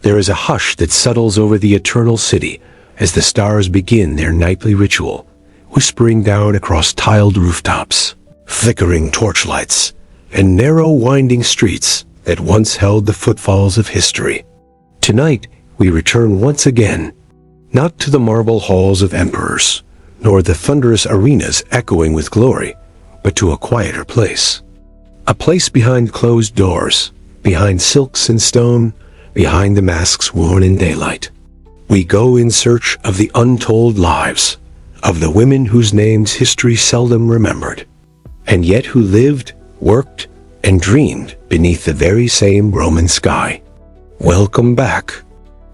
There is a hush that settles over the eternal city as the stars begin their nightly ritual, whispering down across tiled rooftops, flickering torchlights, and narrow winding streets that once held the footfalls of history. Tonight, we return once again, not to the marble halls of emperors, nor the thunderous arenas echoing with glory, but to a quieter place. A place behind closed doors, behind silks and stone, behind the masks worn in daylight. We go in search of the untold lives, of the women whose names history seldom remembered, and yet who lived, worked, and dreamed beneath the very same Roman sky. Welcome back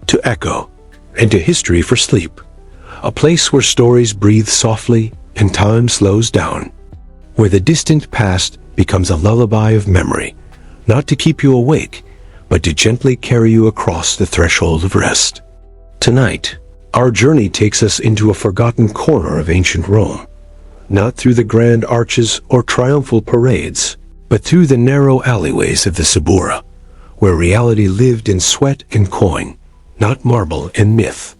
to Echo and to History for Sleep, a place where stories breathe softly and time slows down, where the distant past becomes a lullaby of memory, not to keep you awake, but to gently carry you across the threshold of rest. Tonight, our journey takes us into a forgotten corner of ancient Rome, not through the grand arches or triumphal parades, but through the narrow alleyways of the Subura, where reality lived in sweat and coin, not marble and myth.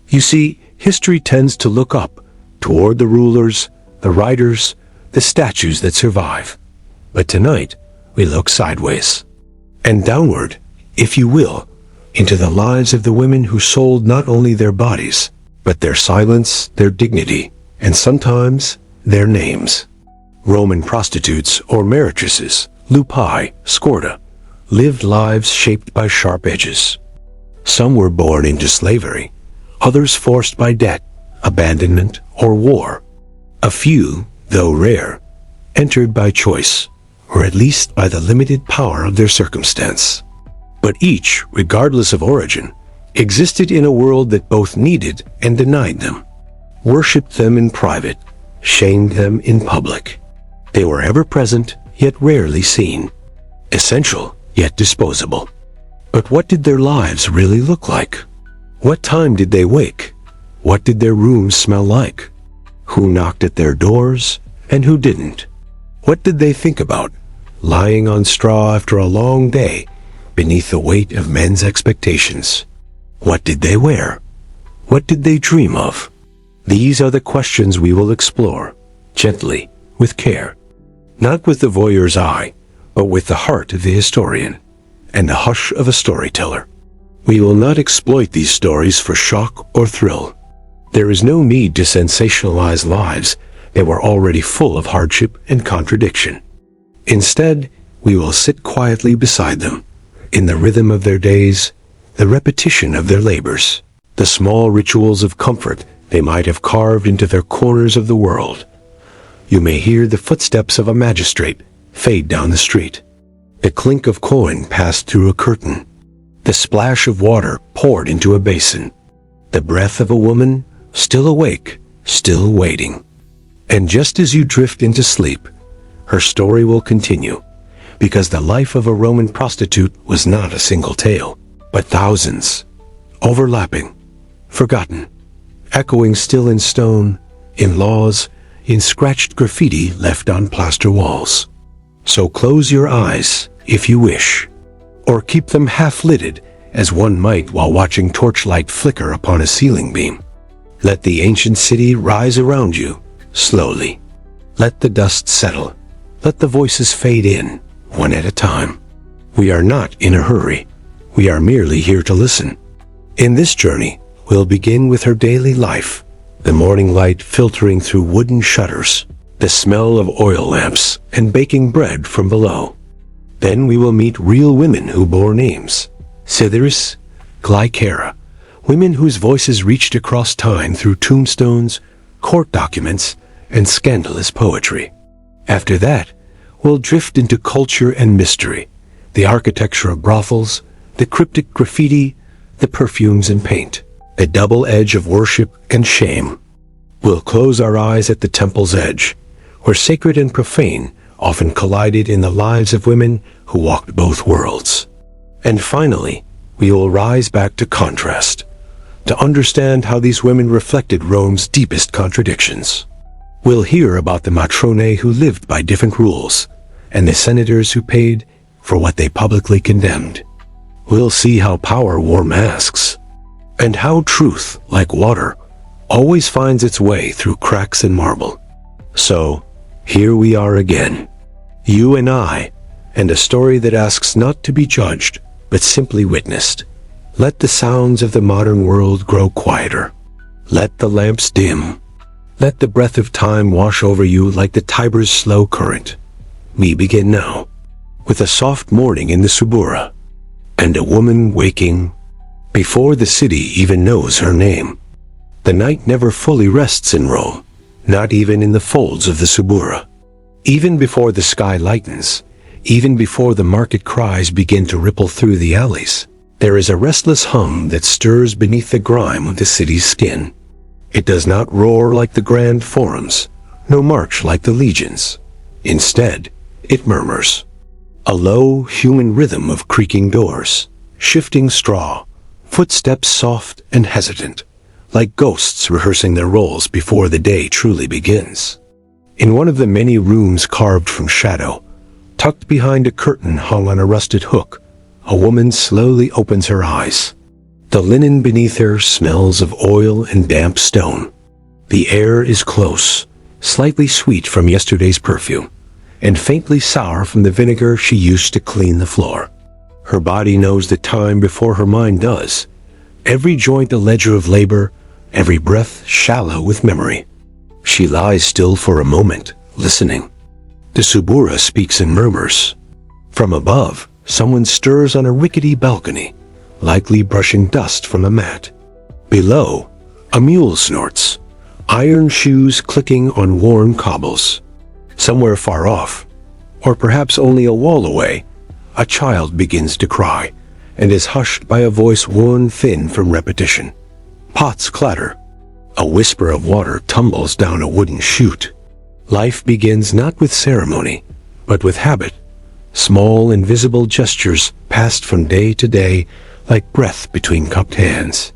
You see, history tends to look up, toward the rulers, the writers, the statues that survive. But tonight, we look sideways, and downward, if you will, into the lives of the women who sold not only their bodies, but their silence, their dignity, and sometimes their names. Roman prostitutes or meretresses, lupi, scorta, lived lives shaped by sharp edges. Some were born into slavery, others forced by debt, abandonment, or war. A few, though rare, entered by choice, or at least by the limited power of their circumstance. But each, regardless of origin, existed in a world that both needed and denied them, worshipped them in private, shamed them in public. They were ever present, yet rarely seen, essential, yet disposable. But what did their lives really look like? What time did they wake? What did their rooms smell like? Who knocked at their doors, and who didn't? What did they think about, lying on straw after a long day, beneath the weight of men's expectations? What did they wear? What did they dream of? These are the questions we will explore, gently, with care, not with the voyeur's eye, but with the heart of the historian, and the hush of a storyteller. We will not exploit these stories for shock or thrill. There is no need to sensationalize lives that were already full of hardship and contradiction. Instead, we will sit quietly beside them, in the rhythm of their days, the repetition of their labors, the small rituals of comfort they might have carved into their corners of the world. You may hear the footsteps of a magistrate fade down the street, the clink of coin passed through a curtain, the splash of water poured into a basin, the breath of a woman still awake, still waiting. And just as you drift into sleep, her story will continue, because the life of a Roman prostitute was not a single tale, but thousands, overlapping, forgotten, echoing still in stone, in laws, in scratched graffiti left on plaster walls. So close your eyes, if you wish, or keep them half-lidded, as one might while watching torchlight flicker upon a ceiling beam. Let the ancient city rise around you, slowly. Let the dust settle. Let the voices fade in, one at a time. We are not in a hurry. We are merely here to listen. In this journey, we'll begin with her daily life, the morning light filtering through wooden shutters, the smell of oil lamps and baking bread from below. Then we will meet real women who bore names: Cytheris, Glycera, women whose voices reached across time through tombstones, court documents, and scandalous poetry. After that, we'll drift into culture and mystery, the architecture of brothels, the cryptic graffiti, the perfumes and paint, the double edge of worship and shame. We'll close our eyes at the temple's edge, where sacred and profane often collided in the lives of women who walked both worlds. And finally, we will rise back to contrast, to understand how these women reflected Rome's deepest contradictions. We'll hear about the matrone who lived by different rules, and the senators who paid for what they publicly condemned. we'll see how power wore masks, and how truth, like water, always finds its way through cracks in marble. So, here we are again, you and I, and a story that asks not to be judged, but simply witnessed. Let the sounds of the modern world grow quieter. Let the lamps dim. Let the breath of time wash over you like the Tiber's slow current. We begin now, with a soft morning in the Subura, and a woman waking before the city even knows her name. The night never fully rests in Rome, not even in the folds of the Subura. Even before the sky lightens, even before the market cries begin to ripple through the alleys, there is a restless hum that stirs beneath the grime of the city's skin. It does not roar like the grand forums, nor march like the legions. Instead, it murmurs. A low, human rhythm of creaking doors, shifting straw, footsteps soft and hesitant, like ghosts rehearsing their roles before the day truly begins. In one of the many rooms carved from shadow, tucked behind a curtain hung on a rusted hook, a woman slowly opens her eyes. The linen beneath her smells of oil and damp stone. The air is close, slightly sweet from yesterday's perfume, and faintly sour from the vinegar she used to clean the floor. Her body knows the time before her mind does, every joint a ledger of labor, every breath shallow with memory. She lies still for a moment, listening. The Subura speaks in murmurs. From above, someone stirs on a rickety balcony, likely brushing dust from a mat. Below, a mule snorts, iron shoes clicking on worn cobbles. Somewhere far off, or perhaps only a wall away, a child begins to cry, and is hushed by a voice worn thin from repetition. Pots clatter. A whisper of water tumbles down a wooden chute. Life begins not with ceremony, but with habit. Small invisible gestures passed from day to day like breath between cupped hands.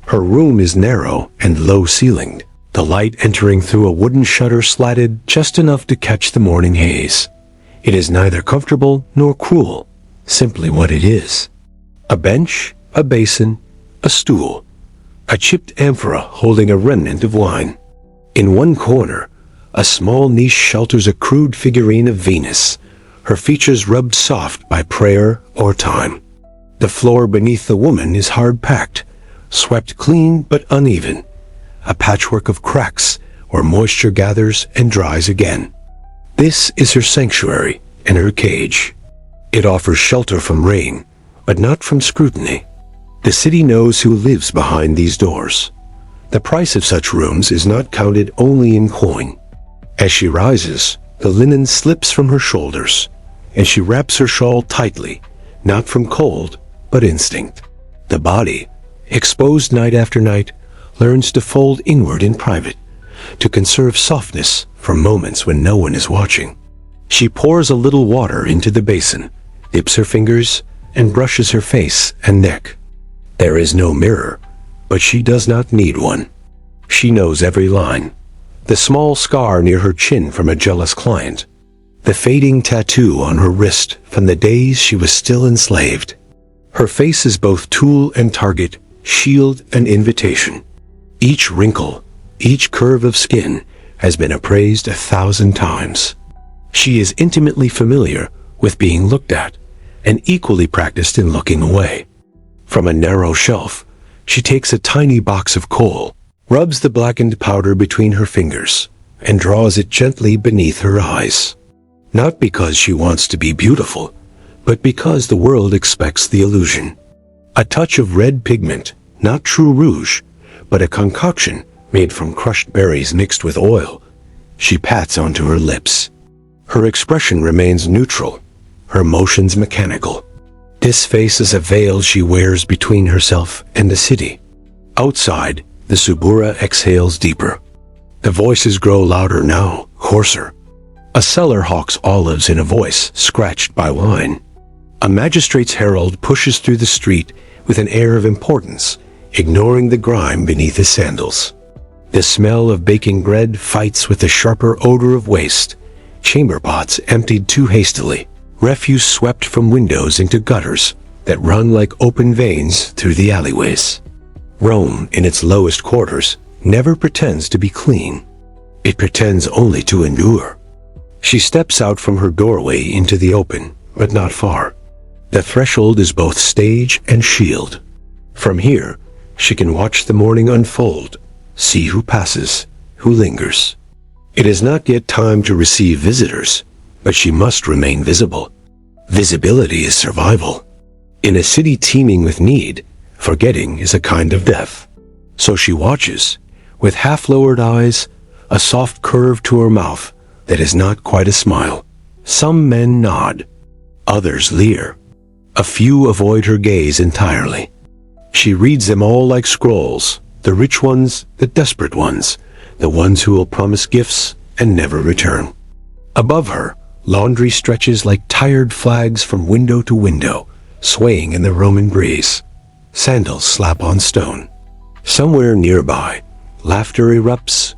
Her room is narrow and low-ceilinged, the light entering through a wooden shutter slatted just enough to catch the morning haze. It is neither comfortable nor cruel, simply what it is. A bench, a basin, a stool, a chipped amphora holding a remnant of wine. In one corner, a small niche shelters a crude figurine of Venus, her features rubbed soft by prayer or time. The floor beneath the woman is hard-packed, swept clean but uneven, a patchwork of cracks where moisture gathers and dries again. This is her sanctuary and her cage. It offers shelter from rain, but not from scrutiny. The city knows who lives behind these doors. The price of such rooms is not counted only in coin. As she rises, the linen slips from her shoulders, and she wraps her shawl tightly, not from cold, but instinct. The body, exposed night after night, learns to fold inward in private, to conserve softness for moments when no one is watching. She pours a little water into the basin, dips her fingers, and brushes her face and neck. There is no mirror, but she does not need one. She knows every line. The small scar near her chin from a jealous client. The fading tattoo on her wrist from the days she was still enslaved. Her face is both tool and target, shield and invitation. Each wrinkle, each curve of skin has been appraised 1,000 times. She is intimately familiar with being looked at, and equally practiced in looking away. From a narrow shelf, she takes a tiny box of coal, rubs the blackened powder between her fingers, and draws it gently beneath her eyes. Not because she wants to be beautiful, but because the world expects the illusion. A touch of red pigment, not true rouge, but a concoction made from crushed berries mixed with oil. She pats onto her lips. Her expression remains neutral, her motions mechanical. This face is a veil she wears between herself and the city. Outside, the Subura exhales deeper. The voices grow louder now, hoarser. A seller hawks olives in a voice scratched by wine. A magistrate's herald pushes through the street with an air of importance, ignoring the grime beneath his sandals. The smell of baking bread fights with the sharper odor of waste, chamber pots emptied too hastily, refuse swept from windows into gutters, that run like open veins through the alleyways. Rome, in its lowest quarters, never pretends to be clean. It pretends only to endure. She steps out from her doorway into the open, but not far. The threshold is both stage and shield. From here, she can watch the morning unfold, see who passes, who lingers. It is not yet time to receive visitors, but she must remain visible. Visibility is survival. In a city teeming with need, forgetting is a kind of death. So she watches, with half-lowered eyes, a soft curve to her mouth that is not quite a smile. Some men nod, others leer. A few avoid her gaze entirely. She reads them all like scrolls, the rich ones, the desperate ones, the ones who will promise gifts and never return. Above her, laundry stretches like tired flags from window to window, swaying in the Roman breeze. Sandals slap on stone. Somewhere nearby, laughter erupts.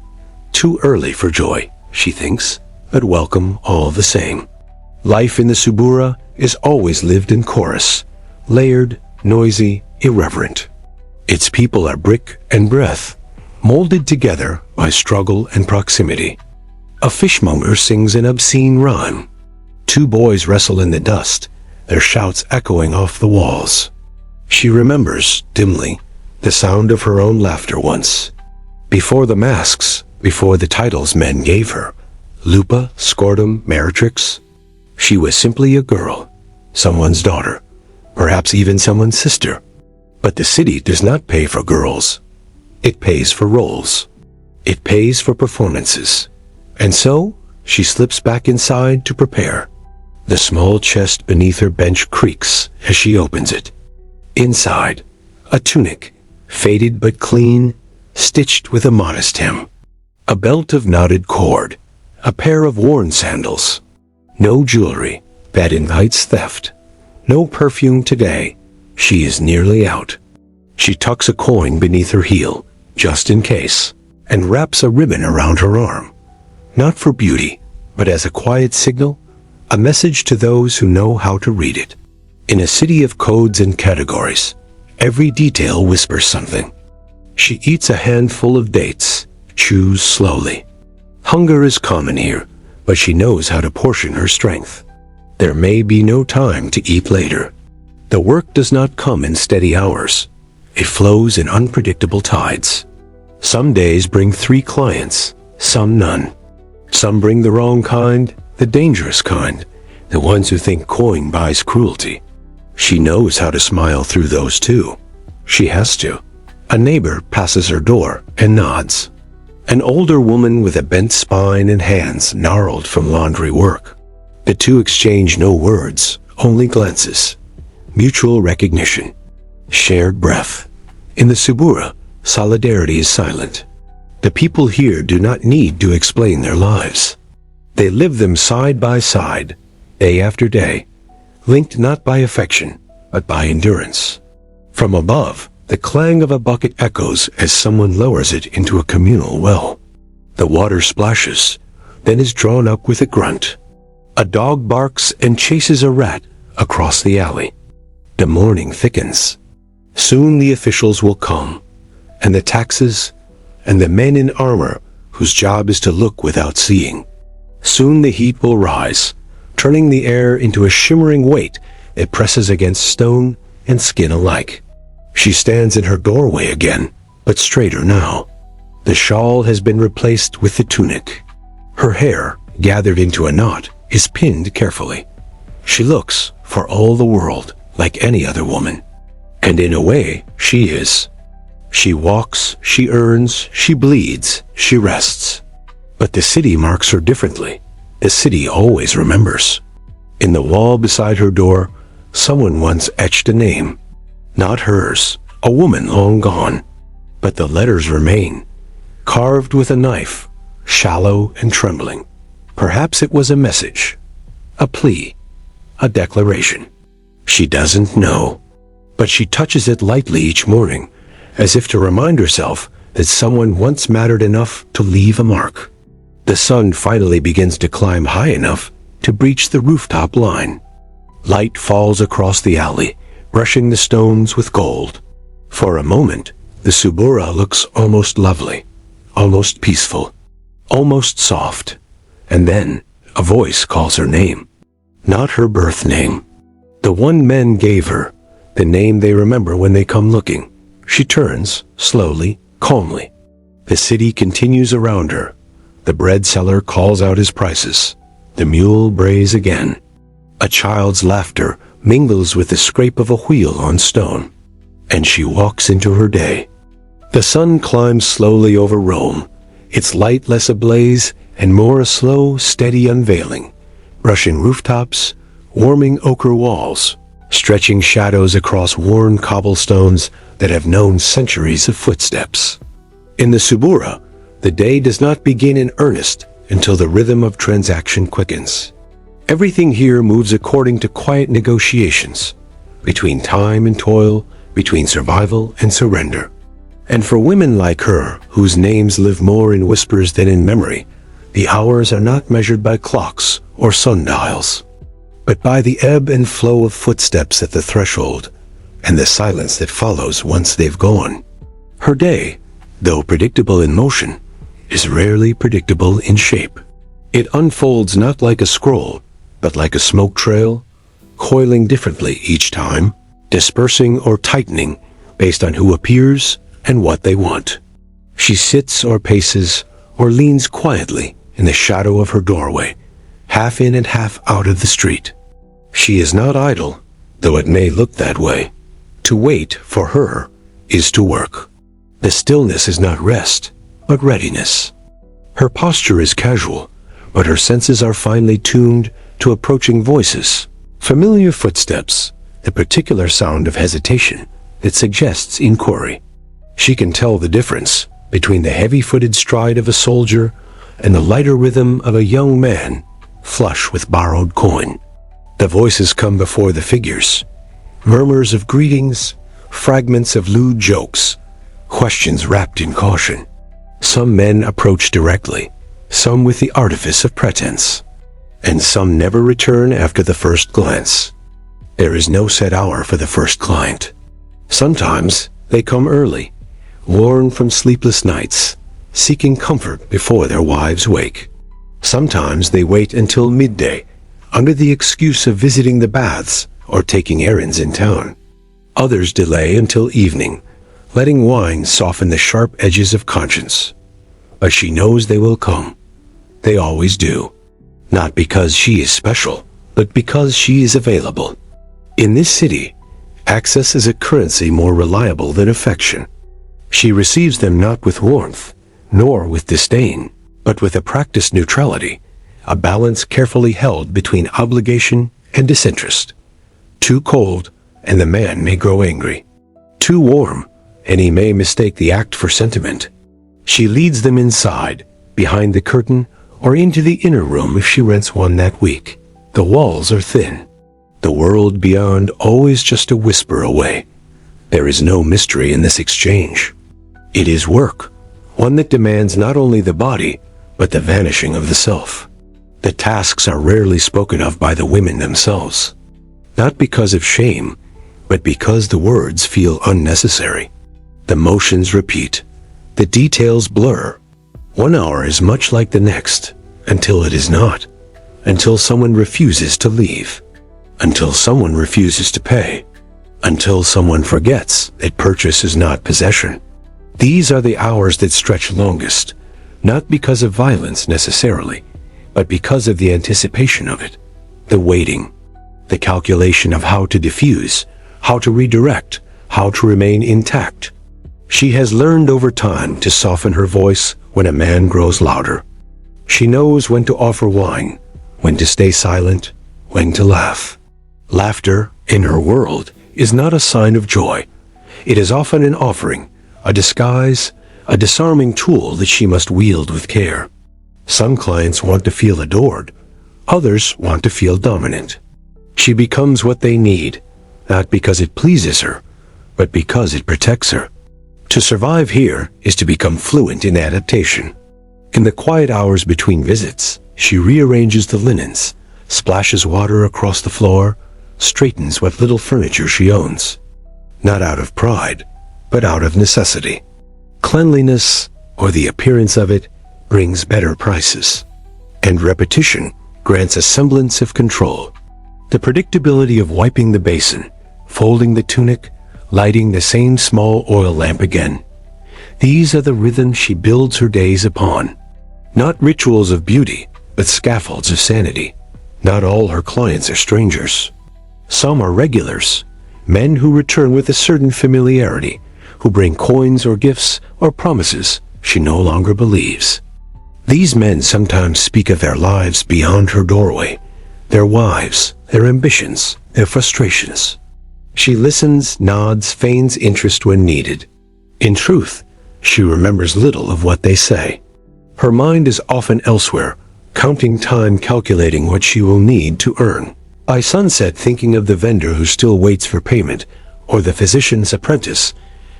Too early for joy, she thinks, but welcome all the same. Life in the Subura is always lived in chorus, layered, noisy, irreverent. Its people are brick and breath, molded together by struggle and proximity. A fishmonger sings an obscene rhyme. Two boys wrestle in the dust, their shouts echoing off the walls. She remembers, dimly, the sound of her own laughter once. Before the masks, before the titles men gave her, Lupa, Scordum, Meretrix, she was simply a girl, someone's daughter, perhaps even someone's sister. But the city does not pay for girls. It pays for roles. It pays for performances. And so, she slips back inside to prepare. The small chest beneath her bench creaks as she opens it. Inside, a tunic, faded but clean, stitched with a modest hem. A belt of knotted cord, a pair of worn sandals. No jewelry, that invites theft. No perfume today. She is nearly out. She tucks a coin beneath her heel, just in case, and wraps a ribbon around her arm. Not for beauty, but as a quiet signal, a message to those who know how to read it. In a city of codes and categories, every detail whispers something. She eats a handful of dates, chews slowly. Hunger is common here, but she knows how to portion her strength. There may be no time to eat later. The work does not come in steady hours. It flows in unpredictable tides. Some days bring 3 clients, some none. Some bring the wrong kind, the dangerous kind, the ones who think coin buys cruelty. She knows how to smile through those too. She has to. A neighbor passes her door and nods. An older woman with a bent spine and hands gnarled from laundry work. The two exchange no words, only glances. Mutual recognition. Shared breath. In the Subura, solidarity is silent. The people here do not need to explain their lives. They live them side by side, day after day, linked not by affection, but by endurance. From above, the clang of a bucket echoes as someone lowers it into a communal well. The water splashes, then is drawn up with a grunt. A dog barks and chases a rat across the alley. The morning thickens. Soon the officials will come, and the taxes, and the men in armor whose job is to look without seeing. Soon the heat will rise, turning the air into a shimmering weight that presses against stone and skin alike. She stands in her doorway again, but straighter now. The shawl has been replaced with the tunic. Her hair, gathered into a knot, is pinned carefully. She looks, for all the world, like any other woman. And in a way, she is. She walks, she earns, she bleeds, she rests. But the city marks her differently. The city always remembers. In the wall beside her door, someone once etched a name. Not hers, a woman long gone. But the letters remain, carved with a knife, shallow and trembling. Perhaps it was a message, a plea, a declaration. She doesn't know, but she touches it lightly each morning, as if to remind herself that someone once mattered enough to leave a mark. The sun finally begins to climb high enough to breach the rooftop line. Light falls across the alley, brushing the stones with gold. For a moment, the Subura looks almost lovely, almost peaceful, almost soft. And then, a voice calls her name. Not her birth name. The one men gave her, the name they remember when they come looking. She turns, slowly, calmly. The city continues around her. The bread seller calls out his prices. The mule brays again. A child's laughter mingles with the scrape of a wheel on stone. And she walks into her day. The sun climbs slowly over Rome, its light less ablaze and more a slow, steady unveiling, brushing rooftops, warming ochre walls, stretching shadows across worn cobblestones that have known centuries of footsteps. In the Subura, the day does not begin in earnest until the rhythm of transaction quickens. Everything here moves according to quiet negotiations, between time and toil, between survival and surrender. And for women like her, whose names live more in whispers than in memory, the hours are not measured by clocks or sundials, but by the ebb and flow of footsteps at the threshold, and the silence that follows once they've gone. Her day, though predictable in motion, is rarely predictable in shape. It unfolds not like a scroll, but like a smoke trail, coiling differently each time, dispersing or tightening based on who appears and what they want. She sits or paces or leans quietly in the shadow of her doorway, half in and half out of the street. She is not idle, though it may look that way. To wait, for her, is to work. The stillness is not rest, but readiness. Her posture is casual, but her senses are finely tuned to approaching voices, familiar footsteps, the particular sound of hesitation that suggests inquiry. She can tell the difference between the heavy-footed stride of a soldier and the lighter rhythm of a young man, flush with borrowed coin. The voices come before the figures, murmurs of greetings, fragments of lewd jokes, questions wrapped in caution. Some men approach directly, some with the artifice of pretense, and some never return after the first glance. There is no set hour for the first client. Sometimes they come early, worn from sleepless nights, seeking comfort before their wives wake. Sometimes they wait until midday, under the excuse of visiting the baths or taking errands in town. Others delay until evening, letting wine soften the sharp edges of conscience. But she knows they will come. They always do. Not because she is special, but because she is available. In this city, access is a currency more reliable than affection. She receives them not with warmth, nor with disdain, but with a practiced neutrality, a balance carefully held between obligation and disinterest. Too cold, and the man may grow angry. Too warm, and he may mistake the act for sentiment. She leads them inside, behind the curtain, or into the inner room if she rents one that week. The walls are thin. The world beyond always just a whisper away. There is no mystery in this exchange. It is work, one that demands not only the body, but the vanishing of the self. The tasks are rarely spoken of by the women themselves, not because of shame, but because the words feel unnecessary. The motions repeat. The details blur. 1 hour is much like the next, until it is not, until someone refuses to leave, until someone refuses to pay, until someone forgets that purchase is not possession. These are the hours that stretch longest, not because of violence necessarily, but because of the anticipation of it, the waiting, the calculation of how to diffuse, how to redirect, how to remain intact. She has learned over time to soften her voice when a man grows louder. She knows when to offer wine, when to stay silent, when to laugh. Laughter, in her world, is not a sign of joy. It is often an offering, a disguise, a disarming tool that she must wield with care. Some clients want to feel adored. Others want to feel dominant. She becomes what they need, not because it pleases her, but because it protects her. To survive here is to become fluent in adaptation. In the quiet hours between visits, she rearranges the linens, splashes water across the floor, straightens what little furniture she owns. Not out of pride, but out of necessity. Cleanliness, or the appearance of it, brings better prices. And repetition grants a semblance of control. The predictability of wiping the basin, folding the tunic, lighting the same small oil lamp again. These are the rhythms she builds her days upon. Not rituals of beauty, but scaffolds of sanity. Not all her clients are strangers. Some are regulars, men who return with a certain familiarity, who bring coins or gifts or promises she no longer believes. These men sometimes speak of their lives beyond her doorway, their wives, their ambitions, their frustrations. She listens, nods, feigns interest when needed. In truth, she remembers little of what they say. Her mind is often elsewhere, counting time, calculating what she will need to earn. By sunset, thinking of the vendor who still waits for payment, or the physician's apprentice.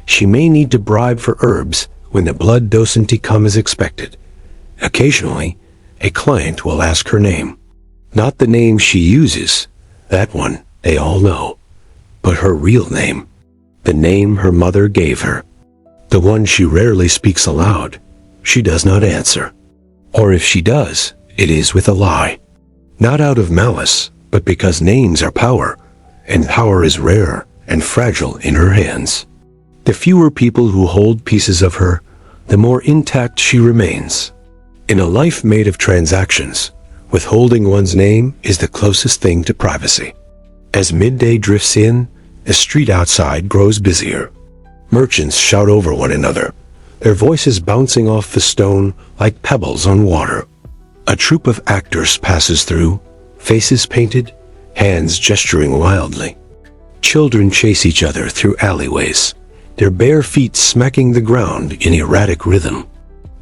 She may need to bribe for herbs when the blood doesn't come as expected. Occasionally, a client will ask her name. Not the name she uses, that one they all know, but her real name, the name her mother gave her. The one she rarely speaks aloud. She does not answer. Or if she does, it is with a lie. Not out of malice, but because names are power, and power is rare and fragile in her hands. The fewer people who hold pieces of her, the more intact she remains. In a life made of transactions, withholding one's name is the closest thing to privacy. As midday drifts in, the street outside grows busier. Merchants shout over one another, their voices bouncing off the stone like pebbles on water. A troupe of actors passes through, faces painted, hands gesturing wildly. Children chase each other through alleyways, their bare feet smacking the ground in erratic rhythm.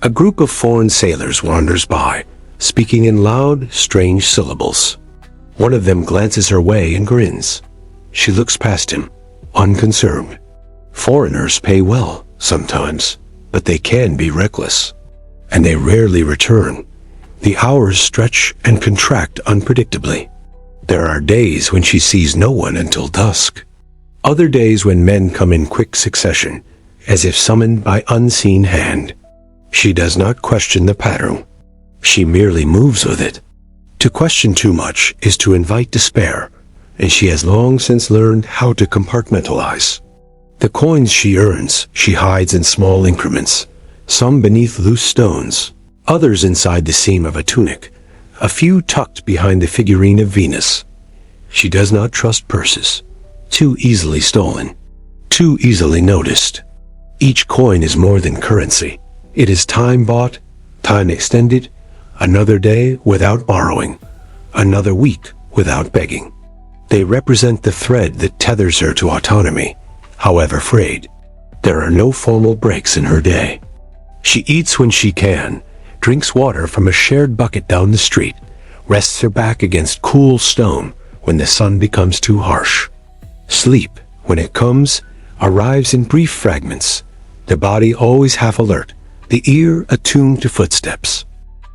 A group of foreign sailors wanders by, speaking in loud, strange syllables. One of them glances her way and grins. She looks past him, unconcerned. Foreigners pay well, sometimes, but they can be reckless. And they rarely return. The hours stretch and contract unpredictably. There are days when she sees no one until dusk. Other days when men come in quick succession, as if summoned by unseen hand. She does not question the pattern. She merely moves with it. To question too much is to invite despair, and she has long since learned how to compartmentalize. The coins she earns, she hides in small increments, some beneath loose stones, others inside the seam of a tunic, a few tucked behind the figurine of Venus. She does not trust purses, too easily stolen, too easily noticed. Each coin is more than currency. It is time bought, time extended, another day without borrowing, another week without begging. They represent the thread that tethers her to autonomy, however frayed. There are no formal breaks in her day. She eats when she can, drinks water from a shared bucket down the street, rests her back against cool stone when the sun becomes too harsh. Sleep, when it comes, arrives in brief fragments, the body always half alert, the ear attuned to footsteps.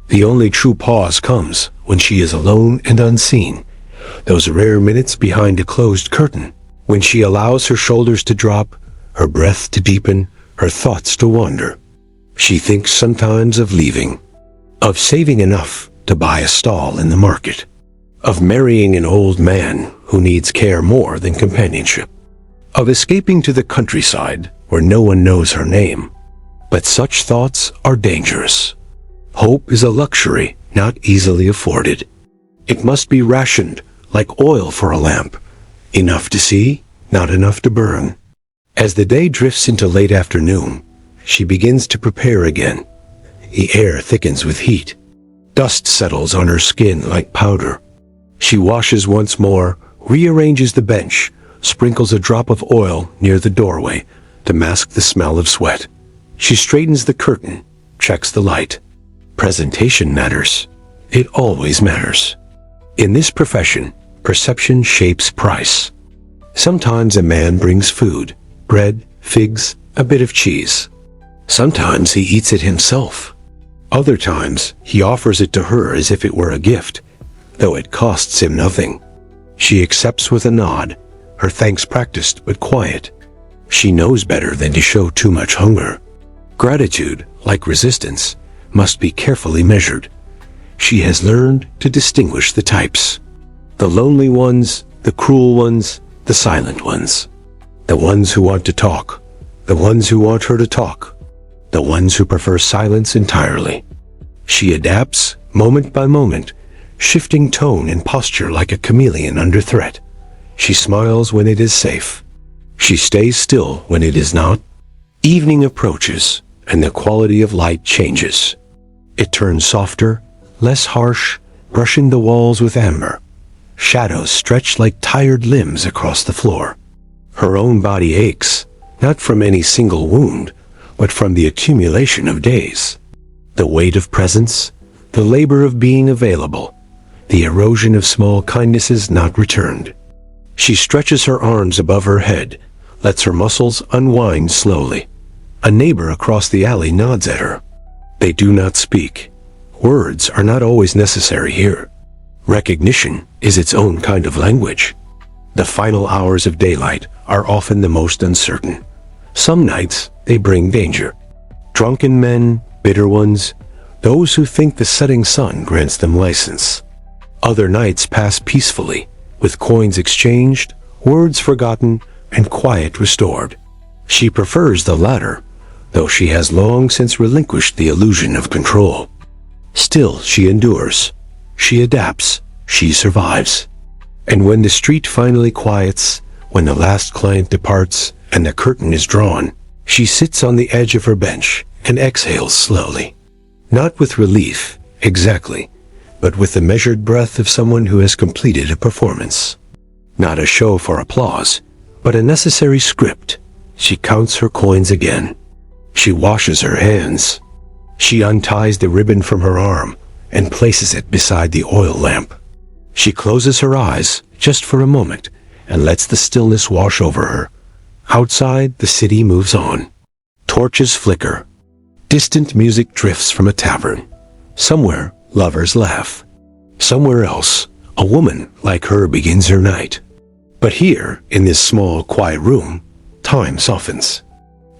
The only true pause comes when she is alone and unseen, those rare minutes behind a closed curtain, when she allows her shoulders to drop, her breath to deepen, her thoughts to wander. She thinks sometimes of leaving, of saving enough to buy a stall in the market, of marrying an old man who needs care more than companionship, of escaping to the countryside where no one knows her name. But such thoughts are dangerous. Hope is a luxury not easily afforded. It must be rationed like oil for a lamp, enough to see, not enough to burn. As the day drifts into late afternoon, she begins to prepare again. The air thickens with heat. Dust settles on her skin like powder. She washes once more, rearranges the bench, sprinkles a drop of oil near the doorway to mask the smell of sweat. She straightens the curtain, checks the light. Presentation matters. It always matters. In this profession, perception shapes price. Sometimes a man brings food, bread, figs, a bit of cheese. Sometimes he eats it himself. Other times, he offers it to her as if it were a gift, though it costs him nothing. She accepts with a nod, her thanks practiced but quiet. She knows better than to show too much hunger. Gratitude, like resistance, must be carefully measured. She has learned to distinguish the types. The lonely ones, the cruel ones, the silent ones. The ones who want to talk, the ones who want her to talk, the ones who prefer silence entirely. She adapts, moment by moment, shifting tone and posture like a chameleon under threat. She smiles when it is safe. She stays still when it is not. Evening approaches, and the quality of light changes. It turns softer, less harsh, brushing the walls with amber. Shadows stretch like tired limbs across the floor. Her own body aches, not from any single wound, but from the accumulation of days. The weight of presence, the labor of being available, the erosion of small kindnesses not returned. She stretches her arms above her head, lets her muscles unwind slowly. A neighbor across the alley nods at her. They do not speak. Words are not always necessary here. Recognition is its own kind of language. The final hours of daylight are often the most uncertain. Some nights they bring danger. Drunken men, bitter ones, those who think the setting sun grants them license. Other nights pass peacefully, with coins exchanged, words forgotten, and quiet restored. She prefers the latter, though she has long since relinquished the illusion of control. Still, she endures. She adapts. She survives. And when the street finally quiets, when the last client departs, and the curtain is drawn, she sits on the edge of her bench and exhales slowly. Not with relief, exactly, but with the measured breath of someone who has completed a performance. Not a show for applause, but a necessary script. She counts her coins again. She washes her hands. She unties the ribbon from her arm and places it beside the oil lamp. She closes her eyes just for a moment and lets the stillness wash over her. Outside, the city moves on. Torches flicker. Distant music drifts from a tavern. Somewhere, lovers laugh. Somewhere else, a woman like her begins her night. But here, in this small, quiet room, time softens.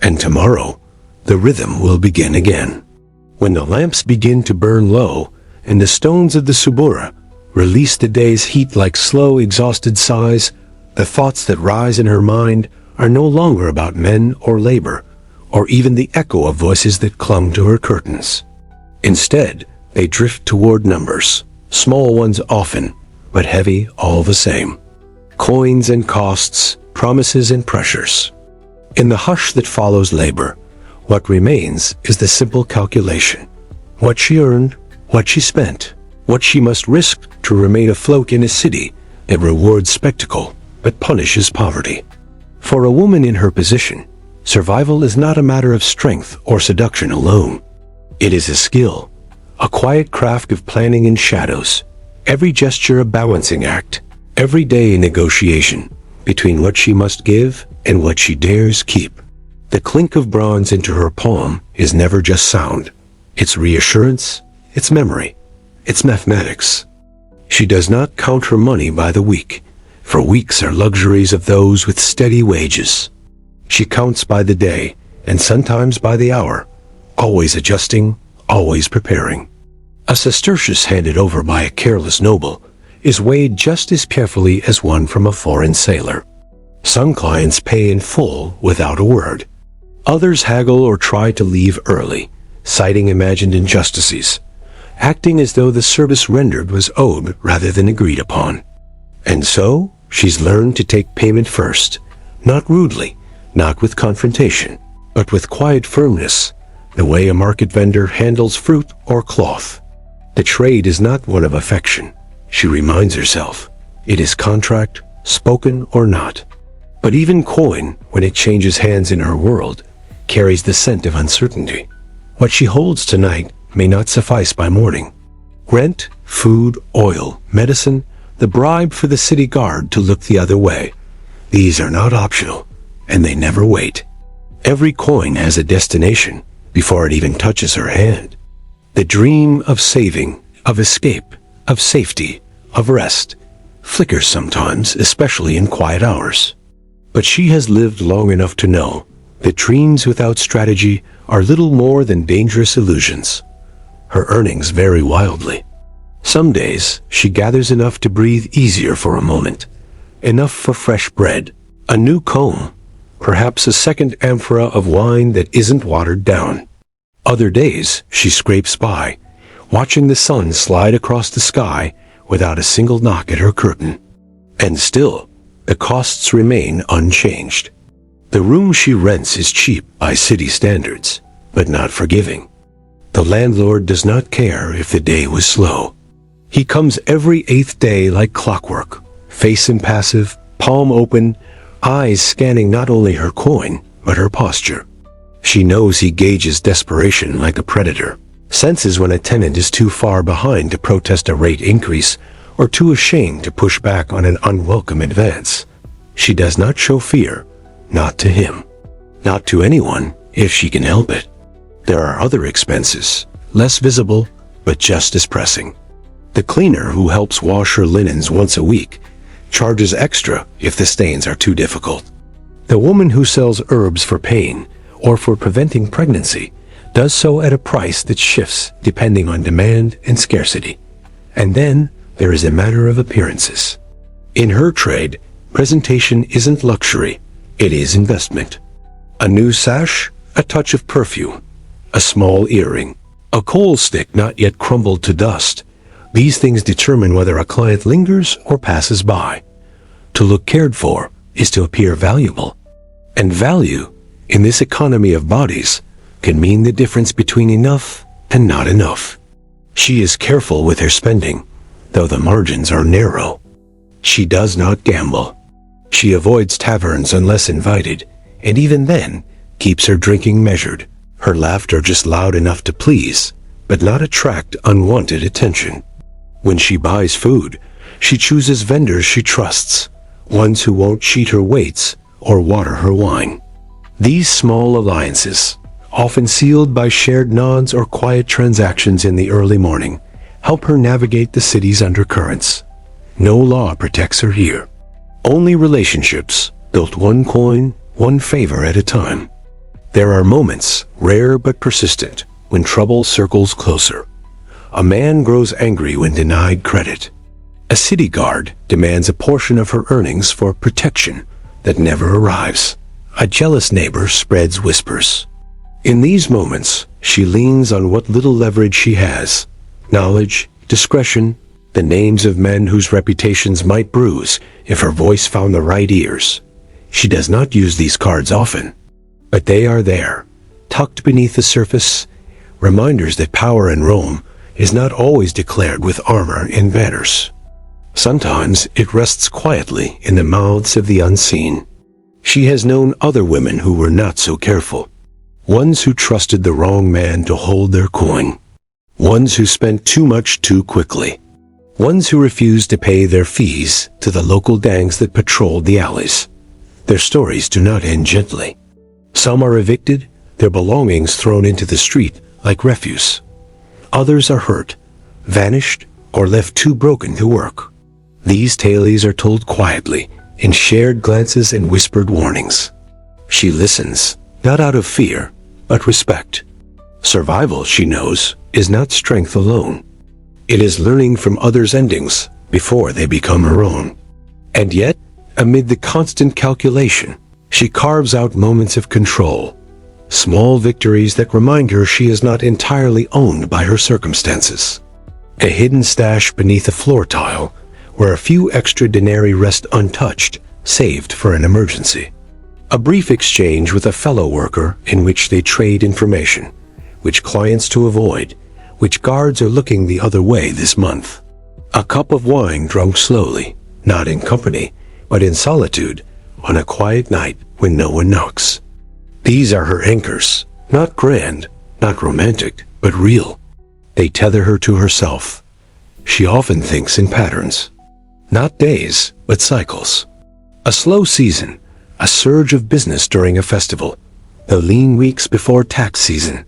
And tomorrow, the rhythm will begin again. When the lamps begin to burn low, and the stones of the Subura release the day's heat like slow, exhausted sighs, the thoughts that rise in her mind are no longer about men or labor, or even the echo of voices that clung to her curtains. Instead, they drift toward numbers, small ones often, but heavy all the same. Coins and costs, promises and pressures. In the hush that follows labor, what remains is the simple calculation. What she earned, what she spent, what she must risk to remain afloat in a city that rewards spectacle but punishes poverty. For a woman in her position, survival is not a matter of strength or seduction alone. It is a skill, a quiet craft of planning in shadows, every gesture a balancing act, every day a negotiation between what she must give and what she dares keep. The clink of bronze into her palm is never just sound. It's reassurance, it's memory, it's mathematics. She does not count her money by the week, for weeks are luxuries of those with steady wages. She counts by the day, and sometimes by the hour, always adjusting, always preparing. A sestertius handed over by a careless noble is weighed just as carefully as one from a foreign sailor. Some clients pay in full without a word. Others haggle or try to leave early, citing imagined injustices, acting as though the service rendered was owed rather than agreed upon. And so, she's learned to take payment first, not rudely, not with confrontation, but with quiet firmness, the way a market vendor handles fruit or cloth. The trade is not one of affection, she reminds herself. It is contract, spoken or not. But even coin, when it changes hands in her world, carries the scent of uncertainty. What she holds tonight may not suffice by morning. Rent, food, oil, medicine, the bribe for the city guard to look the other way. These are not optional, and they never wait. Every coin has a destination before it even touches her hand. The dream of saving, of escape, of safety, of rest, flickers sometimes, especially in quiet hours. But she has lived long enough to know that dreams without strategy are little more than dangerous illusions. Her earnings vary wildly. Some days, she gathers enough to breathe easier for a moment, enough for fresh bread, a new comb, perhaps a second amphora of wine that isn't watered down. Other days, she scrapes by, watching the sun slide across the sky without a single knock at her curtain. And still, the costs remain unchanged. The room she rents is cheap by city standards, but not forgiving. The landlord does not care if the day was slow. He comes every 8th day like clockwork, face impassive, palm open, eyes scanning not only her coin, but her posture. She knows he gauges desperation like a predator, senses when a tenant is too far behind to protest a rate increase or too ashamed to push back on an unwelcome advance. She does not show fear, not to him, not to anyone if she can help it. There are other expenses, less visible, but just as pressing. The cleaner who helps wash her linens once a week charges extra if the stains are too difficult. The woman who sells herbs for pain or for preventing pregnancy does so at a price that shifts depending on demand and scarcity. And then there is a matter of appearances. In her trade, presentation isn't luxury, it is investment. A new sash, a touch of perfume, a small earring, a coal stick not yet crumbled to dust. These things determine whether a client lingers or passes by. To look cared for is to appear valuable. And value, in this economy of bodies, can mean the difference between enough and not enough. She is careful with her spending, though the margins are narrow. She does not gamble. She avoids taverns unless invited, and even then keeps her drinking measured. Her laughter just loud enough to please, but not attract unwanted attention. When she buys food, she chooses vendors she trusts, ones who won't cheat her weights or water her wine. These small alliances, often sealed by shared nods or quiet transactions in the early morning, help her navigate the city's undercurrents. No law protects her here. Only relationships, built one coin, one favor at a time. There are moments, rare but persistent, when trouble circles closer. A man grows angry when denied credit. A city guard demands a portion of her earnings for protection that never arrives. A jealous neighbor spreads whispers. In these moments, she leans on what little leverage she has: knowledge, discretion, the names of men whose reputations might bruise if her voice found the right ears. She does not use these cards often, but they are there, tucked beneath the surface, reminders that power in Rome is not always declared with armor and banners. Sometimes it rests quietly in the mouths of the unseen. She has known other women who were not so careful, ones who trusted the wrong man to hold their coin, ones who spent too much too quickly, ones who refused to pay their fees to the local gangs that patrolled the alleys. Their stories do not end gently. Some are evicted, their belongings thrown into the street like refuse. Others are hurt, vanished, or left too broken to work. These tales are told quietly, in shared glances and whispered warnings. She listens, not out of fear, but respect. Survival, she knows, is not strength alone. It is learning from others' endings before they become her own. And yet, amid the constant calculation, she carves out moments of control, small victories that remind her she is not entirely owned by her circumstances. A hidden stash beneath a floor tile, where a few extra denarii rest untouched, saved for an emergency. A brief exchange with a fellow worker in which they trade information, which clients to avoid, which guards are looking the other way this month. A cup of wine drunk slowly, not in company, but in solitude, on a quiet night when no one knocks. These are her anchors, not grand, not romantic, but real. They tether her to herself. She often thinks in patterns. Not days, but cycles. A slow season, a surge of business during a festival, the lean weeks before tax season.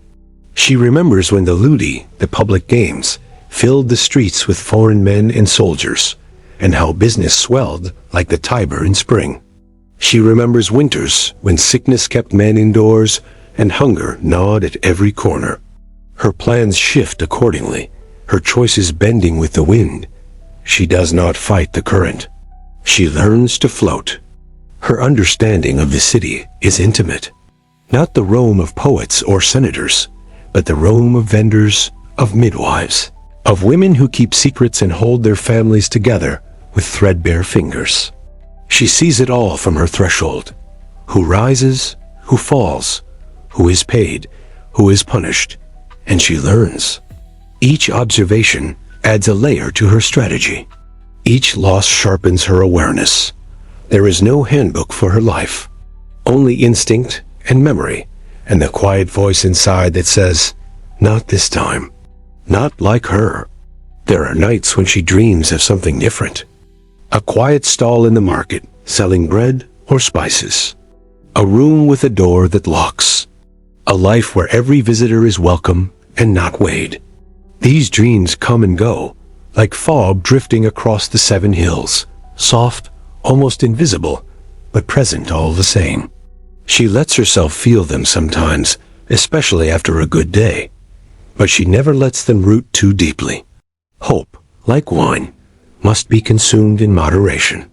She remembers when the ludi, the public games, filled the streets with foreign men and soldiers, and how business swelled like the Tiber in spring. She remembers winters when sickness kept men indoors and hunger gnawed at every corner. Her plans shift accordingly, her choices bending with the wind. She does not fight the current. She learns to float. Her understanding of the city is intimate. Not the Rome of poets or senators, but the Rome of vendors, of midwives, of women who keep secrets and hold their families together with threadbare fingers. She sees it all from her threshold. Who rises, who falls, who is paid, who is punished, and she learns. Each observation adds a layer to her strategy. Each loss sharpens her awareness. There is no handbook for her life, only instinct and memory, and the quiet voice inside that says, "Not this time. Not like her." There are nights when she dreams of something different. A quiet stall in the market, selling bread or spices. A room with a door that locks. A life where every visitor is welcome and not weighed. These dreams come and go, like fog drifting across the 7 hills, soft, almost invisible, but present all the same. She lets herself feel them sometimes, especially after a good day, but she never lets them root too deeply. Hope, like wine, must be consumed in moderation.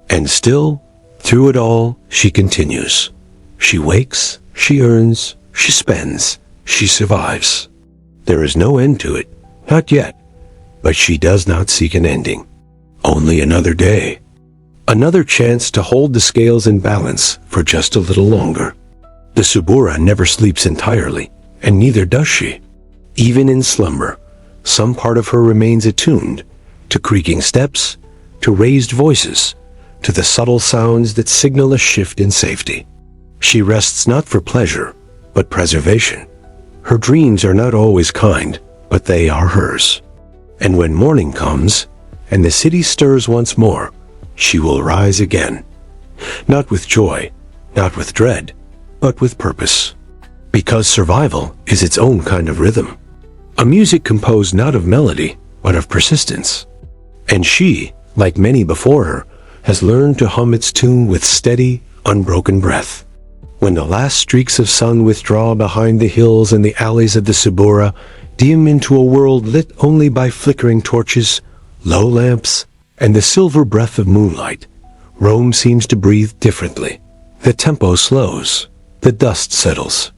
And still, through it all, she continues. She wakes, she earns, she spends, she survives. There is no end to it, not yet, but she does not seek an ending. Only another day. Another chance to hold the scales in balance for just a little longer. The Subura never sleeps entirely, and neither does she. Even in slumber, some part of her remains attuned to creaking steps, to raised voices, to the subtle sounds that signal a shift in safety. She rests not for pleasure, but preservation. Her dreams are not always kind, but they are hers. And when morning comes, and the city stirs once more, she will rise again. Not with joy, not with dread, but with purpose. Because survival is its own kind of rhythm. A music composed not of melody, but of persistence. And she, like many before her, has learned to hum its tune with steady, unbroken breath. When the last streaks of sun withdraw behind the hills and the alleys of the Subura, dim into a world lit only by flickering torches, low lamps, and the silver breath of moonlight, Rome seems to breathe differently. The tempo slows, the dust settles,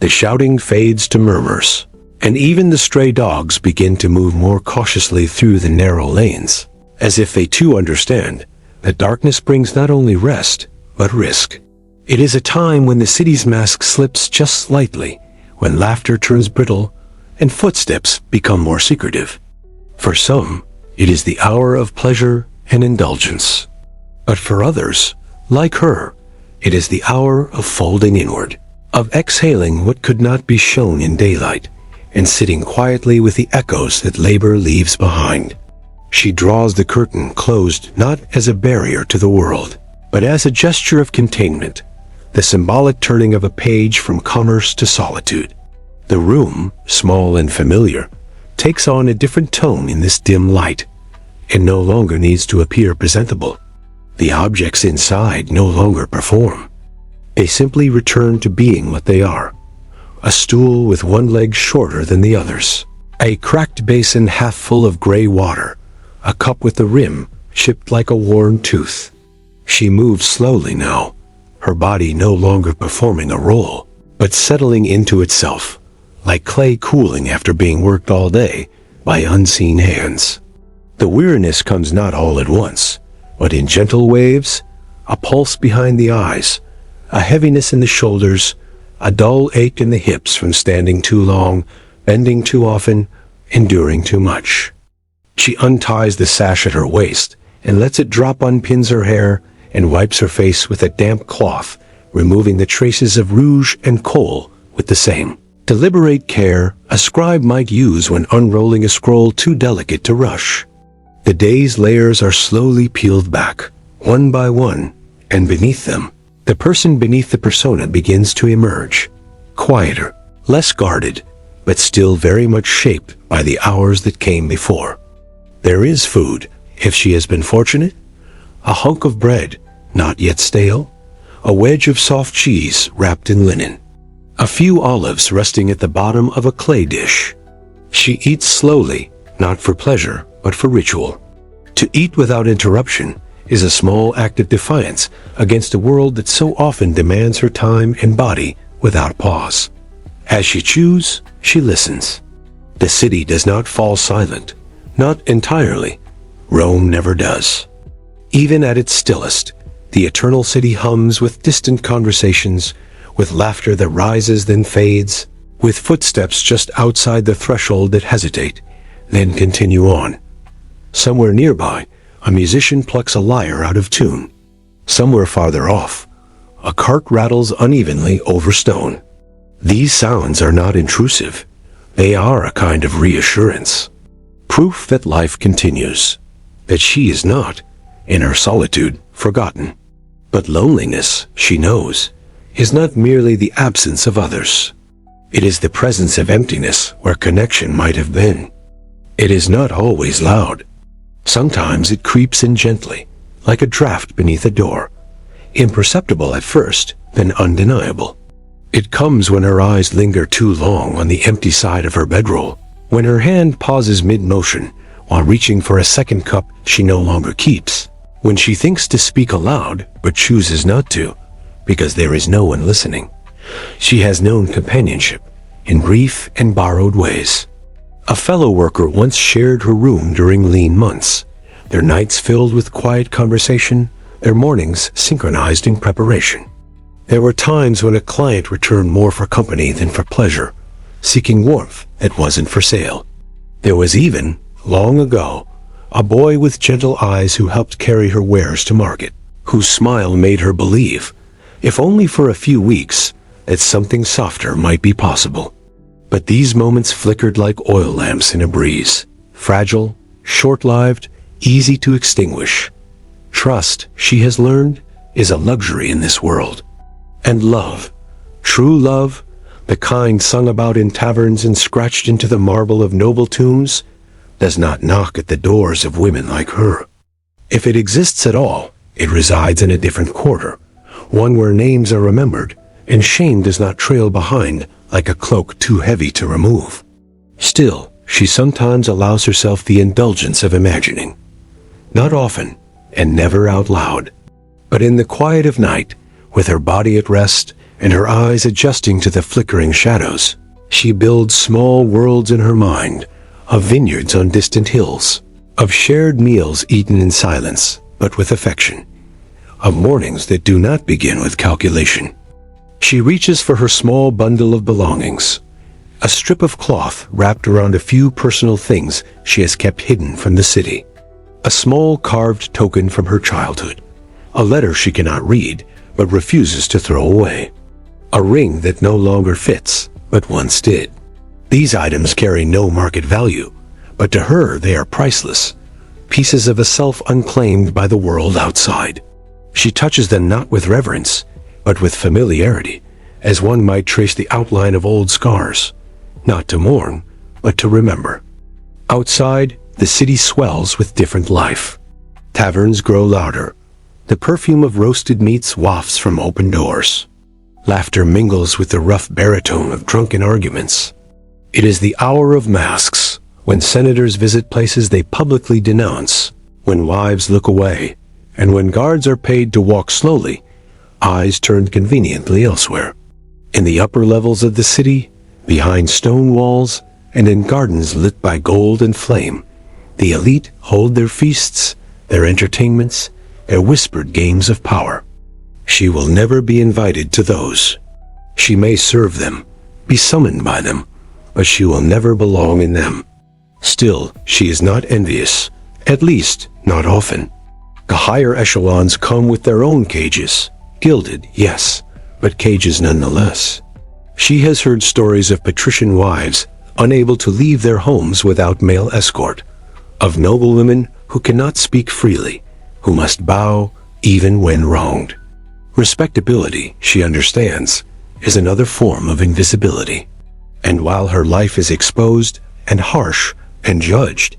the shouting fades to murmurs, and even the stray dogs begin to move more cautiously through the narrow lanes, as if they too understand that darkness brings not only rest, but risk. It is a time when the city's mask slips just slightly, when laughter turns brittle, and footsteps become more secretive. For some, it is the hour of pleasure and indulgence. But for others, like her, it is the hour of folding inward, of exhaling what could not be shown in daylight, and sitting quietly with the echoes that labor leaves behind. She draws the curtain closed not as a barrier to the world, but as a gesture of containment, the symbolic turning of a page from commerce to solitude. The room, small and familiar, takes on a different tone in this dim light, and no longer needs to appear presentable. The objects inside no longer perform. They simply return to being what they are. A stool with one leg shorter than the others. A cracked basin half full of gray water. A cup with the rim chipped like a worn tooth. She moves slowly now, her body no longer performing a role, but settling into itself, like clay cooling after being worked all day by unseen hands. The weariness comes not all at once, but in gentle waves, a pulse behind the eyes, a heaviness in the shoulders, a dull ache in the hips from standing too long, bending too often, enduring too much. She unties the sash at her waist and lets it drop, unpins her hair, and wipes her face with a damp cloth, removing the traces of rouge and kohl with the same deliberate care a scribe might use when unrolling a scroll too delicate to rush. The day's layers are slowly peeled back, one by one, and beneath them, the person beneath the persona begins to emerge, quieter, less guarded, but still very much shaped by the hours that came before. There is food, If she has been fortunate, a hunk of bread, not yet stale, a wedge of soft cheese wrapped in linen, a few olives resting at the bottom of a clay dish. She eats slowly, not for pleasure, but for ritual. To eat without interruption is a small act of defiance against a world that so often demands her time and body without pause. As she chews, she listens. The city does not fall silent, not entirely. Rome never does. Even at its stillest, the eternal city hums with distant conversations, with laughter that rises then fades, with footsteps just outside the threshold that hesitate, then continue on. Somewhere nearby, a musician plucks a lyre out of tune. Somewhere farther off, a cart rattles unevenly over stone. These sounds are not intrusive. They are a kind of reassurance. Proof that life continues, that she is not, in her solitude, forgotten. But loneliness, she knows, is not merely the absence of others. It is the presence of emptiness where connection might have been. It is not always loud. Sometimes it creeps in gently, like a draft beneath a door, imperceptible at first, then undeniable. It comes when her eyes linger too long on the empty side of her bedroll, when her hand pauses mid-motion while reaching for a second cup she no longer keeps, when she thinks to speak aloud but chooses not to, because there is no one listening. She has known companionship in brief and borrowed ways. A fellow worker once shared her room during lean months, their nights filled with quiet conversation, their mornings synchronized in preparation. There were times when a client returned more for company than for pleasure, seeking warmth that wasn't for sale. There was even, long ago, a boy with gentle eyes who helped carry her wares to market, whose smile made her believe, if only for a few weeks, that something softer might be possible. But these moments flickered like oil lamps in a breeze, fragile, short-lived, easy to extinguish. Trust, she has learned, is a luxury in this world. And love, true love, the kind sung about in taverns and scratched into the marble of noble tombs, does not knock at the doors of women like her. If it exists at all, it resides in a different quarter, one where names are remembered, and shame does not trail behind like a cloak too heavy to remove. Still, she sometimes allows herself the indulgence of imagining. Not often, and never out loud, but in the quiet of night, with her body at rest and her eyes adjusting to the flickering shadows, she builds small worlds in her mind, of vineyards on distant hills, of shared meals eaten in silence, but with affection, of mornings that do not begin with calculation. She reaches for her small bundle of belongings, a strip of cloth wrapped around a few personal things she has kept hidden from the city, a small carved token from her childhood, a letter she cannot read but refuses to throw away, a ring that no longer fits but once did. These items carry no market value, but to her they are priceless, pieces of a self unclaimed by the world outside. She touches them not with reverence, but with familiarity, as one might trace the outline of old scars, not to mourn, but to remember. Outside, the city swells with different life. Taverns grow louder. The perfume of roasted meats wafts from open doors. Laughter mingles with the rough baritone of drunken arguments. It is the hour of masks, when senators visit places they publicly denounce, when wives look away, and when guards are paid to walk slowly, eyes turned conveniently elsewhere. In the upper levels of the city, behind stone walls, and in gardens lit by gold and flame, the elite hold their feasts, their entertainments, their whispered games of power. She will never be invited to those. She may serve them, be summoned by them, but she will never belong in them. Still, she is not envious, at least not often. The higher echelons come with their own cages, gilded, yes, but cages nonetheless. She has heard stories of patrician wives unable to leave their homes without male escort, of noblewomen who cannot speak freely, who must bow even when wronged. Respectability, she understands, is another form of invisibility. And while her life is exposed and harsh and judged,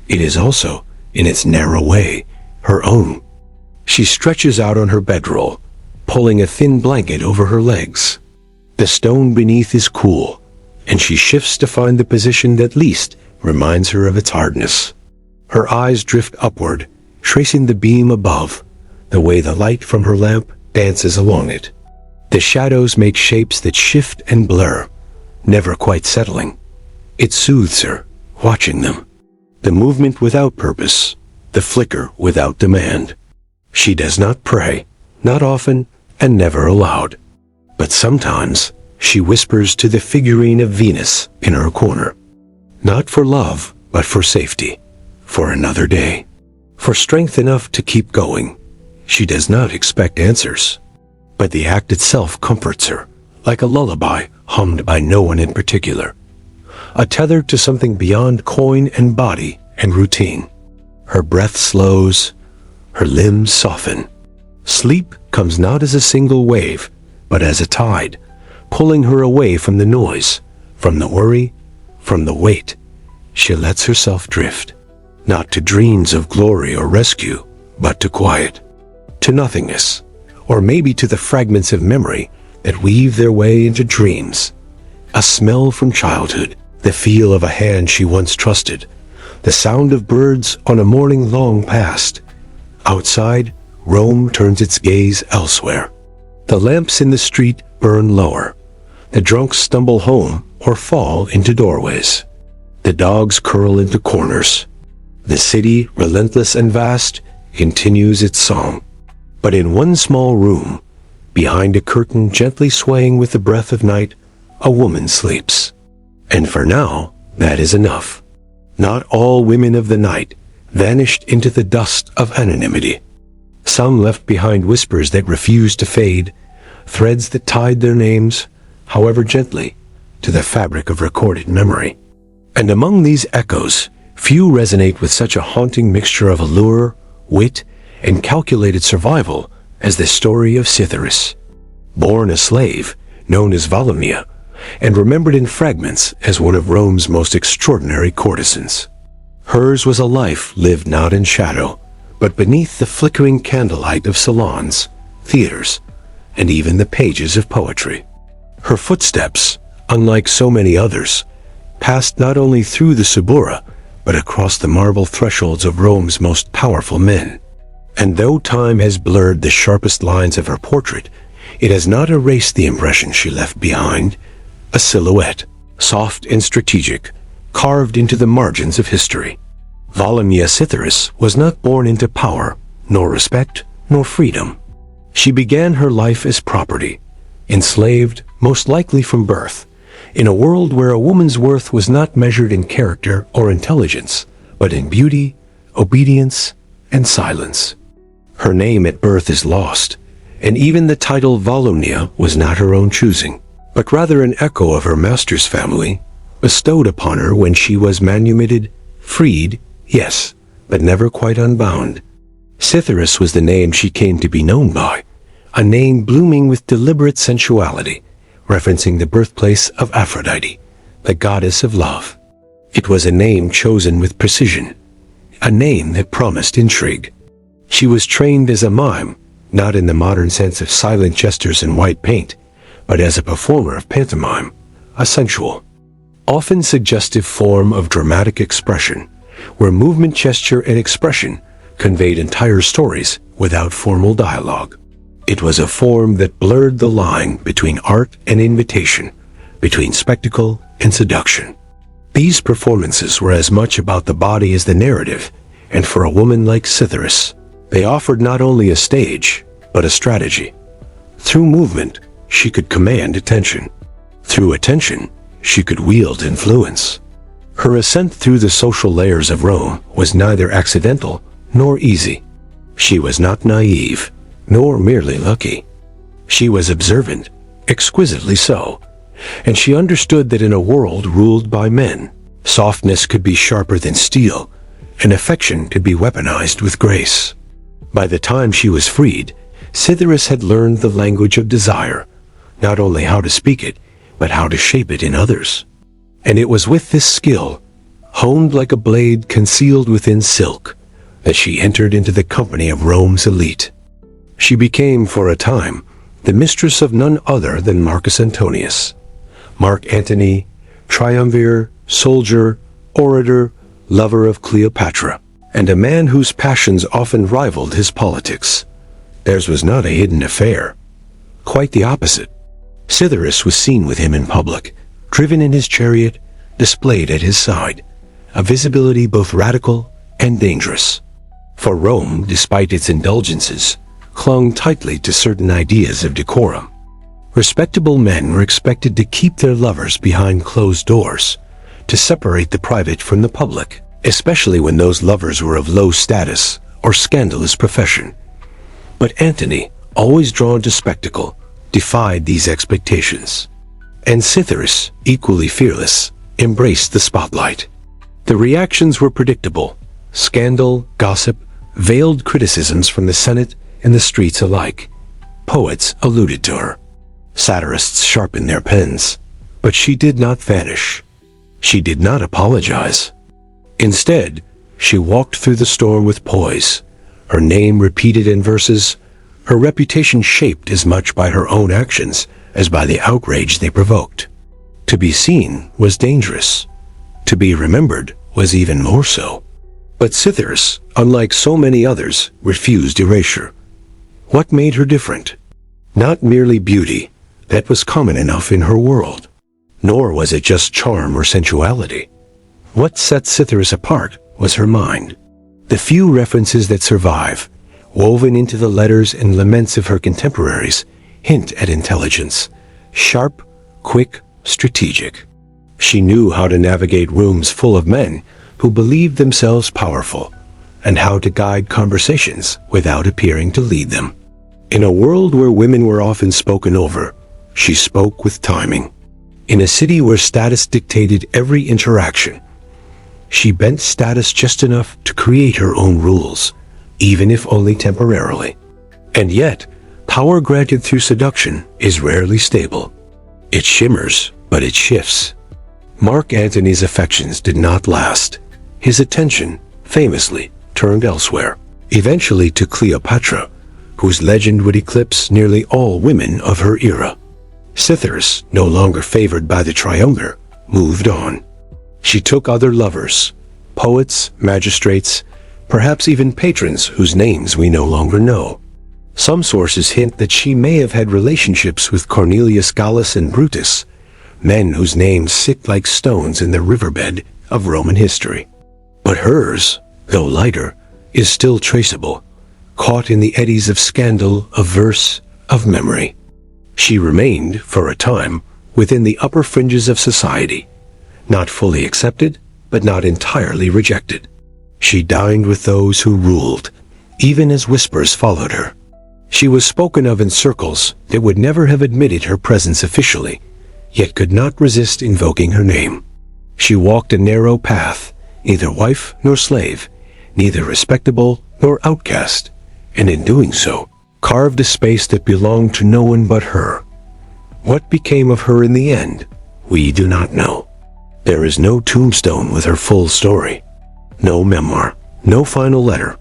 it is also, in its narrow way, her own. She stretches out on her bedroll, pulling a thin blanket over her legs. The stone beneath is cool, and she shifts to find the position that least reminds her of its hardness. Her eyes drift upward, tracing the beam above, the way the light from her lamp dances along it. The shadows make shapes that shift and blur, never quite settling. It soothes her, watching them. The movement without purpose, the flicker without demand. She does not pray, not often, and never aloud. But sometimes she whispers to the figurine of Venus in her corner. Not for love, but for safety, for another day, for strength enough to keep going. She does not expect answers, but the act itself comforts her, like a lullaby hummed by no one in particular, a tether to something beyond coin and body and routine. Her breath slows, her limbs soften. Sleep comes not as a single wave, but as a tide, pulling her away from the noise, from the worry, from the weight. She lets herself drift, not to dreams of glory or rescue, but to quiet, to nothingness, or maybe to the fragments of memory that weave their way into dreams. A smell from childhood, the feel of a hand she once trusted, the sound of birds on a morning long past. Outside, Rome turns its gaze elsewhere. The lamps in the street burn lower. The drunks stumble home or fall into doorways. The dogs curl into corners. The city, relentless and vast, continues its song. But in one small room, behind a curtain gently swaying with the breath of night, a woman sleeps. And for now, that is enough. Not all women of the night vanished into the dust of anonymity. Some left behind whispers that refused to fade, threads that tied their names, however gently, to the fabric of recorded memory. And among these echoes, few resonate with such a haunting mixture of allure, wit, and calculated survival as the story of Cytheris. Born a slave, known as Volumnia, and remembered in fragments as one of Rome's most extraordinary courtesans. Hers was a life lived not in shadow, but beneath the flickering candlelight of salons, theaters, and even the pages of poetry. Her footsteps, unlike so many others, passed not only through the Subura, but across the marble thresholds of Rome's most powerful men. And though time has blurred the sharpest lines of her portrait, it has not erased the impression she left behind, a silhouette, soft and strategic, carved into the margins of history. Volumnia Cytheris was not born into power, nor respect, nor freedom. She began her life as property, enslaved, most likely from birth, in a world where a woman's worth was not measured in character or intelligence, but in beauty, obedience, and silence. Her name at birth is lost, and even the title Volumnia was not her own choosing, but rather an echo of her master's family, bestowed upon her when she was manumitted, freed, yes, but never quite unbound. Cytheris was the name she came to be known by, a name blooming with deliberate sensuality, referencing the birthplace of Aphrodite, the goddess of love. It was a name chosen with precision, a name that promised intrigue. She was trained as a mime, not in the modern sense of silent gestures and white paint, but as a performer of pantomime, a sensual, often suggestive form of dramatic expression, where movement, gesture, and expression conveyed entire stories without formal dialogue. It was a form that blurred the line between art and invitation, between spectacle and seduction. These performances were as much about the body as the narrative, and for a woman like Cytheris, they offered not only a stage, but a strategy. Through movement, she could command attention. Through attention, she could wield influence. Her ascent through the social layers of Rome was neither accidental nor easy. She was not naive, nor merely lucky. She was observant, exquisitely so, and she understood that in a world ruled by men, softness could be sharper than steel, and affection could be weaponized with grace. By the time she was freed, Cytheris had learned the language of desire, not only how to speak it, but how to shape it in others. And it was with this skill, honed like a blade concealed within silk, that she entered into the company of Rome's elite. She became, for a time, the mistress of none other than Marcus Antonius. Mark Antony, triumvir, soldier, orator, lover of Cleopatra, and a man whose passions often rivaled his politics. Theirs was not a hidden affair. Quite the opposite. Cytheris was seen with him in public, driven in his chariot, displayed at his side, a visibility both radical and dangerous. For Rome, despite its indulgences, clung tightly to certain ideas of decorum. Respectable men were expected to keep their lovers behind closed doors, to separate the private from the public, especially when those lovers were of low status or scandalous profession. But Antony, always drawn to spectacle, defied these expectations. And Cytheris, equally fearless, embraced the spotlight. The reactions were predictable: scandal, gossip, veiled criticisms from the Senate and the streets alike. Poets alluded to her. Satirists sharpened their pens. But she did not vanish. She did not apologize. Instead, she walked through the storm with poise, her name repeated in verses, her reputation shaped as much by her own actions as by the outrage they provoked. To be seen was dangerous. To be remembered was even more so. But Cytheris, unlike so many others, refused erasure. What made her different? Not merely beauty, that was common enough in her world. Nor was it just charm or sensuality. What set Cytheris apart was her mind. The few references that survive, woven into the letters and laments of her contemporaries, hint at intelligence. Sharp, quick, strategic. She knew how to navigate rooms full of men who believed themselves powerful, and how to guide conversations without appearing to lead them. In a world where women were often spoken over, she spoke with timing. In a city where status dictated every interaction, she bent status just enough to create her own rules, even if only temporarily. And yet, power granted through seduction is rarely stable. It shimmers, but it shifts. Mark Antony's affections did not last. His attention, famously, turned elsewhere, eventually to Cleopatra, whose legend would eclipse nearly all women of her era. Cytheris, no longer favored by the triumvir, moved on. She took other lovers, poets, magistrates, perhaps even patrons whose names we no longer know. Some sources hint that she may have had relationships with Cornelius Gallus and Brutus, men whose names sit like stones in the riverbed of Roman history. But hers, though lighter, is still traceable, caught in the eddies of scandal, of verse, of memory. She remained, for a time, within the upper fringes of society, not fully accepted, but not entirely rejected. She dined with those who ruled, even as whispers followed her. She was spoken of in circles that would never have admitted her presence officially, yet could not resist invoking her name. She walked a narrow path, neither wife nor slave, neither respectable nor outcast, and in doing so, carved a space that belonged to no one but her. What became of her in the end, we do not know. There is no tombstone with her full story, no memoir, no final letter.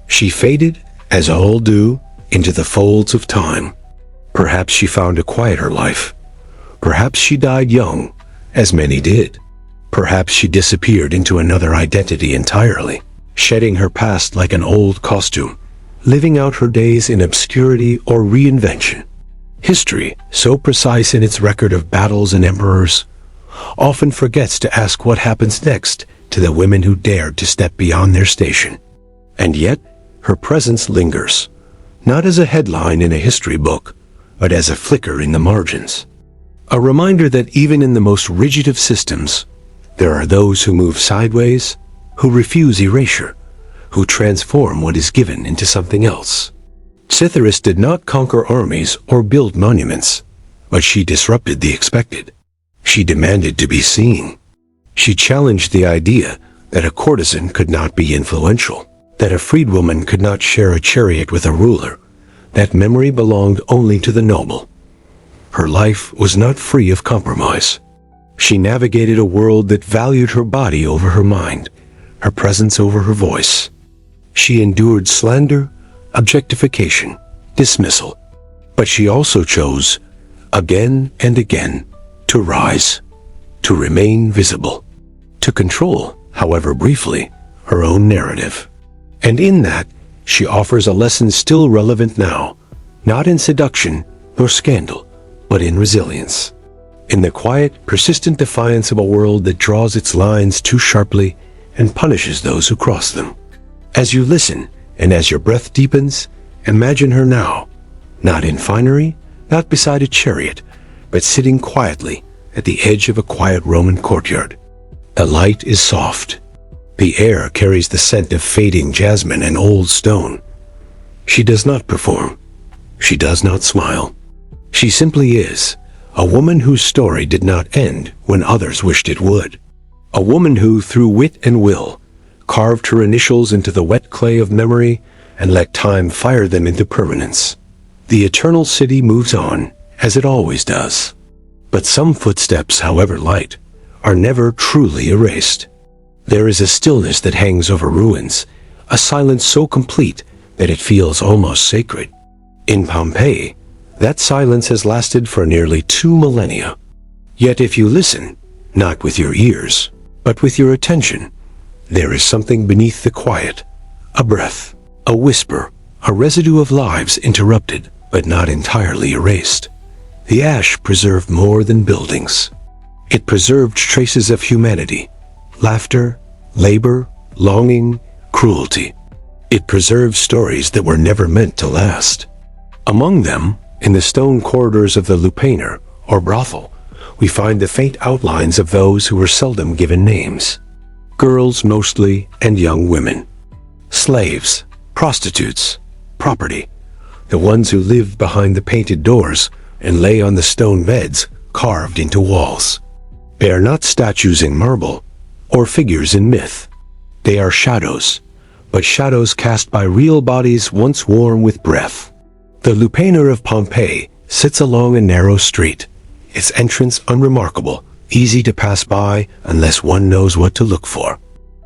She faded, as all do, into the folds of time. Perhaps she found a quieter life. Perhaps she died young, as many did. Perhaps she disappeared into another identity entirely, shedding her past like an old costume, living out her days in obscurity or reinvention. History, so precise in its record of battles and emperors, often forgets to ask what happens next to the women who dared to step beyond their station. And yet, her presence lingers, not as a headline in a history book, but as a flicker in the margins. A reminder that even in the most rigid of systems, there are those who move sideways, who refuse erasure, who transform what is given into something else. Cytheris did not conquer armies or build monuments, but she disrupted the expected. She demanded to be seen. She challenged the idea that a courtesan could not be influential, that a freedwoman could not share a chariot with a ruler, that memory belonged only to the noble. Her life was not free of compromise. She navigated a world that valued her body over her mind, her presence over her voice. She endured slander, objectification, dismissal. But she also chose, again and again, to rise, to remain visible, to control, however briefly, her own narrative. And in that, she offers a lesson still relevant now, not in seduction nor scandal, but in resilience. In the quiet, persistent defiance of a world that draws its lines too sharply and punishes those who cross them. As you listen, and as your breath deepens, imagine her now, not in finery, not beside a chariot, but sitting quietly at the edge of a quiet Roman courtyard. The light is soft. The air carries the scent of fading jasmine and old stone. She does not perform. She does not smile. She simply is, a woman whose story did not end when others wished it would. A woman who, through wit and will, carved her initials into the wet clay of memory and let time fire them into permanence. The eternal city moves on, as it always does. But some footsteps, however light, are never truly erased. There is a stillness that hangs over ruins, a silence so complete that it feels almost sacred. In Pompeii, that silence has lasted for nearly 2 millennia. Yet if you listen, not with your ears, but with your attention, there is something beneath the quiet, a breath, a whisper, a residue of lives interrupted, but not entirely erased. The ash preserved more than buildings. It preserved traces of humanity, laughter, labor, longing, cruelty. It preserved stories that were never meant to last. Among them, in the stone corridors of the Lupanar, or brothel, we find the faint outlines of those who were seldom given names. Girls mostly, and young women. Slaves, prostitutes, property. The ones who lived behind the painted doors and lay on the stone beds carved into walls. They are not statues in marble, or figures in myth. They are shadows, but shadows cast by real bodies once warm with breath. The Lupanar of Pompeii sits along a narrow street, its entrance unremarkable, easy to pass by unless one knows what to look for.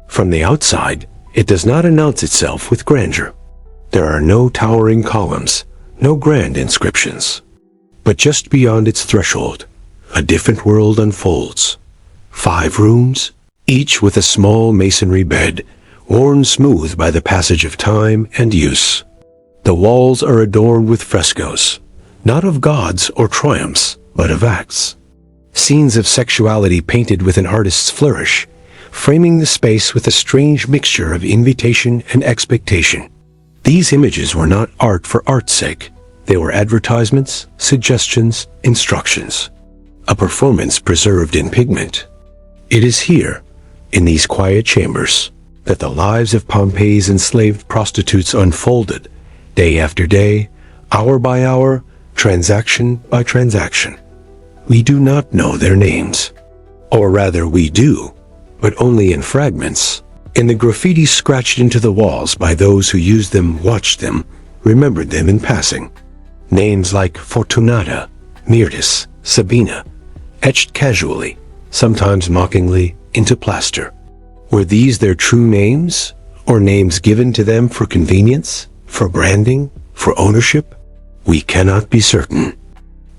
From the outside, it does not announce itself with grandeur. There are no towering columns, no grand inscriptions. But just beyond its threshold, a different world unfolds. 5 rooms, each with a small masonry bed, worn smooth by the passage of time and use. The walls are adorned with frescoes, not of gods or triumphs, but of acts. Scenes of sexuality painted with an artist's flourish, framing the space with a strange mixture of invitation and expectation. These images were not art for art's sake. They were advertisements, suggestions, instructions. A performance preserved in pigment. It is here, in these quiet chambers, that the lives of Pompeii's enslaved prostitutes unfolded, day after day, hour by hour, transaction by transaction. We do not know their names. Or rather, we do, but only in fragments. In the graffiti scratched into the walls by those who used them, watched them, remembered them in passing. Names like Fortunata, Myrtis, Sabina, etched casually, sometimes mockingly, into plaster. Were these their true names, or names given to them for convenience, for branding, for ownership? We cannot be certain.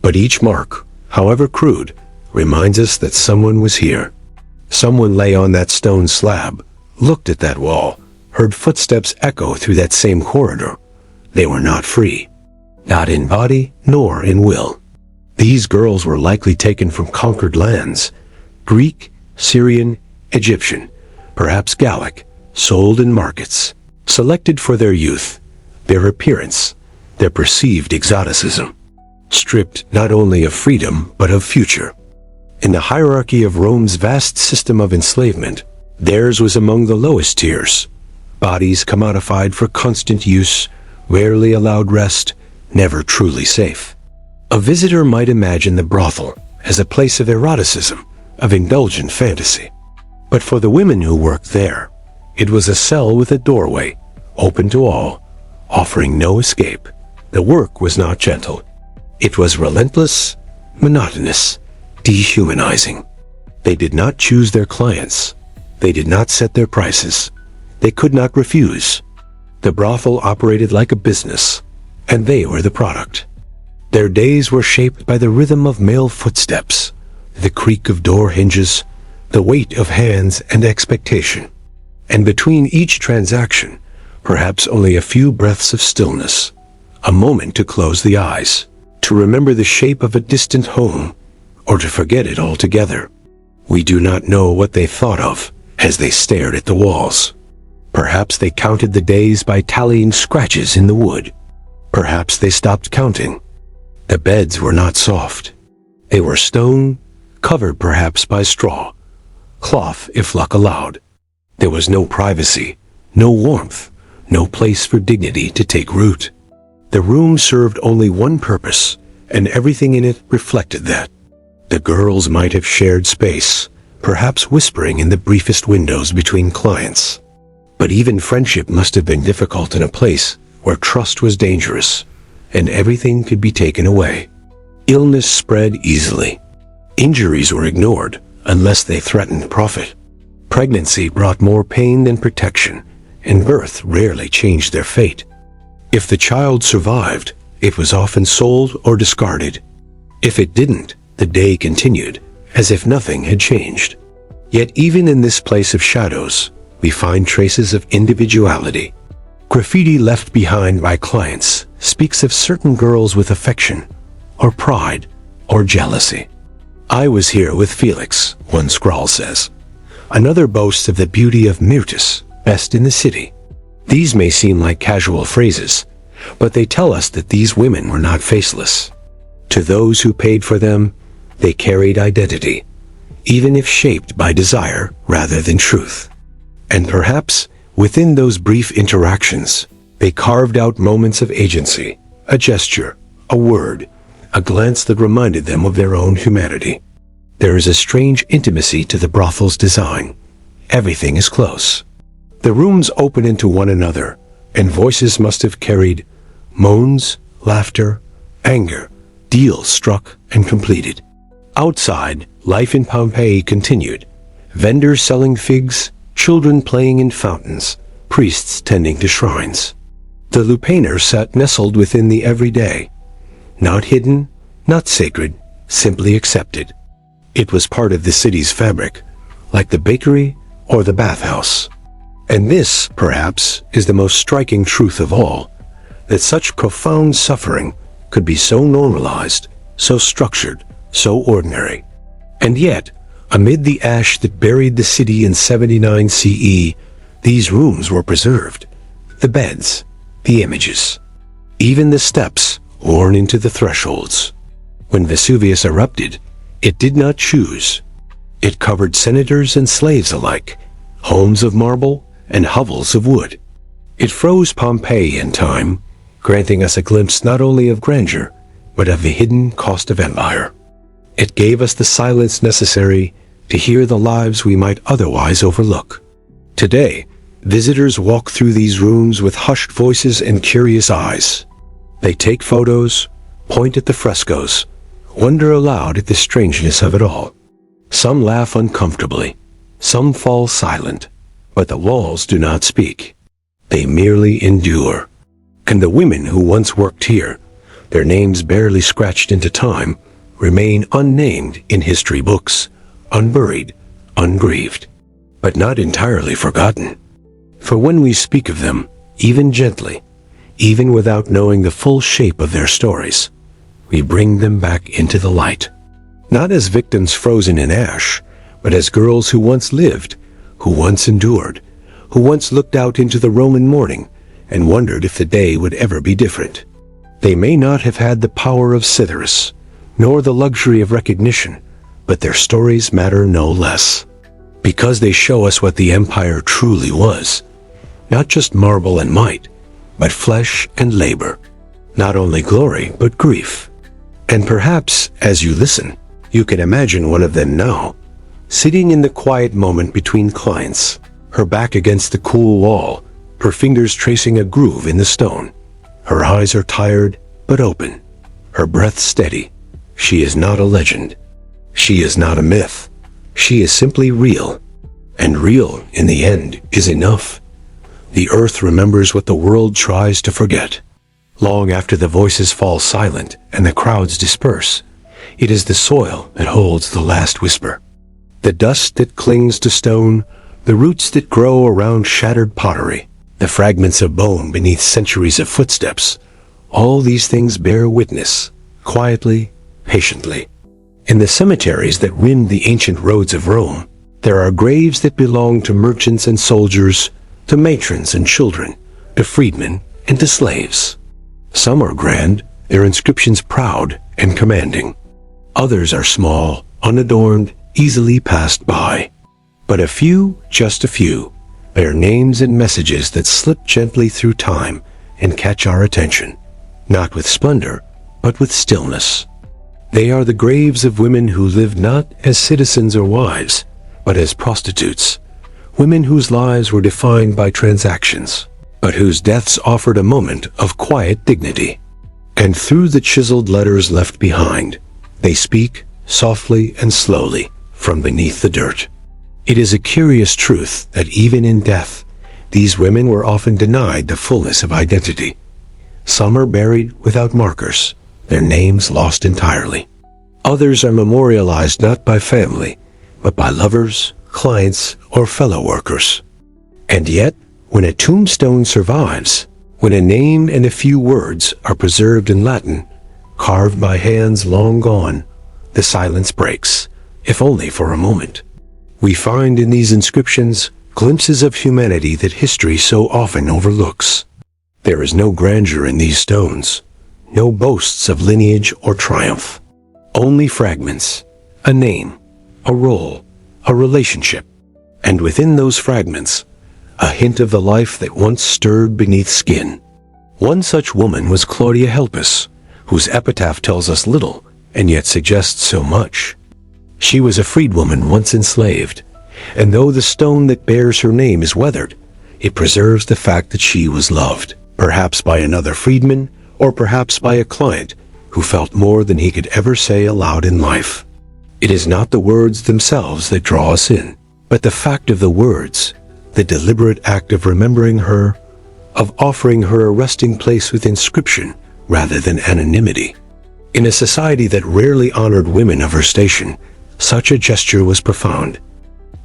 But each mark, however crude, reminds us that someone was here. Someone lay on that stone slab, looked at that wall, heard footsteps echo through that same corridor. They were not free. Not in body, nor in will. These girls were likely taken from conquered lands, Greek, Syrian, Egyptian, perhaps Gallic, sold in markets, selected for their youth, their appearance, their perceived exoticism, stripped not only of freedom but of future. In the hierarchy of Rome's vast system of enslavement, theirs was among the lowest tiers, bodies commodified for constant use, rarely allowed rest, never truly safe. A visitor might imagine the brothel as a place of eroticism, of indulgent fantasy. But for the women who worked there, it was a cell with a doorway, open to all, offering no escape. The work was not gentle. It was relentless, monotonous, dehumanizing. They did not choose their clients. They did not set their prices. They could not refuse. The brothel operated like a business, and they were the product. Their days were shaped by the rhythm of male footsteps, the creak of door hinges, the weight of hands and expectation. And between each transaction, perhaps only a few breaths of stillness, a moment to close the eyes, to remember the shape of a distant home, or to forget it altogether. We do not know what they thought of as they stared at the walls. Perhaps they counted the days by tallying scratches in the wood. Perhaps they stopped counting. The beds were not soft. They were stone, covered perhaps by straw, cloth if luck allowed. There was no privacy, no warmth, no place for dignity to take root. The room served only one purpose, and everything in it reflected that. The girls might have shared space, perhaps whispering in the briefest windows between clients. But even friendship must have been difficult in a place where trust was dangerous, and everything could be taken away. Illness spread easily. Injuries were ignored unless they threatened profit. Pregnancy brought more pain than protection, and birth rarely changed their fate. If the child survived, it was often sold or discarded. If it didn't, the day continued, as if nothing had changed. Yet even in this place of shadows, we find traces of individuality. Graffiti left behind by clients speaks of certain girls with affection, or pride, or jealousy. "I was here with Felix," one scrawl says. Another boasts of the beauty of Myrtus, best in the city. These may seem like casual phrases, but they tell us that these women were not faceless. To those who paid for them, they carried identity, even if shaped by desire rather than truth. And perhaps, within those brief interactions, they carved out moments of agency, a gesture, a word, a glance that reminded them of their own humanity. There is a strange intimacy to the brothel's design. Everything is close. The rooms open into one another, and voices must have carried moans, laughter, anger, deals struck and completed. Outside, life in Pompeii continued. Vendors selling figs, children playing in fountains, priests tending to shrines. The Lupanar sat nestled within the everyday, not hidden, not sacred, simply accepted. It was part of the city's fabric, like the bakery or the bathhouse. And this, perhaps, is the most striking truth of all, that such profound suffering could be so normalized, so structured, so ordinary. And yet, amid the ash that buried the city in 79 CE, these rooms were preserved. The beds, the images, even the steps worn into the thresholds. When Vesuvius erupted, it did not choose. It covered senators and slaves alike, homes of marble and hovels of wood. It froze Pompeii in time, granting us a glimpse not only of grandeur, but of the hidden cost of empire. It gave us the silence necessary to hear the lives we might otherwise overlook. Today, visitors walk through these rooms with hushed voices and curious eyes. They take photos, point at the frescoes, wonder aloud at the strangeness of it all. Some laugh uncomfortably, some fall silent, but the walls do not speak. They merely endure. And the women who once worked here, their names barely scratched into time, remain unnamed in history books, unburied, ungrieved, but not entirely forgotten. For when we speak of them, even gently, even without knowing the full shape of their stories, we bring them back into the light. Not as victims frozen in ash, but as girls who once lived, who once endured, who once looked out into the Roman morning and wondered if the day would ever be different. They may not have had the power of Cytheris, nor the luxury of recognition, but their stories matter no less, because they show us what the empire truly was. Not just marble and might, but flesh and labor. Not only glory, but grief. And perhaps, as you listen, you can imagine one of them now, sitting in the quiet moment between clients, her back against the cool wall, her fingers tracing a groove in the stone. Her eyes are tired, but open, her breath steady. She is not a legend. She is not a myth. She is simply real. And real, in the end, is enough. the earth remembers what the world tries to forget. Long after the voices fall silent and the crowds disperse, it is the soil that holds the last whisper. The dust that clings to stone, the roots that grow around shattered pottery, the fragments of bone beneath centuries of footsteps, all these things bear witness, quietly, patiently. In the cemeteries that rim the ancient roads of Rome, there are graves that belong to merchants and soldiers, to matrons and children, to freedmen and to slaves. Some are grand, their inscriptions proud and commanding. Others are small, unadorned, easily passed by. But a few, just a few, bear names and messages that slip gently through time and catch our attention, not with splendor, but with stillness. They are the graves of women who lived not as citizens or wives, but as prostitutes, women whose lives were defined by transactions, but whose deaths offered a moment of quiet dignity. And through the chiseled letters left behind, they speak, softly and slowly, from beneath the dirt. It is a curious truth that even in death, these women were often denied the fullness of identity. Some are buried without markers, their names lost entirely. Others are memorialized not by family, but by lovers, clients, or fellow workers. And yet, when a tombstone survives, when a name and a few words are preserved in Latin, carved by hands long gone, the silence breaks, if only for a moment. We find in these inscriptions glimpses of humanity that history so often overlooks. There is no grandeur in these stones, no boasts of lineage or triumph. Only fragments, a name, a role, a relationship, and within those fragments, a hint of the life that once stirred beneath skin. One such woman was Claudia Helpus, whose epitaph tells us little and yet suggests so much. She was a freedwoman once enslaved, and though the stone that bears her name is weathered, it preserves the fact that she was loved, perhaps by another freedman, or perhaps by a client who felt more than he could ever say aloud in life. It is not the words themselves that draw us in, but the fact of the words, the deliberate act of remembering her, of offering her a resting place with inscription rather than anonymity. In a society that rarely honored women of her station, such a gesture was profound.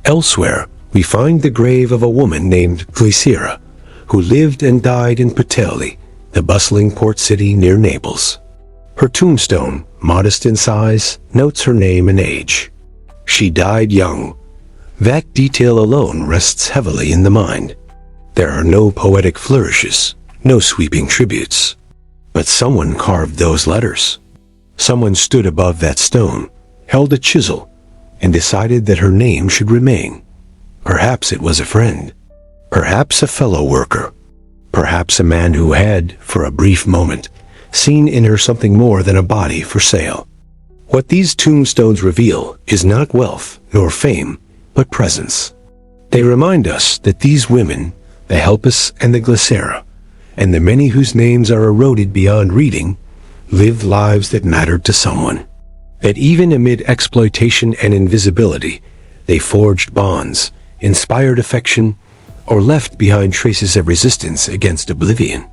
Elsewhere, we find the grave of a woman named Glycera, who lived and died in Puteoli, the bustling port city near Naples. Her tombstone, modest in size, notes her name and age. She died young. That detail alone rests heavily in the mind. There are no poetic flourishes, no sweeping tributes. But someone carved those letters. Someone stood above that stone, held a chisel, and decided that her name should remain. Perhaps it was a friend. Perhaps a fellow worker. Perhaps a man who had, for a brief moment, seen in her something more than a body for sale. What these tombstones reveal is not wealth nor fame, but presence. They remind us that these women, the Helpus and the Glycera, and the many whose names are eroded beyond reading, lived lives that mattered to someone. That even amid exploitation and invisibility, they forged bonds, inspired affection, or left behind traces of resistance against oblivion.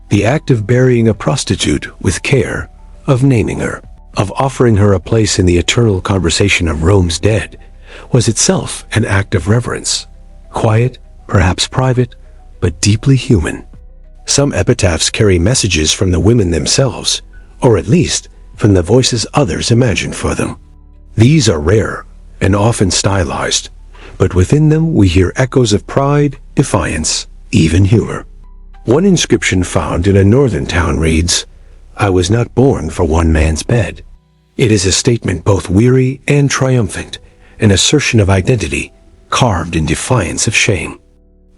The act of burying a prostitute with care, of naming her, of offering her a place in the eternal conversation of Rome's dead, was itself an act of reverence, quiet, perhaps private, but deeply human. Some epitaphs carry messages from the women themselves, or at least from the voices others imagined for them. These are rare and often stylized, but within them we hear echoes of pride, defiance, even humor. One inscription found in a northern town reads, "I was not born for one man's bed." It is a statement both weary and triumphant, an assertion of identity, carved in defiance of shame.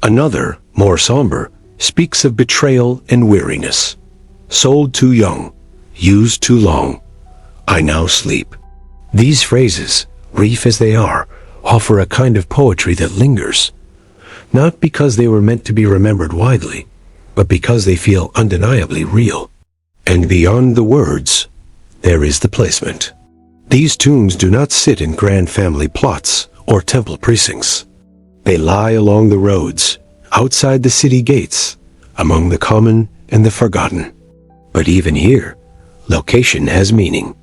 Another, more somber, speaks of betrayal and weariness. Sold too young, used too long, I now sleep. These phrases, brief as they are, offer a kind of poetry that lingers, not because they were meant to be remembered widely, but because they feel undeniably real. And beyond the words, there is the placement. These tombs do not sit in grand family plots or temple precincts. They lie along the roads, outside the city gates, among the common and the forgotten. But even here, location has meaning.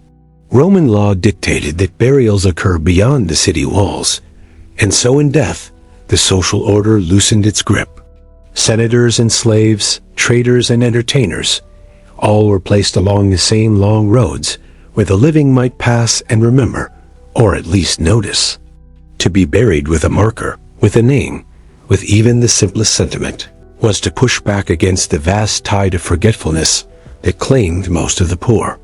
Roman law dictated that burials occur beyond the city walls, and so in death, the social order loosened its grip. Senators and slaves, traders and entertainers, all were placed along the same long roads where the living might pass and remember, or at least notice. To be buried with a marker, with a name, with even the simplest sentiment, was to push back against the vast tide of forgetfulness that claimed most of the poor.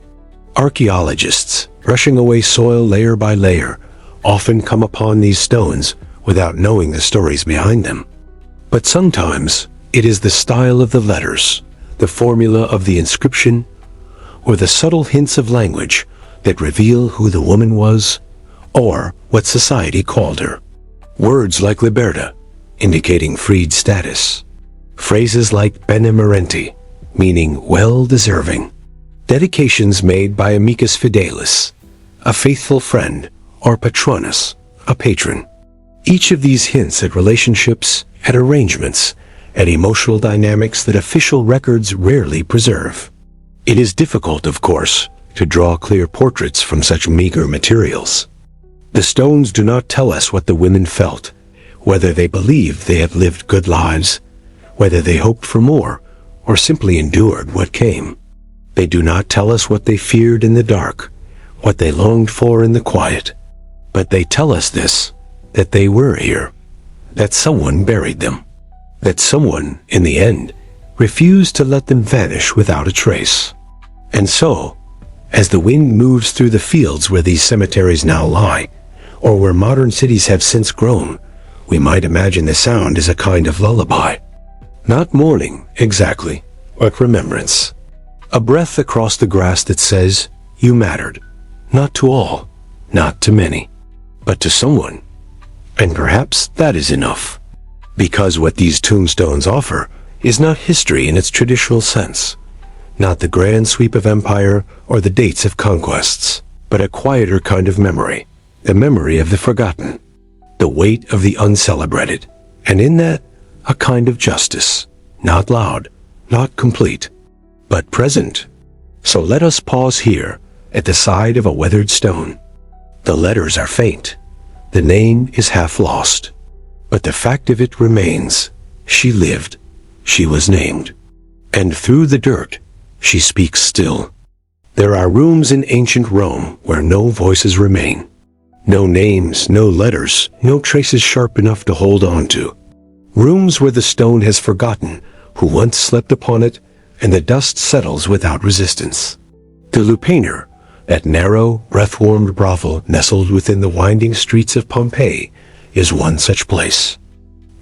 Archaeologists, brushing away soil layer by layer, often come upon these stones without knowing the stories behind them. But sometimes it is the style of the letters, the formula of the inscription, or the subtle hints of language that reveal who the woman was, or what society called her. Words like liberta, indicating freed status. Phrases like benemerenti, meaning well-deserving. Dedications made by amicus fidelis, a faithful friend, or patronus, a patron. Each of these hints at relationships, at arrangements, at emotional dynamics that official records rarely preserve. It is difficult, of course, to draw clear portraits from such meager materials. The stones do not tell us what the women felt, whether they believed they had lived good lives, whether they hoped for more, or simply endured what came. They do not tell us what they feared in the dark, what they longed for in the quiet. But they tell us this, that they were here, that someone buried them, that someone, in the end, refused to let them vanish without a trace. And so, as the wind moves through the fields where these cemeteries now lie, or where modern cities have since grown, we might imagine the sound as a kind of lullaby. Not mourning, exactly, but remembrance. A breath across the grass that says, you mattered, not to all, not to many, but to someone. And perhaps that is enough. Because what these tombstones offer is not history in its traditional sense, not the grand sweep of empire or the dates of conquests, but a quieter kind of memory, the memory of the forgotten, the weight of the uncelebrated, and in that, a kind of justice, not loud, not complete, but present. So let us pause here, at the side of a weathered stone. The letters are faint, the name is half lost, but the fact of it remains. She lived, she was named, and through the dirt, she speaks still. There are rooms in ancient Rome where no voices remain. No names, no letters, no traces sharp enough to hold on to. Rooms where the stone has forgotten who once slept upon it, and the dust settles without resistance. The Lupanar, that narrow, breath-warmed brothel nestled within the winding streets of Pompeii, is one such place.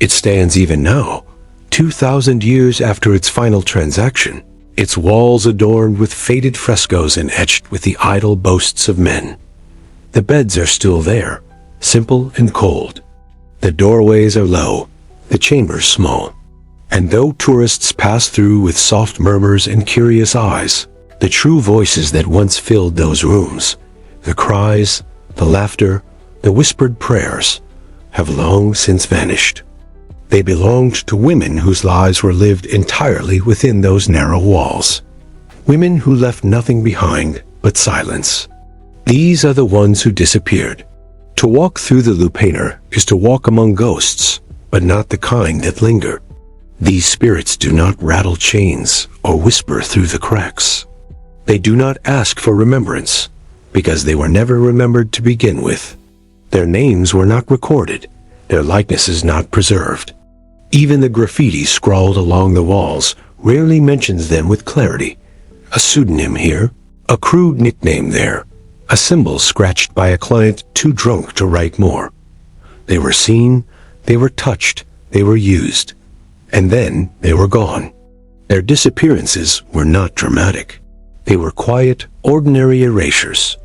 It stands even now, 2,000 years after its final transaction, its walls adorned with faded frescoes and etched with the idle boasts of men. The beds are still there, simple and cold. The doorways are low, the chambers small. And though tourists pass through with soft murmurs and curious eyes, the true voices that once filled those rooms, the cries, the laughter, the whispered prayers, have long since vanished. They belonged to women whose lives were lived entirely within those narrow walls. Women who left nothing behind but silence. These are the ones who disappeared. To walk through the Lupanar is to walk among ghosts, but not the kind that linger. These spirits do not rattle chains or whisper through the cracks. They do not ask for remembrance, because they were never remembered to begin with. Their names were not recorded, their likenesses not preserved. Even the graffiti scrawled along the walls rarely mentions them with clarity. A pseudonym here, a crude nickname there, a symbol scratched by a client too drunk to write more. They were seen, they were touched, they were used, and then they were gone. Their disappearances were not dramatic. They were quiet, ordinary erasures,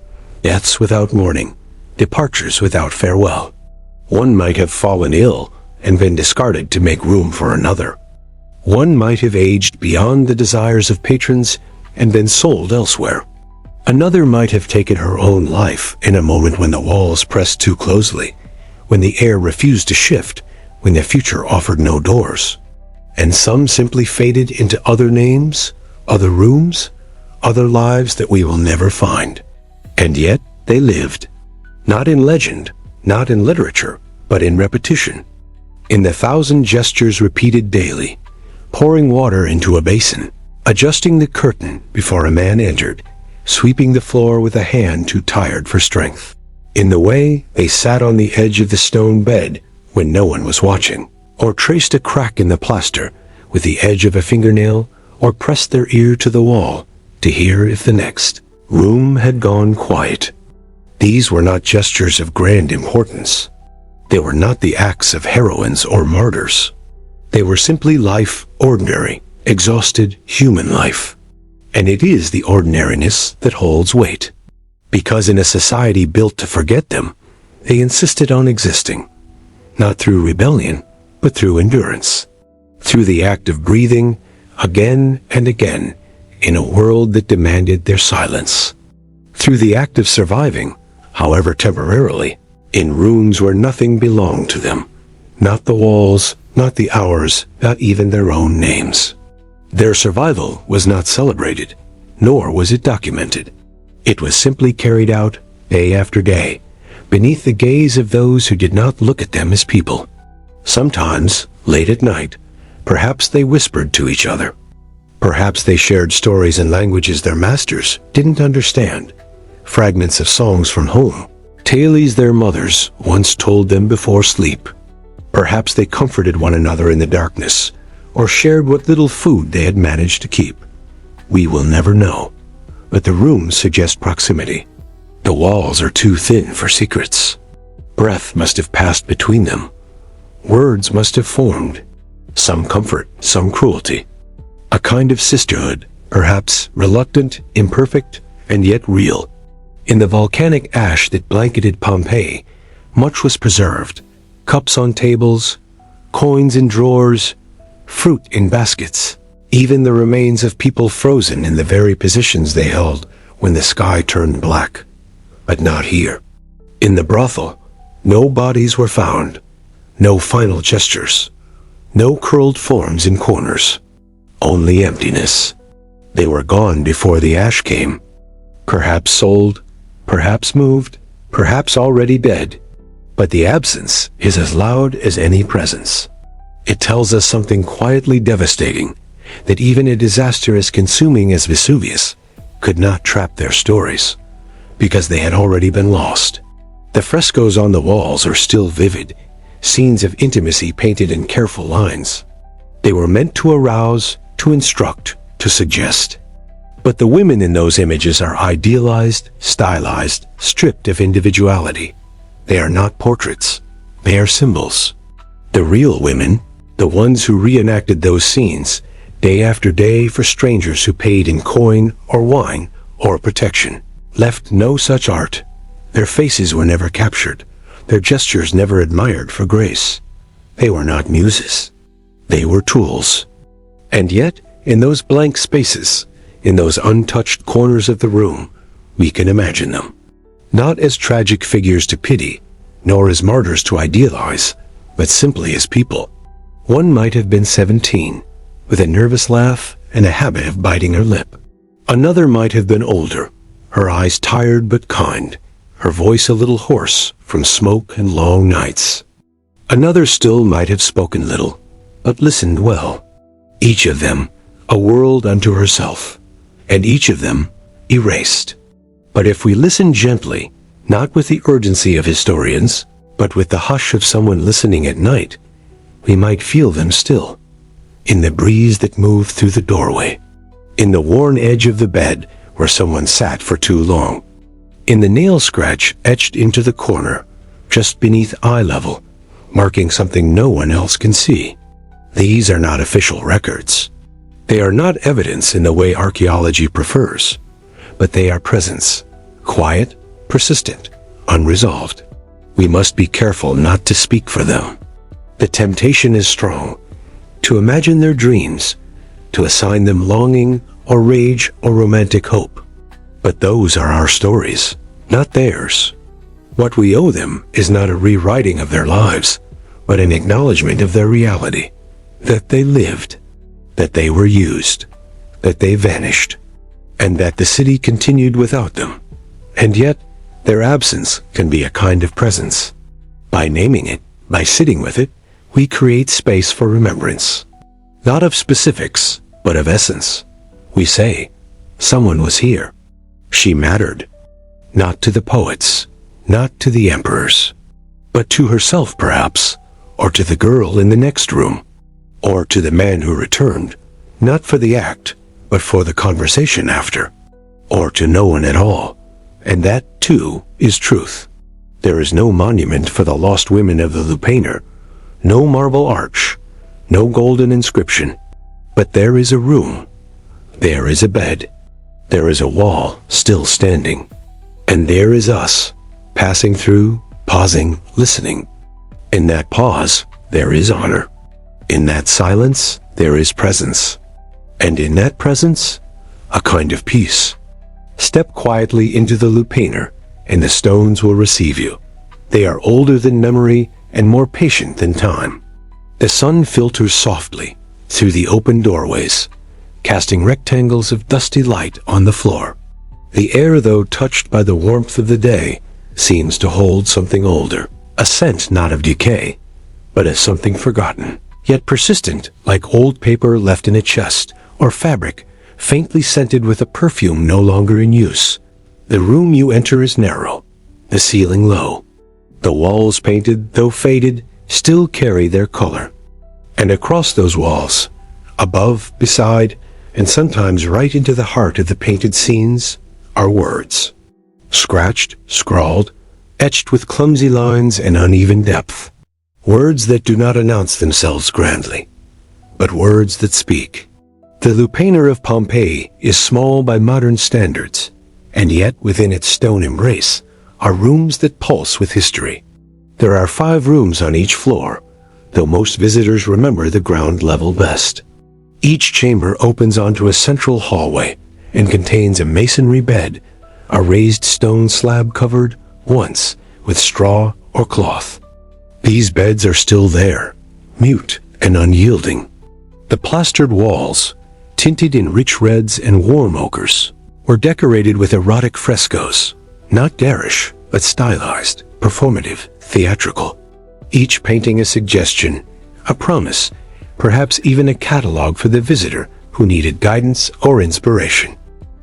deaths without mourning, departures without farewell. One might have fallen ill and been discarded to make room for another. One might have aged beyond the desires of patrons and been sold elsewhere. Another might have taken her own life in a moment when the walls pressed too closely, when the air refused to shift, when the future offered no doors. and some simply faded into other names, other rooms, other lives that we will never find. And yet they lived, not in legend, not in literature, but in repetition, in the 1,000 gestures repeated daily, pouring water into a basin, adjusting the curtain before a man entered, sweeping the floor with a hand too tired for strength, in the way they sat on the edge of the stone bed when no one was watching, or traced a crack in the plaster with the edge of a fingernail, or pressed their ear to the wall to hear if the next room had gone quiet. These were not gestures of grand importance. They were not the acts of heroines or martyrs. They were simply life, ordinary, exhausted human life. And it is the ordinariness that holds weight. Because in a society built to forget them, they insisted on existing, not through rebellion, but through endurance, through the act of breathing again and again in a world that demanded their silence, through the act of surviving, however temporarily, in rooms where nothing belonged to them, not the walls, not the hours, not even their own names. Their survival was not celebrated, nor was it documented. It was simply carried out, day after day, beneath the gaze of those who did not look at them as people. Sometimes, late at night, perhaps they whispered to each other. Perhaps they shared stories in languages their masters didn't understand, fragments of songs from home, tales their mothers once told them before sleep. Perhaps they comforted one another in the darkness, or shared what little food they had managed to keep. We will never know, but the rooms suggest proximity. The walls are too thin for secrets. Breath must have passed between them. Words must have formed. Some comfort, some cruelty. A kind of sisterhood, perhaps reluctant, imperfect, and yet real. In the volcanic ash that blanketed Pompeii, much was preserved. Cups on tables, coins in drawers, fruit in baskets. Even the remains of people frozen in the very positions they held when the sky turned black. But not here. In the brothel, no bodies were found. No final gestures. No curled forms in corners. Only emptiness. They were gone before the ash came. Perhaps sold, perhaps moved, perhaps already dead. But the absence is as loud as any presence. It tells us something quietly devastating, that even a disaster as consuming as Vesuvius could not trap their stories, because they had already been lost. The frescoes on the walls are still vivid, scenes of intimacy painted in careful lines. They were meant to arouse, to instruct, to suggest. But the women in those images are idealized, stylized, stripped of individuality. They are not portraits. They are symbols. The real women, the ones who reenacted those scenes, day after day for strangers who paid in coin or wine or protection, left no such art. Their faces were never captured. Their gestures never admired for grace. They were not muses. They were tools. And yet, in those blank spaces, in those untouched corners of the room, we can imagine them. Not as tragic figures to pity, nor as martyrs to idealize, but simply as people. One might have been 17, with a nervous laugh and a habit of biting her lip. Another might have been older, her eyes tired but kind, her voice a little hoarse from smoke and long nights. Another still might have spoken little, but listened well. Each of them a world unto herself, and each of them erased. But if we listen gently, not with the urgency of historians, but with the hush of someone listening at night, we might feel them still, in the breeze that moved through the doorway, in the worn edge of the bed where someone sat for too long, in the nail scratch etched into the corner, just beneath eye level, marking something no one else can see. These are not official records. They are not evidence in the way archaeology prefers, but they are presence, quiet, persistent, unresolved. We must be careful not to speak for them. The temptation is strong, to imagine their dreams, to assign them longing or rage or romantic hope. But those are our stories, not theirs. What we owe them is not a rewriting of their lives, but an acknowledgement of their reality. that they lived, that they were used, that they vanished, and that the city continued without them. And yet, their absence can be a kind of presence. By naming it, by sitting with it, we create space for remembrance. Not of specifics, but of essence. We say, someone was here. She mattered. Not to the poets, not to the emperors, but to herself perhaps, or to the girl in the next room, or to the man who returned, not for the act, but for the conversation after, or to no one at all. And that, too, is truth. There is no monument for the lost women of the Lupanar, no marble arch, no golden inscription, but there is a room, there is a bed, there is a wall still standing, and there is us, passing through, pausing, listening. In that pause, there is honor. In that silence, there is presence. And in that presence, a kind of peace. Step quietly into the Lupanar, and the stones will receive you. They are older than memory and more patient than time. The sun filters softly through the open doorways, casting rectangles of dusty light on the floor. The air, though touched by the warmth of the day, seems to hold something older, a scent not of decay, but as something forgotten, yet persistent, like old paper left in a chest, or fabric, faintly scented with a perfume no longer in use. The room you enter is narrow, the ceiling low. The walls, painted, though faded, still carry their color. And across those walls, above, beside, and sometimes right into the heart of the painted scenes, are words. Scratched, scrawled, etched with clumsy lines and uneven depth. Words that do not announce themselves grandly, but words that speak. The Lupanar of Pompeii is small by modern standards, and yet within its stone embrace are rooms that pulse with history. There are 5 rooms on each floor, though most visitors remember the ground level best. Each chamber opens onto a central hallway and contains a masonry bed, a raised stone slab covered, once, with straw or cloth. These beds are still there, mute and unyielding. The plastered walls, tinted in rich reds and warm ochres, were decorated with erotic frescoes, not garish, but stylized, performative, theatrical. Each painting a suggestion, a promise, perhaps even a catalog for the visitor who needed guidance or inspiration.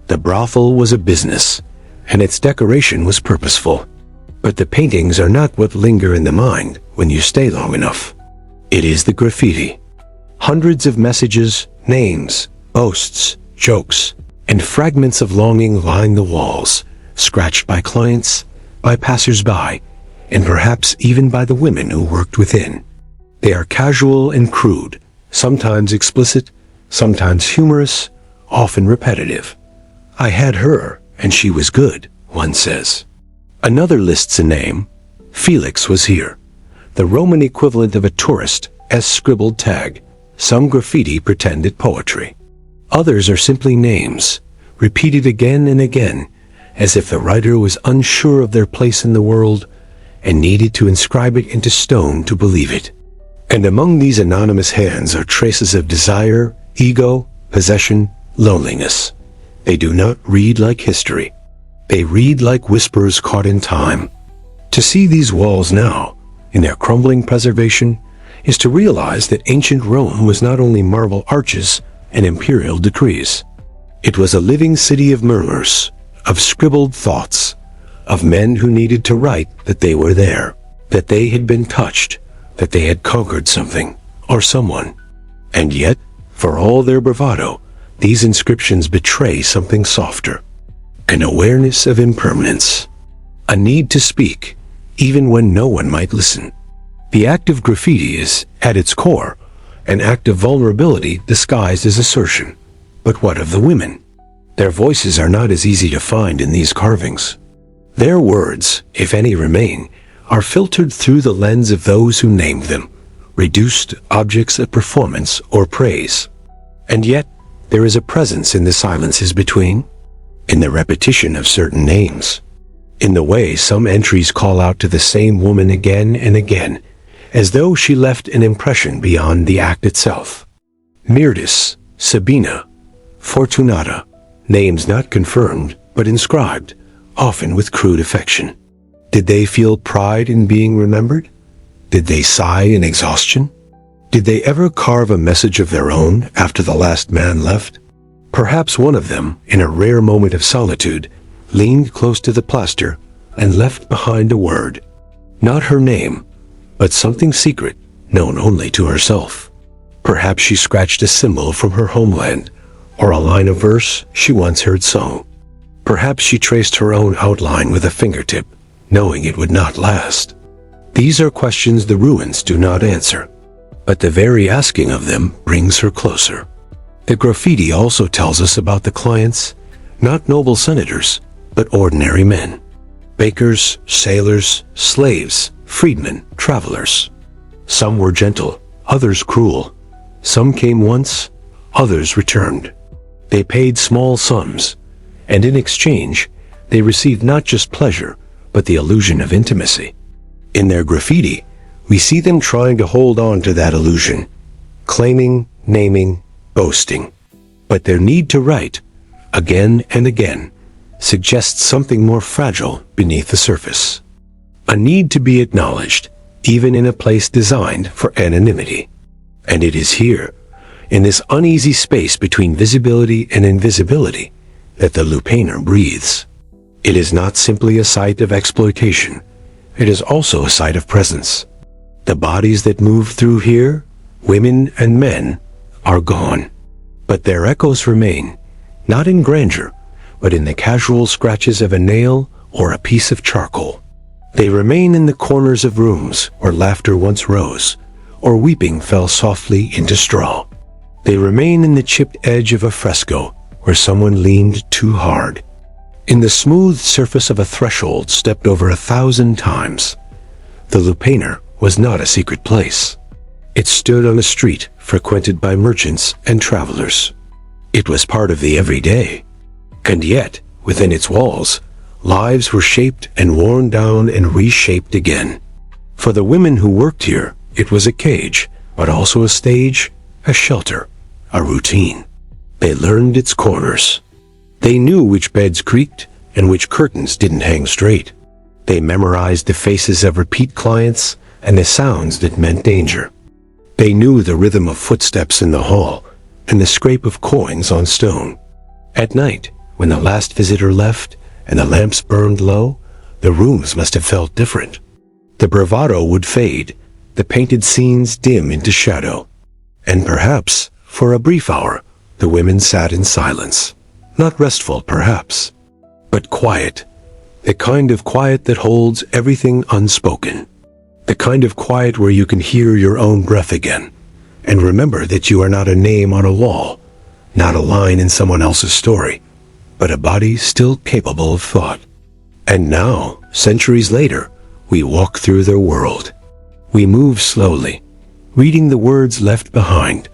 The brothel was a business, and its decoration was purposeful. But the paintings are not what linger in the mind when you stay long enough. It is the graffiti. Hundreds of messages, names, boasts, jokes, and fragments of longing line the walls, scratched by clients, by passers-by, and perhaps even by the women who worked within. They are casual and crude, sometimes explicit, sometimes humorous, often repetitive. I had her, and she was good, one says. Another lists a name. Felix was here. The Roman equivalent of a tourist, as scribbled tag. Some graffiti pretended poetry. Others are simply names, repeated again and again, as if the writer was unsure of their place in the world and needed to inscribe it into stone to believe it. And among these anonymous hands are traces of desire, ego, possession, loneliness. They do not read like history. They read like whispers caught in time. To see these walls now, in their crumbling preservation, is to realize that ancient Rome was not only marble arches and imperial decrees. It was a living city of murmurs, of scribbled thoughts, of men who needed to write that they were there, that they had been touched, that they had conquered something, or someone. And yet, for all their bravado, these inscriptions betray something softer. An awareness of impermanence. A need to speak, even when no one might listen. The act of graffiti is, at its core, an act of vulnerability disguised as assertion. But what of the women? Their voices are not as easy to find in these carvings. Their words, if any remain, are filtered through the lens of those who named them, reduced objects of performance or praise. And yet, there is a presence in the silences between, in the repetition of certain names, in the way some entries call out to the same woman again and again, as though she left an impression beyond the act itself. Mirtis, Sabina, Fortunata, names not confirmed but inscribed, often with crude affection. Did they feel pride in being remembered? Did they sigh in exhaustion? Did they ever carve a message of their own after the last man left? Perhaps one of them, in a rare moment of solitude, leaned close to the plaster and left behind a word. Not her name, but something secret, known only to herself. Perhaps she scratched a symbol from her homeland, or a line of verse she once heard sung. Perhaps she traced her own outline with a fingertip, knowing it would not last. These are questions the ruins do not answer, but the very asking of them brings her closer. The graffiti also tells us about the clients, not noble senators, but ordinary men. Bakers, sailors, slaves, freedmen, travelers. Some were gentle, others cruel. Some came once, others returned. They paid small sums, and in exchange, they received not just pleasure, but the illusion of intimacy. In their graffiti, we see them trying to hold on to that illusion, claiming, naming, boasting. But their need to write, again and again, suggests something more fragile beneath the surface. A need to be acknowledged, even in a place designed for anonymity. And it is here, in this uneasy space between visibility and invisibility, that the Lupanar breathes. It is not simply a site of exploitation. It is also a site of presence. The bodies that move through here, women and men, are gone. But their echoes remain, not in grandeur, but in the casual scratches of a nail or a piece of charcoal. They remain in the corners of rooms where laughter once rose, or weeping fell softly into straw. They remain in the chipped edge of a fresco where someone leaned too hard. In the smooth surface of a threshold stepped over 1,000 times. The Lupanar was not a secret place. It stood on a street frequented by merchants and travelers. It was part of the everyday. And yet, within its walls, lives were shaped and worn down and reshaped again. For the women who worked here, it was a cage, but also a stage, a shelter, a routine. They learned its corners. They knew which beds creaked and which curtains didn't hang straight. They memorized the faces of repeat clients and the sounds that meant danger. They knew the rhythm of footsteps in the hall and the scrape of coins on stone. At night, when the last visitor left and the lamps burned low, the rooms must have felt different. The bravado would fade, the painted scenes dim into shadow. And perhaps, for a brief hour, the women sat in silence. Not restful, perhaps, but quiet. The kind of quiet that holds everything unspoken. The kind of quiet where you can hear your own breath again, and remember that you are not a name on a wall, not a line in someone else's story, but a body still capable of thought. And now, centuries later, we walk through their world. We move slowly, reading the words left behind,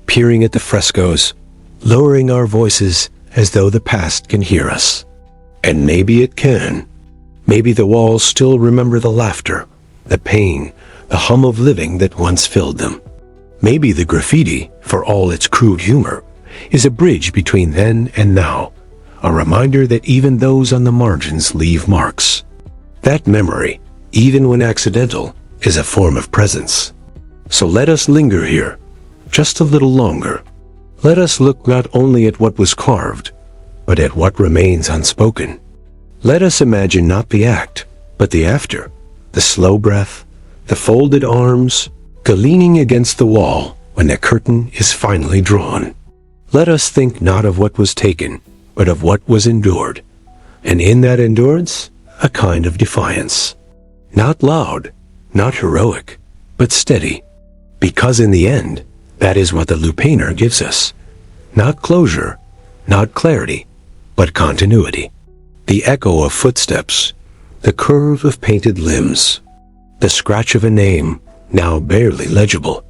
peering at the frescoes, lowering our voices as though the past can hear us. And maybe it can. Maybe the walls still remember the laughter, the pain, the hum of living that once filled them. Maybe the graffiti, for all its crude humor, is a bridge between then and now, a reminder that even those on the margins leave marks. That memory, even when accidental, is a form of presence. So let us linger here, just a little longer. Let us look not only at what was carved, but at what remains unspoken. Let us imagine not the act, but the after, the slow breath, the folded arms, the leaning against the wall when the curtain is finally drawn. Let us think not of what was taken, but of what was endured, and in that endurance, a kind of defiance. Not loud, not heroic, but steady, because in the end, that is what the Lupanar gives us. Not closure, not clarity, but continuity. The echo of footsteps, the curve of painted limbs, the scratch of a name, now barely legible,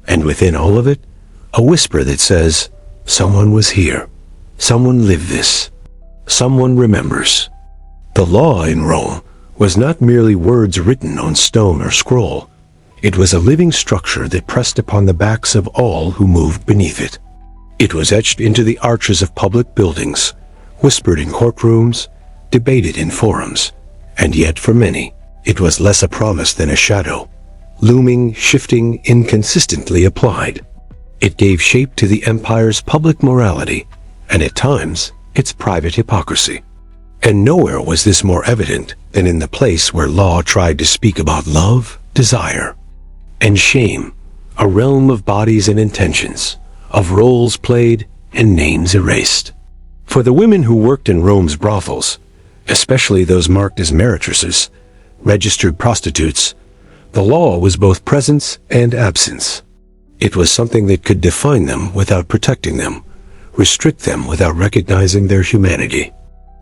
and within all of it, a whisper that says, someone was here, someone lived this, someone remembers. The law in Rome was not merely words written on stone or scroll. It was a living structure that pressed upon the backs of all who moved beneath it. It was etched into the arches of public buildings, whispered in courtrooms, debated in forums, and yet for many, it was less a promise than a shadow, looming, shifting, inconsistently applied. It gave shape to the empire's public morality, and at times, its private hypocrisy. And nowhere was this more evident than in the place where law tried to speak about love, desire, and shame, a realm of bodies and intentions, of roles played and names erased. For the women who worked in Rome's brothels, especially those marked as meretresses, registered prostitutes, the law was both presence and absence. It was something that could define them without protecting them, restrict them without recognizing their humanity.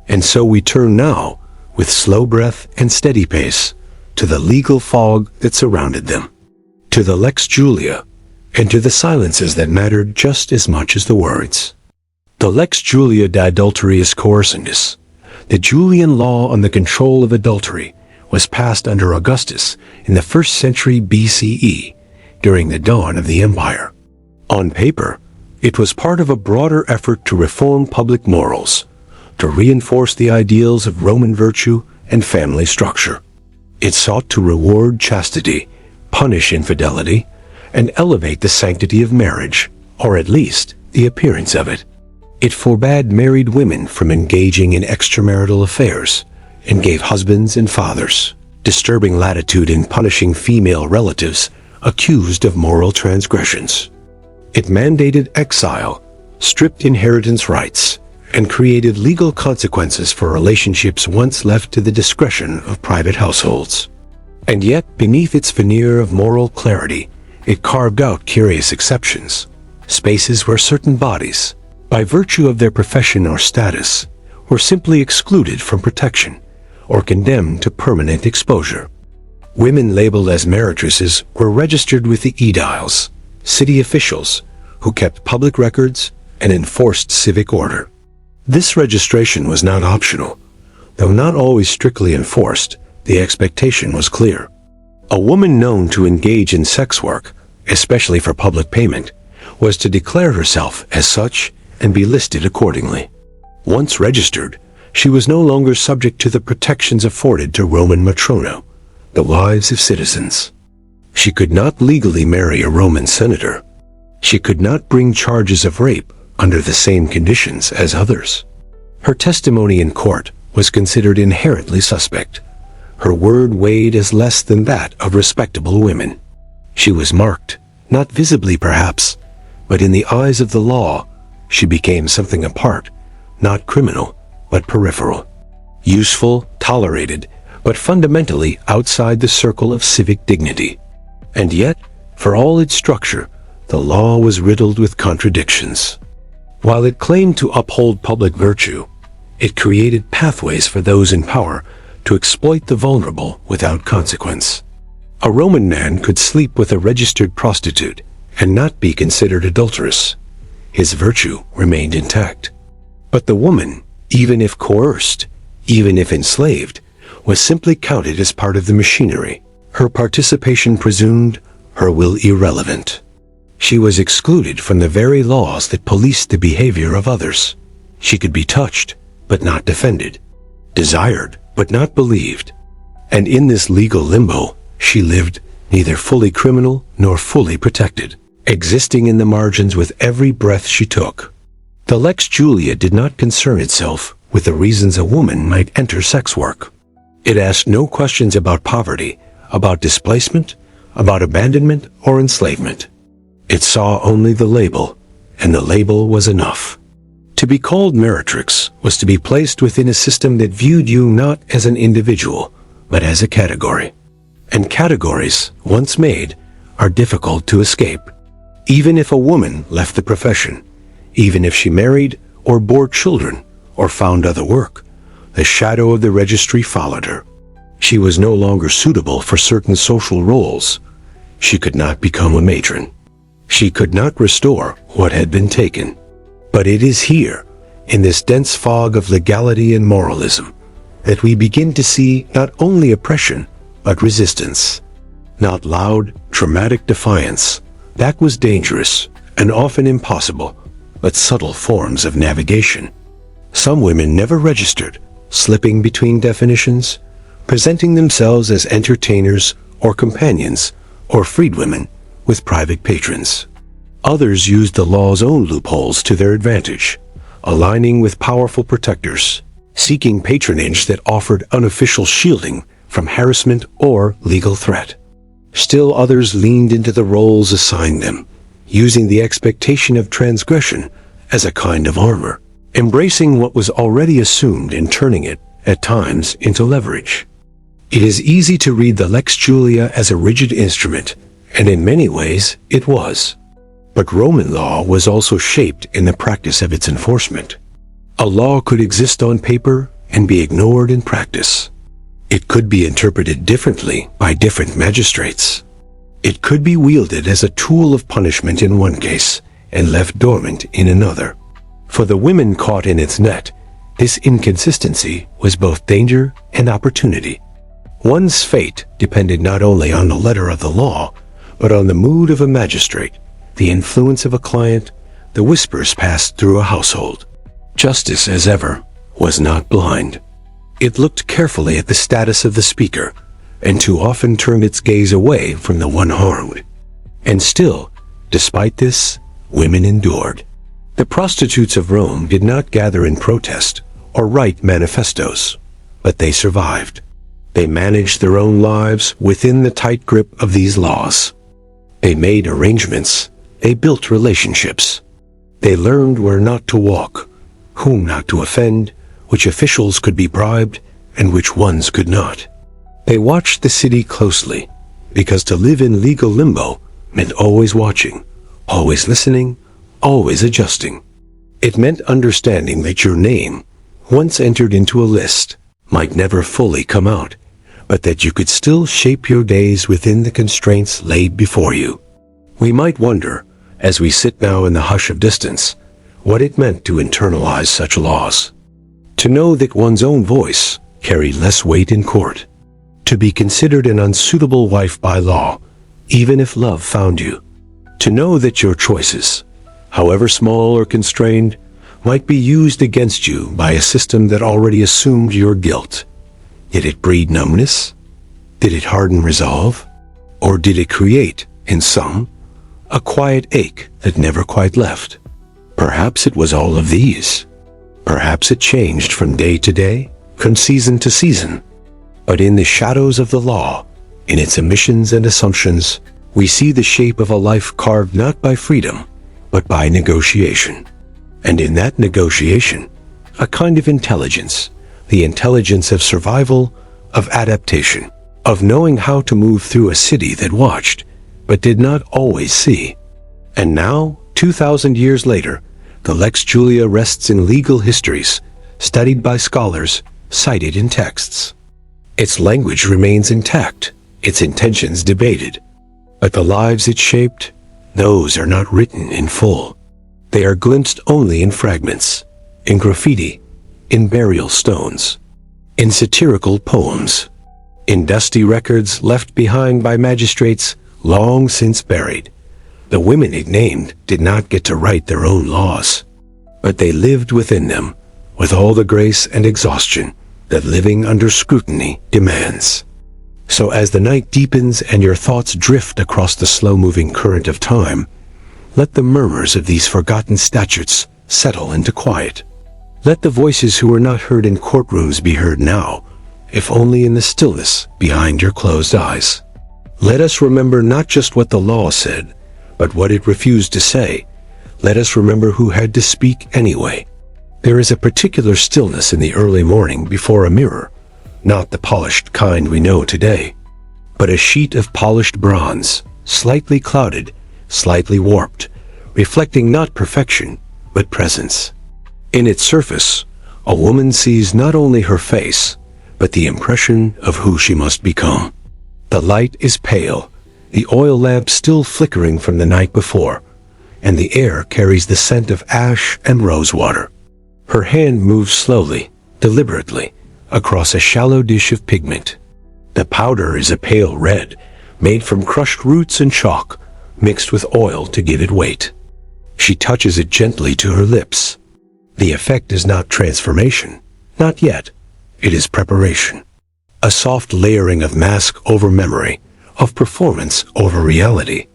And so we turn now, with slow breath and steady pace, to the legal fog that surrounded them, to the Lex Julia, and to the silences that mattered just as much as the words. The Lex Julia de Adulterius Coercendus, the Julian law on the control of adultery, was passed under Augustus in the 1st century BCE, during the dawn of the empire. On paper, it was part of a broader effort to reform public morals, to reinforce the ideals of Roman virtue and family structure. It sought to reward chastity, punish infidelity, and elevate the sanctity of marriage, or at least the appearance of it. It forbade married women from engaging in extramarital affairs, and gave husbands and fathers disturbing latitude in punishing female relatives accused of moral transgressions. It mandated exile, stripped inheritance rights, and created legal consequences for relationships once left to the discretion of private households. And yet, beneath its veneer of moral clarity, it carved out curious exceptions, spaces where certain bodies, by virtue of their profession or status, were simply excluded from protection or condemned to permanent exposure. Women labeled as meretresses were registered with the aediles, city officials who kept public records and enforced civic order. This registration was not optional. Though not always strictly enforced, the expectation was clear. A woman known to engage in sex work, especially for public payment, was to declare herself as such and be listed accordingly. Once registered, she was no longer subject to the protections afforded to Roman matrona, the wives of citizens. She could not legally marry a Roman senator. She could not bring charges of rape under the same conditions as others. Her testimony in court was considered inherently suspect. Her word weighed as less than that of respectable women. She was marked, not visibly perhaps, but in the eyes of the law, she became something apart, not criminal, but peripheral. Useful, tolerated, but fundamentally outside the circle of civic dignity. And yet, for all its structure, the law was riddled with contradictions. While it claimed to uphold public virtue, it created pathways for those in power to exploit the vulnerable without consequence. A Roman man could sleep with a registered prostitute and not be considered adulterous. His virtue remained intact. But the woman, even if coerced, even if enslaved, was simply counted as part of the machinery, her participation presumed, her will irrelevant. She was excluded from the very laws that policed the behavior of others. She could be touched, but not defended, desired, but not believed. And in this legal limbo, she lived neither fully criminal nor fully protected, existing in the margins with every breath she took. The Lex Julia did not concern itself with the reasons a woman might enter sex work. It asked no questions about poverty, about displacement, about abandonment or enslavement. It saw only the label, and the label was enough. To be called meretrix was to be placed within a system that viewed you not as an individual, but as a category. And categories, once made, are difficult to escape. Even if a woman left the profession, even if she married or bore children or found other work, the shadow of the registry followed her. She was no longer suitable for certain social roles. She could not become a matron. She could not restore what had been taken. But it is here, in this dense fog of legality and moralism, that we begin to see not only oppression, but resistance. Not loud, dramatic defiance. That was dangerous and often impossible, but subtle forms of navigation. Some women never registered, slipping between definitions, presenting themselves as entertainers or companions or freedwomen with private patrons. Others used the law's own loopholes to their advantage, aligning with powerful protectors, seeking patronage that offered unofficial shielding from harassment or legal threat. Still others leaned into the roles assigned them, using the expectation of transgression as a kind of armor, embracing what was already assumed and turning it, at times, into leverage. It is easy to read the Lex Julia as a rigid instrument, and in many ways it was. But Roman law was also shaped in the practice of its enforcement. A law could exist on paper and be ignored in practice. It could be interpreted differently by different magistrates. It could be wielded as a tool of punishment in one case and left dormant in another. For the women caught in its net, this inconsistency was both danger and opportunity. One's fate depended not only on the letter of the law, but on the mood of a magistrate, the influence of a client, the whispers passed through a household. Justice, as ever, was not blind. It looked carefully at the status of the speaker, and too often turned its gaze away from the one harmed. And still, despite this, women endured. The prostitutes of Rome did not gather in protest or write manifestos, but they survived. They managed their own lives within the tight grip of these laws. They made arrangements. They built relationships. They learned where not to walk, whom not to offend, which officials could be bribed, and which ones could not. They watched the city closely, because to live in legal limbo meant always watching, always listening, always adjusting. It meant understanding that your name, once entered into a list, might never fully come out, but that you could still shape your days within the constraints laid before you. We might wonder, as we sit now in the hush of distance, what it meant to internalize such laws. To know that one's own voice carried less weight in court. To be considered an unsuitable wife by law, even if love found you. To know that your choices, however small or constrained, might be used against you by a system that already assumed your guilt. Did it breed numbness? Did it harden resolve? Or did it create, in some, a quiet ache that never quite left? Perhaps it was all of these. Perhaps it changed from day to day, from season to season. But in the shadows of the law, in its omissions and assumptions, we see the shape of a life carved not by freedom, but by negotiation. And in that negotiation, a kind of intelligence, the intelligence of survival, of adaptation, of knowing how to move through a city that watched, but did not always see. And now, 2,000 years later, the Lex Julia rests in legal histories, studied by scholars, cited in texts. Its language remains intact, its intentions debated. But the lives it shaped, those are not written in full. They are glimpsed only in fragments, in graffiti, in burial stones, in satirical poems, in dusty records left behind by magistrates long since buried. The women it named did not get to write their own laws, but they lived within them with all the grace and exhaustion that living under scrutiny demands. So as the night deepens and your thoughts drift across the slow-moving current of time, let the murmurs of these forgotten statutes settle into quiet. Let the voices who were not heard in courtrooms be heard now, if only in the stillness behind your closed eyes. Let us remember not just what the law said, but what it refused to say. Let us remember who had to speak anyway. There is a particular stillness in the early morning before a mirror, not the polished kind we know today, but a sheet of polished bronze, slightly clouded, slightly warped, reflecting not perfection, but presence. In its surface, a woman sees not only her face, but the impression of who she must become. The light is pale, the oil lamp still flickering from the night before, and the air carries the scent of ash and rosewater. Her hand moves slowly, deliberately, across a shallow dish of pigment. The powder is a pale red, made from crushed roots and chalk, mixed with oil to give it weight. She touches it gently to her lips. The effect is not transformation, not yet. It is preparation. A soft layering of mask over memory, of performance over reality.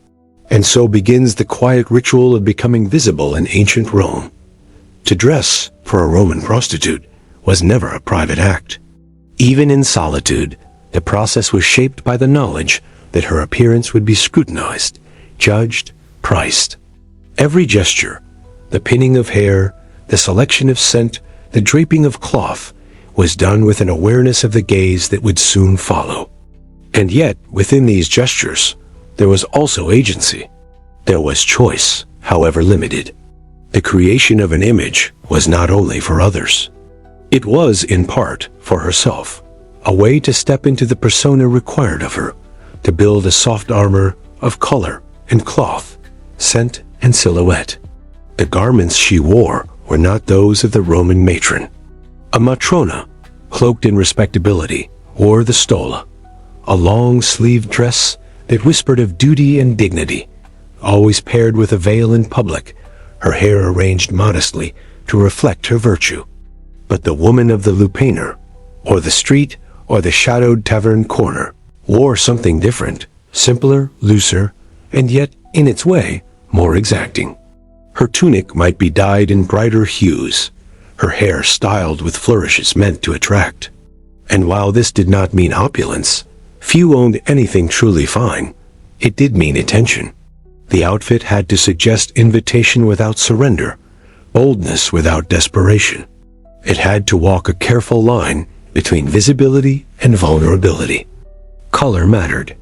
And so begins the quiet ritual of becoming visible in ancient Rome. To dress, for a Roman prostitute, was never a private act. Even in solitude, the process was shaped by the knowledge that her appearance would be scrutinized, judged, priced. Every gesture, the pinning of hair, the selection of scent, the draping of cloth, was done with an awareness of the gaze that would soon follow. And yet, within these gestures, there was also agency. There was choice, however limited. The creation of an image was not only for others. It was, in part, for herself, a way to step into the persona required of her, to build a soft armor of color and cloth, scent and silhouette. The garments she wore were not those of the Roman matron. A matrona, cloaked in respectability, wore the stola, a long-sleeved dress that whispered of duty and dignity, always paired with a veil in public, her hair arranged modestly to reflect her virtue. But the woman of the Lupanar, or the street, or the shadowed tavern corner, wore something different, simpler, looser, and yet, in its way, more exacting. Her tunic might be dyed in brighter hues, her hair styled with flourishes meant to attract. And while this did not mean opulence, few owned anything truly fine, it did mean attention. The outfit had to suggest invitation without surrender, boldness without desperation. It had to walk a careful line between visibility and vulnerability. Color mattered.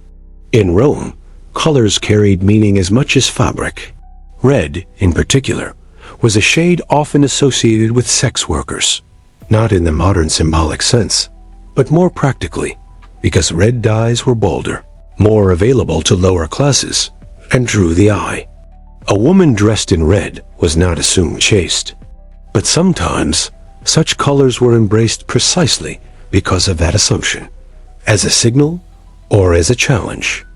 In Rome, colors carried meaning as much as fabric. Red, in particular, was a shade often associated with sex workers, not in the modern symbolic sense, but more practically, because red dyes were bolder, more available to lower classes, and drew the eye. A woman dressed in red was not assumed chaste, but sometimes such colors were embraced precisely because of that assumption, as a signal or as a challenge.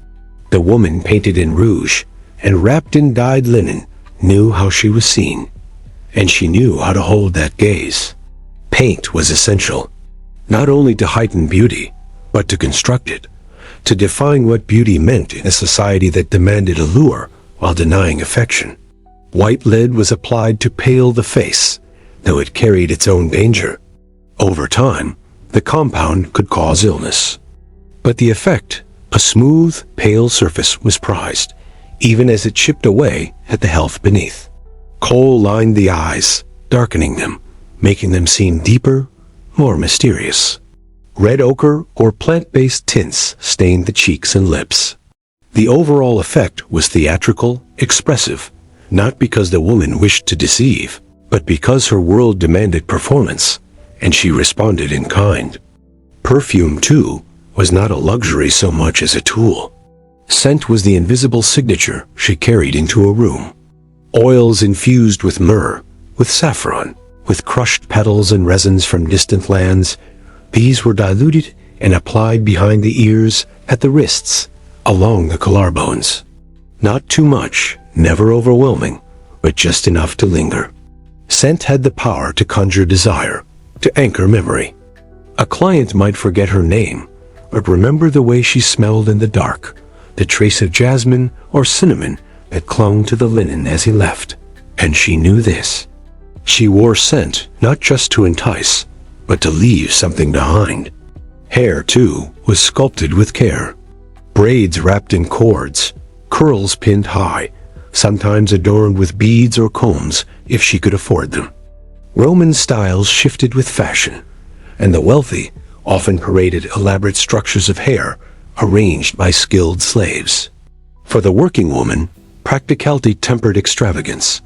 The woman painted in rouge and wrapped in dyed linen knew how she was seen, and she knew how to hold that gaze. Paint was essential, not only to heighten beauty, but to construct it, to define what beauty meant in a society that demanded allure while denying affection. White lead was applied to pale the face, though it carried its own danger. Over time, the compound could cause illness. But the effect, a smooth, pale surface, was prized, even as it chipped away at the health beneath. Kohl lined the eyes, darkening them, making them seem deeper, more mysterious. Red ochre or plant-based tints stained the cheeks and lips. The overall effect was theatrical, expressive, not because the woman wished to deceive, but because her world demanded performance, and she responded in kind. Perfume, too, was not a luxury so much as a tool. Scent was the invisible signature she carried into a room. Oils infused with myrrh, with saffron, with crushed petals and resins from distant lands, these were diluted and applied behind the ears, at the wrists, along the collarbones. Not too much, never overwhelming, but just enough to linger. Scent had the power to conjure desire, to anchor memory. A client might forget her name, but remember the way she smelled in the dark, the trace of jasmine or cinnamon that clung to the linen as he left. And she knew this. She wore scent not just to entice, but to leave something behind. Hair, too, was sculpted with care. Braids wrapped in cords, curls pinned high, sometimes adorned with beads or combs if she could afford them. Roman styles shifted with fashion, and the wealthy often paraded elaborate structures of hair arranged by skilled slaves. For the working woman, practicality tempered extravagance,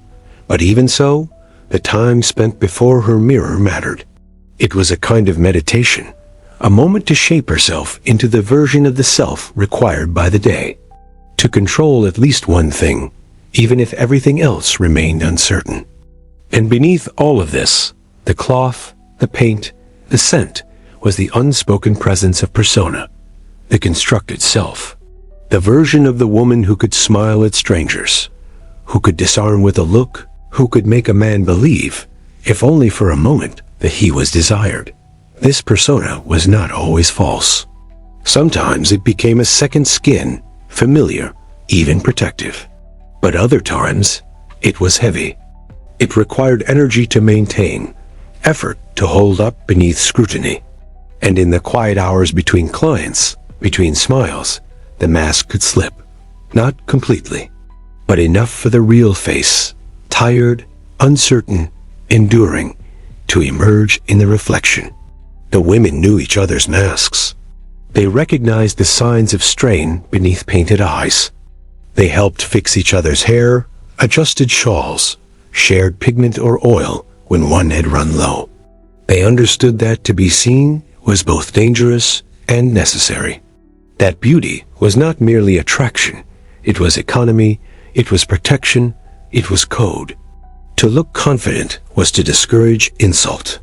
but even so, the time spent before her mirror mattered. It was a kind of meditation, a moment to shape herself into the version of the self required by the day, to control at least one thing, even if everything else remained uncertain. And beneath all of this, the cloth, the paint, the scent, was the unspoken presence of persona, the constructed self. The version of the woman who could smile at strangers, who could disarm with a look, who could make a man believe, if only for a moment, that he was desired. This persona was not always false. Sometimes it became a second skin, familiar, even protective. But other times, it was heavy. It required energy to maintain, effort to hold up beneath scrutiny. And in the quiet hours between clients, between smiles, the mask could slip. Not completely, but enough for the real face, tired, uncertain, enduring, to emerge in the reflection. The women knew each other's masks. They recognized the signs of strain beneath painted eyes. They helped fix each other's hair, adjusted shawls, shared pigment or oil when one had run low. They understood that to be seen was both dangerous and necessary. That beauty was not merely attraction, it was economy, it was protection, it was code. To look confident was to discourage insult.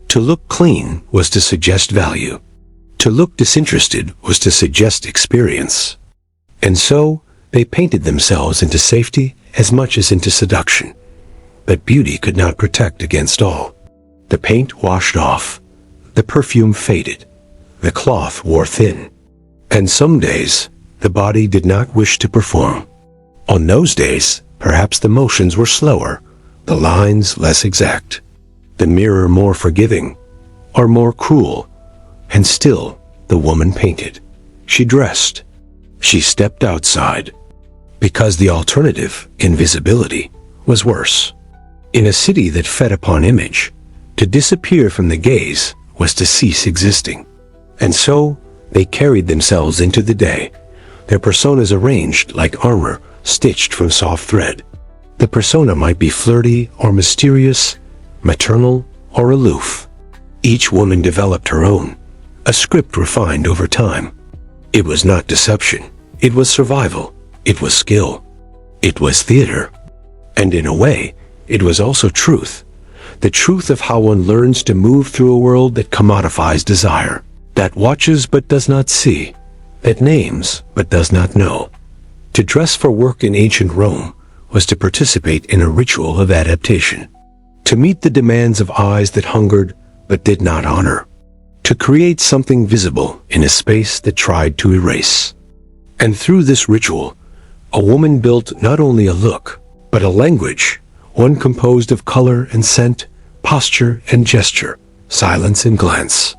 To look clean was to suggest value. To look disinterested was to suggest experience. And so, they painted themselves into safety as much as into seduction. But beauty could not protect against all. The paint washed off. The perfume faded. The cloth wore thin. And some days, the body did not wish to perform. On those days, perhaps the motions were slower, the lines less exact, the mirror more forgiving, or more cruel. And still, the woman painted. She dressed. She stepped outside. Because the alternative, invisibility, was worse. In a city that fed upon image, to disappear from the gaze was to cease existing. And so, they carried themselves into the day, their personas arranged like armor stitched from soft thread. The persona might be flirty or mysterious, maternal or aloof. Each woman developed her own, a script refined over time. It was not deception. It was survival. It was skill. It was theater. And in a way, it was also truth. The truth of how one learns to move through a world that commodifies desire, that watches but does not see, that names but does not know. To dress for work in ancient Rome was to participate in a ritual of adaptation. To meet the demands of eyes that hungered but did not honor. To create something visible in a space that tried to erase. And through this ritual, a woman built not only a look, but a language, one composed of color and scent, posture and gesture, silence and glance.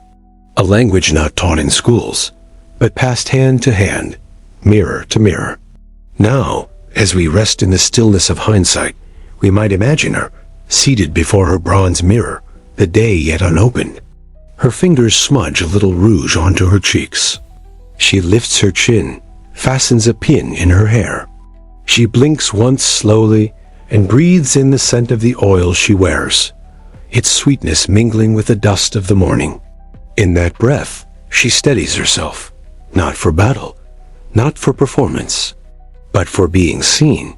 A language not taught in schools, but passed hand to hand, mirror to mirror. Now, as we rest in the stillness of hindsight, we might imagine her, seated before her bronze mirror, the day yet unopened. Her fingers smudge a little rouge onto her cheeks. She lifts her chin, fastens a pin in her hair. She blinks once slowly and breathes in the scent of the oil she wears, its sweetness mingling with the dust of the morning. In that breath, she steadies herself, not for battle, not for performance, but for being seen.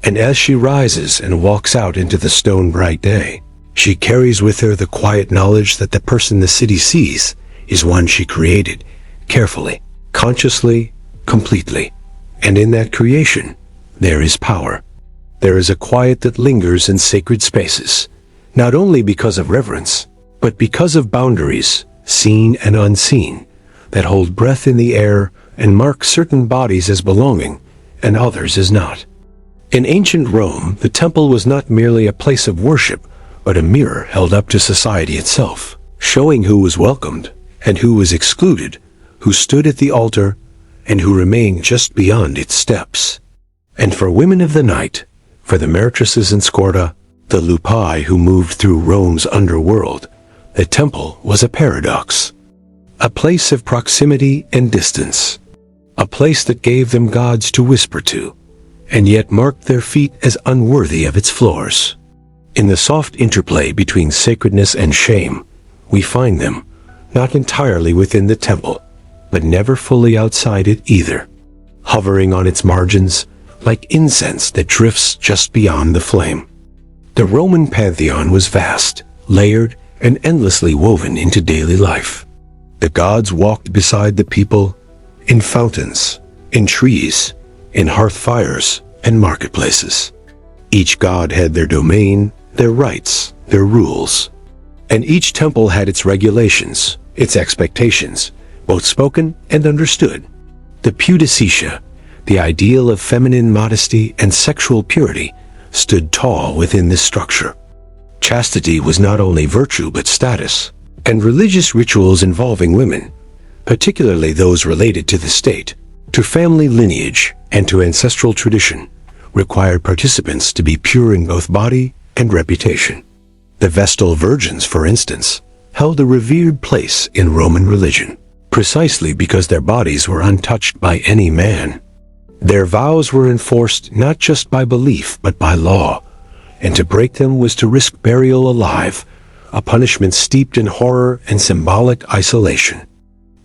And as she rises and walks out into the stone-bright day, she carries with her the quiet knowledge that the person the city sees is one she created, carefully, consciously, completely. And in that creation, there is power. There is a quiet that lingers in sacred spaces, not only because of reverence, but because of boundaries, seen and unseen, that hold breath in the air and mark certain bodies as belonging and others as not. In ancient Rome, the temple was not merely a place of worship, but a mirror held up to society itself, showing who was welcomed and who was excluded, who stood at the altar and who remained just beyond its steps. And for women of the night, for the meretresses in Scorta, the lupai who moved through Rome's underworld, the temple was a paradox, a place of proximity and distance, a place that gave them gods to whisper to, and yet marked their feet as unworthy of its floors. In the soft interplay between sacredness and shame, we find them, not entirely within the temple, but never fully outside it either, hovering on its margins like incense that drifts just beyond the flame. The Roman pantheon was vast, layered, and endlessly woven into daily life. The gods walked beside the people, in fountains, in trees, in hearth fires, and marketplaces. Each god had their domain, their rights, their rules. And each temple had its regulations, its expectations, both spoken and understood. The pudicitia, the ideal of feminine modesty and sexual purity, stood tall within this structure. Chastity was not only virtue but status, and religious rituals involving women, particularly those related to the state, to family lineage, and to ancestral tradition, required participants to be pure in both body and reputation. The Vestal Virgins, for instance, held a revered place in Roman religion, precisely because their bodies were untouched by any man. Their vows were enforced not just by belief but by law, and to break them was to risk burial alive, a punishment steeped in horror and symbolic isolation.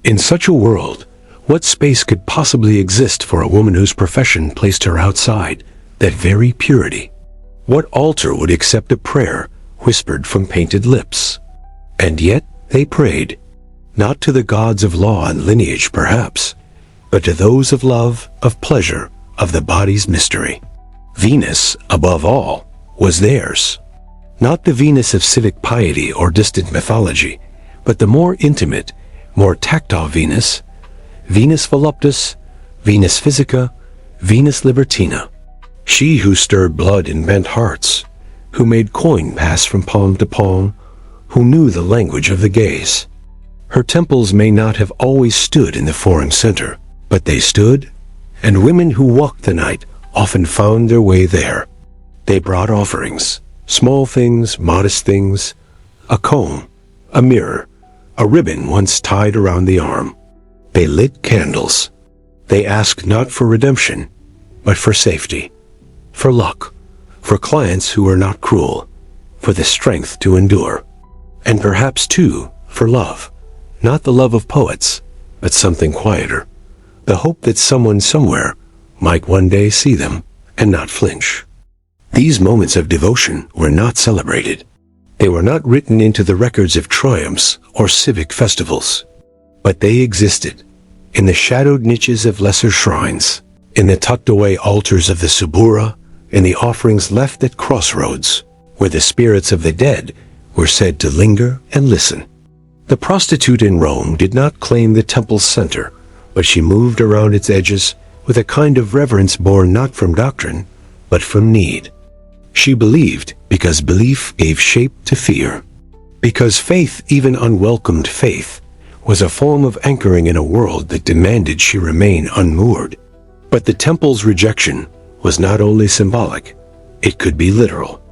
In such a world, what space could possibly exist for a woman whose profession placed her outside that very purity? What altar would accept a prayer whispered from painted lips? And yet they prayed, not to the gods of law and lineage perhaps, but to those of love, of pleasure, of the body's mystery. Venus, above all, was theirs. Not the Venus of civic piety or distant mythology, but the more intimate, more tactile Venus, Venus voluptas, Venus physica, Venus libertina. She who stirred blood and bent hearts, who made coin pass from palm to palm, who knew the language of the gaze. Her temples may not have always stood in the forum center, but they stood, and women who walked the night often found their way there. They brought offerings, small things, modest things, a comb, a mirror, a ribbon once tied around the arm. They lit candles. They asked not for redemption, but for safety, for luck, for clients who were not cruel, for the strength to endure, and perhaps too for love, not the love of poets, but something quieter, the hope that someone somewhere might one day see them and not flinch. These moments of devotion were not celebrated. They were not written into the records of triumphs or civic festivals, but they existed in the shadowed niches of lesser shrines, in the tucked-away altars of the Subura, in the offerings left at crossroads, where the spirits of the dead were said to linger and listen. The prostitute in Rome did not claim the temple's center, but she moved around its edges with a kind of reverence born not from doctrine, but from need. She believed because belief gave shape to fear, because faith, even unwelcomed faith, was a form of anchoring in a world that demanded she remain unmoored. But the temple's rejection was not only symbolic, it could be literal.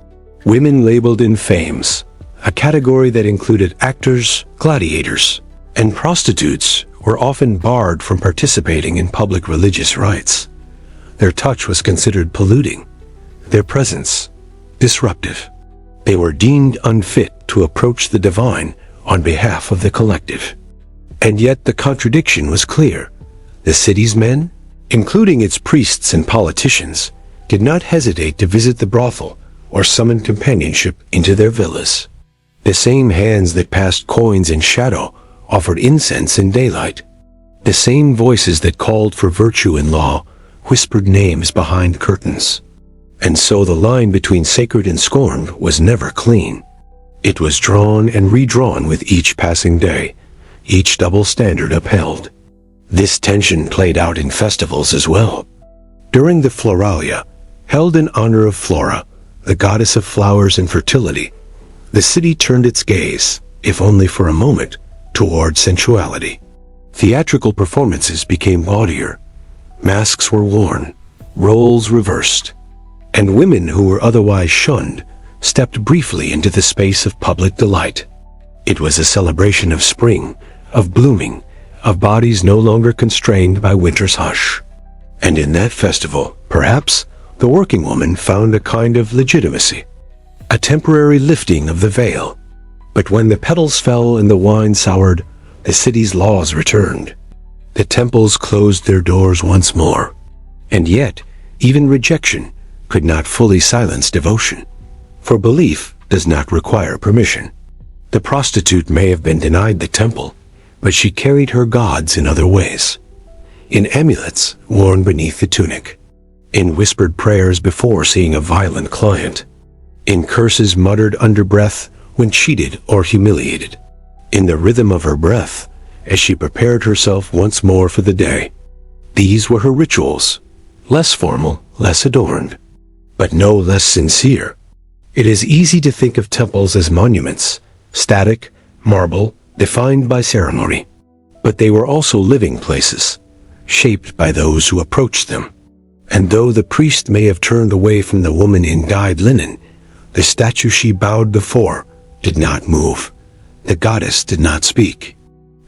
Women labeled in fames, a category that included actors, gladiators, and prostitutes, were often barred from participating in public religious rites. Their touch was considered polluting, their presence disruptive. They were deemed unfit to approach the divine on behalf of the collective. And yet the contradiction was clear. The city's men, including its priests and politicians, did not hesitate to visit the brothel or summon companionship into their villas. The same hands that passed coins in shadow offered incense in daylight. The same voices that called for virtue in law whispered names behind curtains. And so the line between sacred and scorned was never clean. It was drawn and redrawn with each passing day, each double standard upheld. This tension played out in festivals as well. During the Floralia, held in honor of Flora, the goddess of flowers and fertility, the city turned its gaze, if only for a moment, toward sensuality. Theatrical performances became gaudier. Masks were worn, roles reversed, and women who were otherwise shunned stepped briefly into the space of public delight. It was a celebration of spring, of blooming, of bodies no longer constrained by winter's hush. And in that festival, perhaps, the working woman found a kind of legitimacy, a temporary lifting of the veil. But when the petals fell and the wine soured, the city's laws returned. The temples closed their doors once more. And yet, even rejection could not fully silence devotion, for belief does not require permission. The prostitute may have been denied the temple, but she carried her gods in other ways. in amulets worn beneath the tunic, in whispered prayers before seeing a violent client, in curses muttered under breath when cheated or humiliated, in the rhythm of her breath as she prepared herself once more for the day. These were her rituals, less formal, less adorned, but no less sincere. It is easy to think of temples as monuments, static, marble, defined by ceremony. But they were also living places, shaped by those who approached them. And though the priest may have turned away from the woman in dyed linen, the statue she bowed before did not move. The goddess did not speak.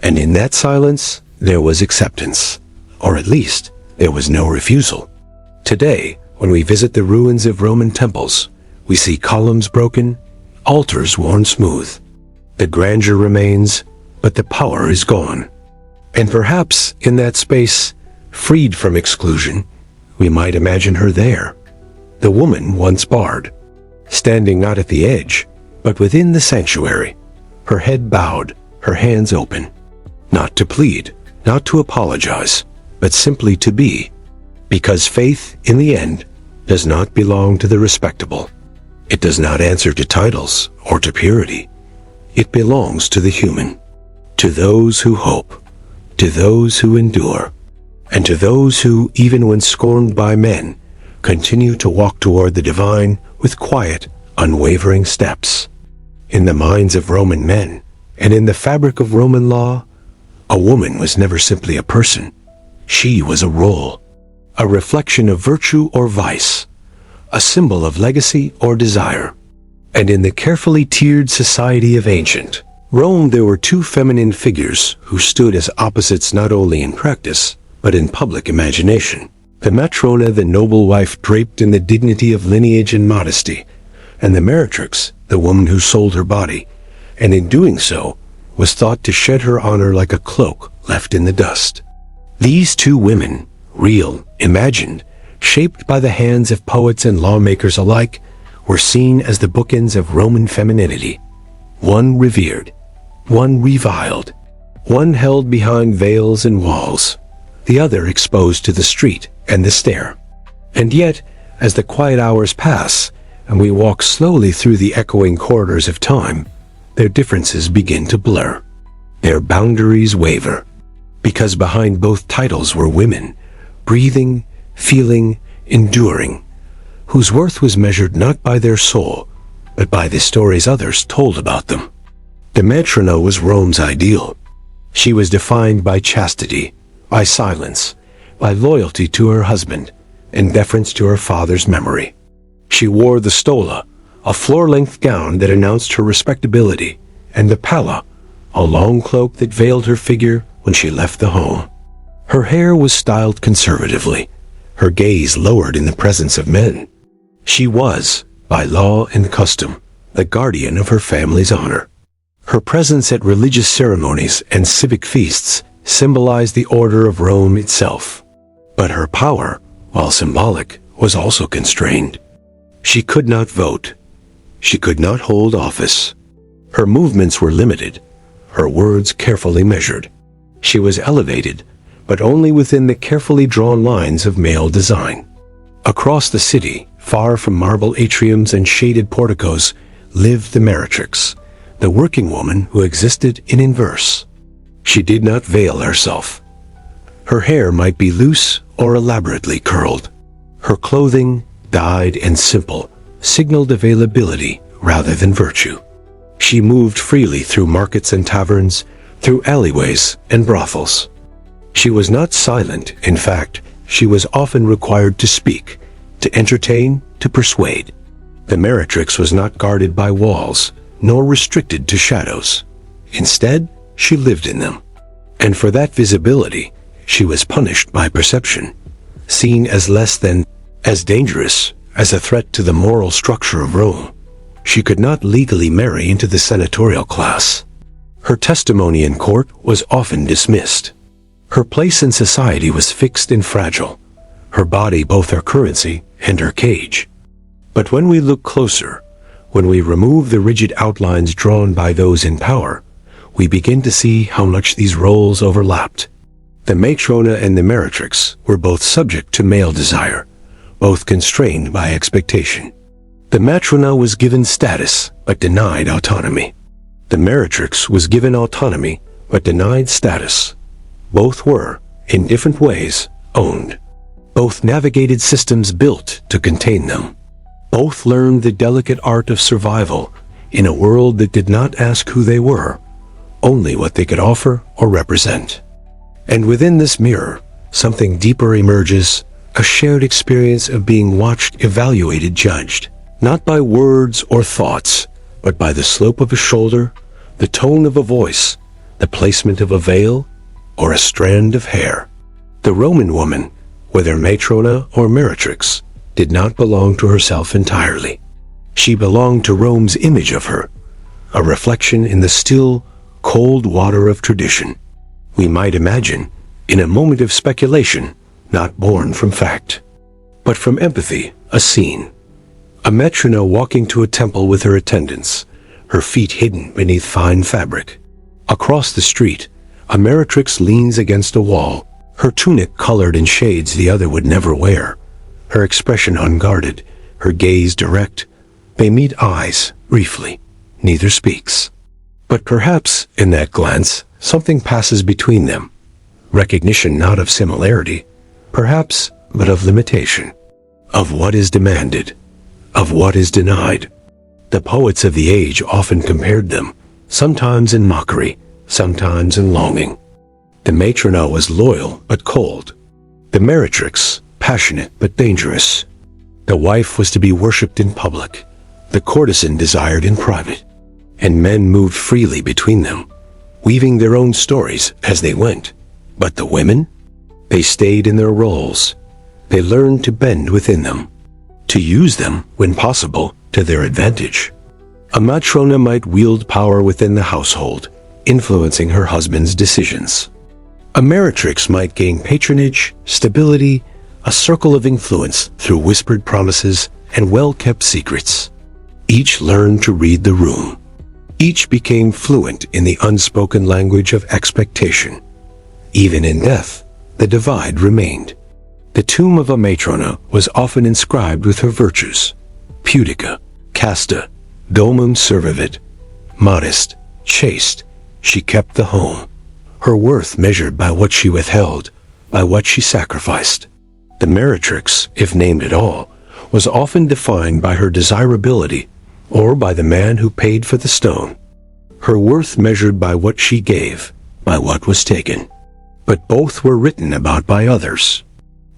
And in that silence, there was acceptance. Or at least, there was no refusal. Today, when we visit the ruins of Roman temples, we see columns broken, altars worn smooth. The grandeur remains, but the power is gone. And perhaps in that space, freed from exclusion, we might imagine her there, the woman once barred, standing not at the edge, but within the sanctuary, her head bowed, her hands open, not to plead, not to apologize, but simply to be, because faith, in the end, does not belong to the respectable. It does not answer to titles or to purity. It belongs to the human, to those who hope, to those who endure, and to those who, even when scorned by men, continue to walk toward the divine with quiet, unwavering steps. In the minds of Roman men, and in the fabric of Roman law, a woman was never simply a person. She was a role, a reflection of virtue or vice, a symbol of legacy or desire. And in the carefully tiered society of ancient Rome, there were two feminine figures who stood as opposites not only in practice, but in public imagination. The matrona, the noble wife draped in the dignity of lineage and modesty, and the meretrix, the woman who sold her body, and in doing so, was thought to shed her honor like a cloak left in the dust. These two women, real, imagined, shaped by the hands of poets and lawmakers alike, were seen as the bookends of Roman femininity. One revered, one reviled, one held behind veils and walls, the other exposed to the street and the stare. And yet, as the quiet hours pass, and we walk slowly through the echoing corridors of time, their differences begin to blur. Their boundaries waver, because behind both titles were women, breathing, feeling, enduring, whose worth was measured not by their soul, but by the stories others told about them. The matrona was Rome's ideal. She was defined by chastity, by silence, by loyalty to her husband, and deference to her father's memory. She wore the stola, a floor-length gown that announced her respectability, and the palla, a long cloak that veiled her figure when she left the home. Her hair was styled conservatively, her gaze lowered in the presence of men. She was, by law and custom, the guardian of her family's honor. Her presence at religious ceremonies and civic feasts symbolized the order of Rome itself. But her power, while symbolic, was also constrained. She could not vote. She could not hold office. Her movements were limited, her words carefully measured. She was elevated, but only within the carefully drawn lines of male design. Across the city, far from marble atriums and shaded porticos, lived the meretrix, the working woman who existed in inverse. She did not veil herself. Her hair might be loose or elaborately curled. Her clothing, dyed and simple, signaled availability rather than virtue. She moved freely through markets and taverns, through alleyways and brothels. She was not silent. In fact, she was often required to speak, to entertain, to persuade. The meretrix was not guarded by walls, nor restricted to shadows. Instead, she lived in them. And for that visibility, she was punished by perception, seen as less than, as dangerous, as a threat to the moral structure of Rome. She could not legally marry into the senatorial class. Her testimony in court was often dismissed. Her place in society was fixed and fragile, her body both her currency and her cage. But when we look closer, when we remove the rigid outlines drawn by those in power, we begin to see how much these roles overlapped. The matrona and the meretrix were both subject to male desire, both constrained by expectation. The matrona was given status, but denied autonomy. The meretrix was given autonomy, but denied status. Both were, in different ways, owned. Both navigated systems built to contain them. Both learned the delicate art of survival in a world that did not ask who they were, only what they could offer or represent. And within this mirror, something deeper emerges, a shared experience of being watched, evaluated, judged, not by words or thoughts, but by the slope of a shoulder, the tone of a voice, the placement of a veil, or a strand of hair. The Roman woman, whether matrona or meretrix, did not belong to herself entirely. She belonged to Rome's image of her, a reflection in the still, cold water of tradition. We might imagine, in a moment of speculation, not born from fact, but from empathy, a scene. A matrona walking to a temple with her attendants, her feet hidden beneath fine fabric. Across the street, a meretrix leans against a wall, her tunic colored in shades the other would never wear, her expression unguarded, her gaze direct. They meet eyes, briefly. Neither speaks. But perhaps, in that glance, something passes between them. Recognition not of similarity, perhaps, but of limitation. Of what is demanded. Of what is denied. The poets of the age often compared them, sometimes in mockery, sometimes in longing. The matrona was loyal but cold. The meretrix, passionate but dangerous. The wife was to be worshipped in public. The courtesan desired in private. And men moved freely between them, weaving their own stories as they went. But the women? They stayed in their roles. They learned to bend within them, to use them, when possible, to their advantage. A matrona might wield power within the household, influencing her husband's decisions. A meretrix might gain patronage, stability, a circle of influence through whispered promises and well-kept secrets. Each learned to read the room. Each became fluent in the unspoken language of expectation. Even in death, the divide remained. The tomb of a matrona was often inscribed with her virtues: pudica, casta, domum servivit, modest, chaste. She kept the home. Her worth measured by what she withheld, by what she sacrificed. The meretrix, if named at all, was often defined by her desirability, or by the man who paid for the stone. Her worth measured by what she gave, by what was taken. But both were written about by others.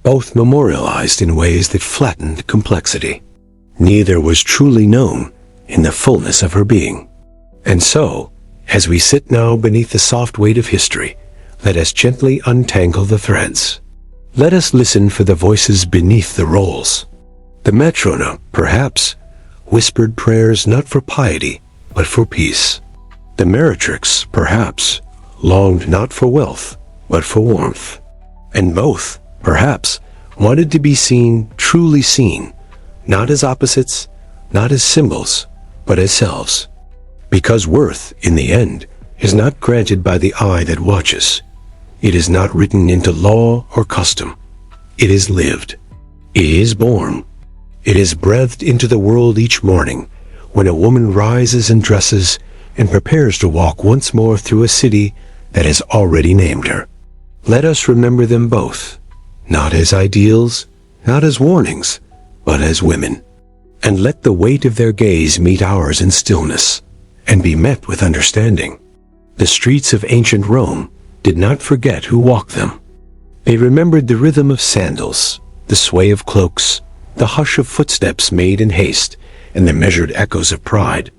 Both memorialized in ways that flattened complexity. Neither was truly known in the fullness of her being. And so, as we sit now beneath the soft weight of history, let us gently untangle the threads. Let us listen for the voices beneath the roles. The matrona, perhaps, whispered prayers not for piety, but for peace. The meretrix, perhaps, longed not for wealth, but for warmth. And both, perhaps, wanted to be seen, truly seen, not as opposites, not as symbols, but as selves. Because worth, in the end, is not granted by the eye that watches. It is not written into law or custom. It is lived. It is born. It is breathed into the world each morning, when a woman rises and dresses and prepares to walk once more through a city that has already named her. Let us remember them both, not as ideals, not as warnings, but as women. And let the weight of their gaze meet ours in stillness, and be met with understanding. The streets of ancient Rome did not forget who walked them. They remembered the rhythm of sandals, the sway of cloaks, the hush of footsteps made in haste, and the measured echoes of pride.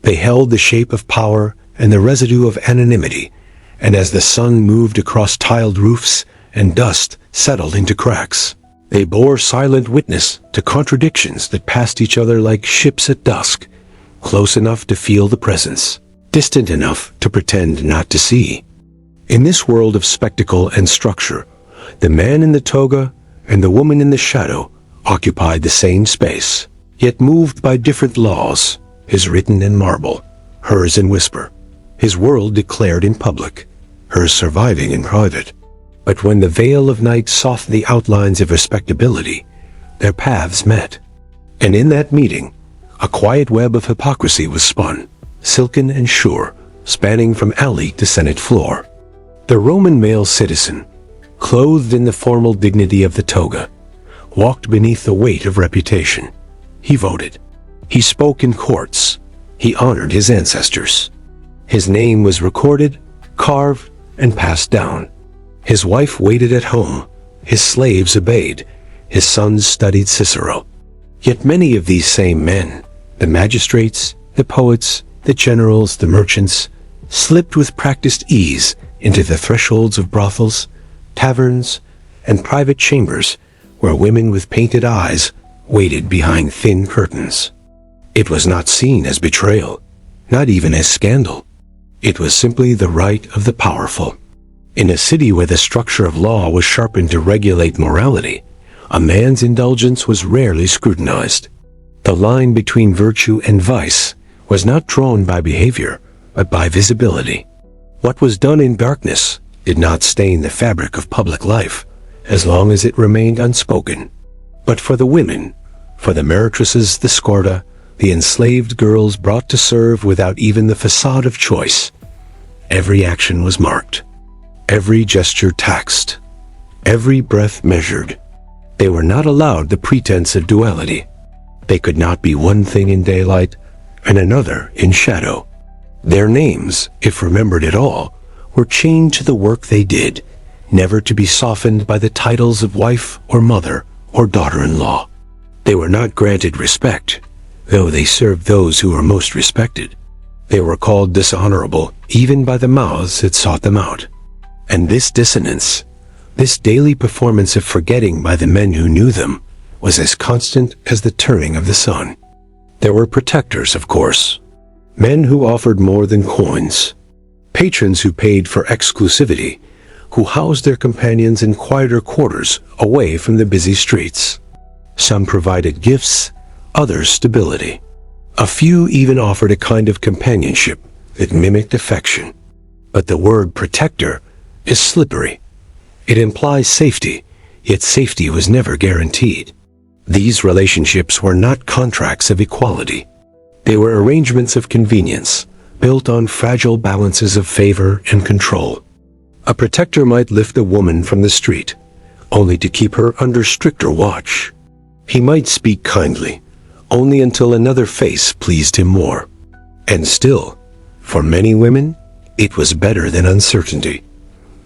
They held the shape of power and the residue of anonymity, and as the sun moved across tiled roofs and dust settled into cracks, they bore silent witness to contradictions that passed each other like ships at dusk, close enough to feel the presence, distant enough to pretend not to see. In this world of spectacle and structure, the man in the toga and the woman in the shadow occupied the same space, yet moved by different laws, his written in marble, hers in whisper, his world declared in public, hers surviving in private. But when the veil of night softened the outlines of respectability, their paths met. And in that meeting, a quiet web of hypocrisy was spun, silken and sure, spanning from alley to Senate floor. The Roman male citizen, clothed in the formal dignity of the toga, walked beneath the weight of reputation. He voted. He spoke in courts. He honored his ancestors. His name was recorded, carved, and passed down. His wife waited at home. His slaves obeyed. His sons studied Cicero. Yet many of these same men, the magistrates, the poets, the generals, the merchants, slipped with practiced ease into the thresholds of brothels, taverns, and private chambers where women with painted eyes waited behind thin curtains. It was not seen as betrayal, not even as scandal. It was simply the right of the powerful. In a city where the structure of law was sharpened to regulate morality, a man's indulgence was rarely scrutinized. The line between virtue and vice was not drawn by behavior, but by visibility. What was done in darkness did not stain the fabric of public life, as long as it remained unspoken. But for the women, for the merittresses, the scorta, the enslaved girls brought to serve without even the facade of choice, every action was marked, every gesture taxed, every breath measured. They were not allowed the pretense of duality. They could not be one thing in daylight and another in shadow. Their names, if remembered at all, were chained to the work they did, never to be softened by the titles of wife or mother or daughter-in-law. They were not granted respect, though they served those who were most respected. They were called dishonorable even by the mouths that sought them out. And this dissonance, this daily performance of forgetting by the men who knew them, was as constant as the turning of the sun. There were protectors, of course, men who offered more than coins, patrons who paid for exclusivity, who housed their companions in quieter quarters away from the busy streets. Some provided gifts, others stability. A few even offered a kind of companionship that mimicked affection. But the word protector is slippery. It implies safety, yet safety was never guaranteed. These relationships were not contracts of equality. They were arrangements of convenience, built on fragile balances of favor and control. A protector might lift a woman from the street, only to keep her under stricter watch. He might speak kindly, only until another face pleased him more. And still, for many women, it was better than uncertainty,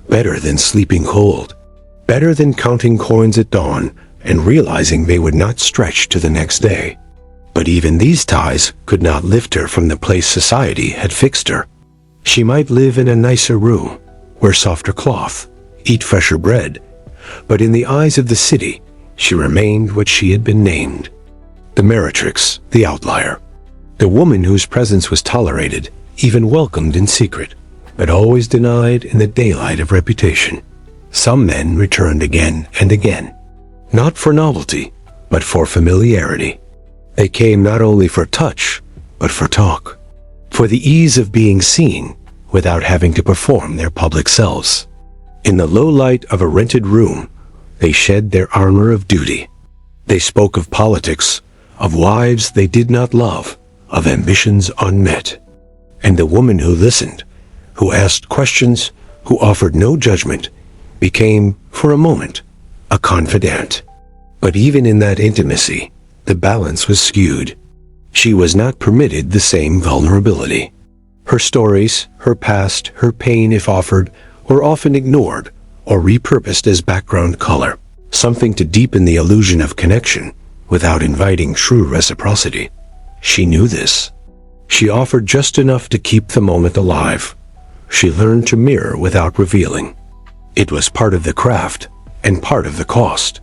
better than sleeping cold, better than counting coins at dawn and realizing they would not stretch to the next day. But even these ties could not lift her from the place society had fixed her. She might live in a nicer room, wear softer cloth, eat fresher bread, but in the eyes of the city, she remained what she had been named. The meretrix, the outlier. The woman whose presence was tolerated, even welcomed in secret, but always denied in the daylight of reputation. Some men returned again and again, not for novelty, but for familiarity. They came not only for touch, but for talk, for the ease of being seen without having to perform their public selves. In the low light of a rented room, they shed their armor of duty. They spoke of politics, of wives they did not love, of ambitions unmet. And the woman who listened, who asked questions, who offered no judgment, became, for a moment, a confidant. But even in that intimacy, the balance was skewed. She was not permitted the same vulnerability. Her stories, her past, her pain if offered, were often ignored or repurposed as background color, something to deepen the illusion of connection without inviting true reciprocity. She knew this. She offered just enough to keep the moment alive. She learned to mirror without revealing. It was part of the craft and part of the cost.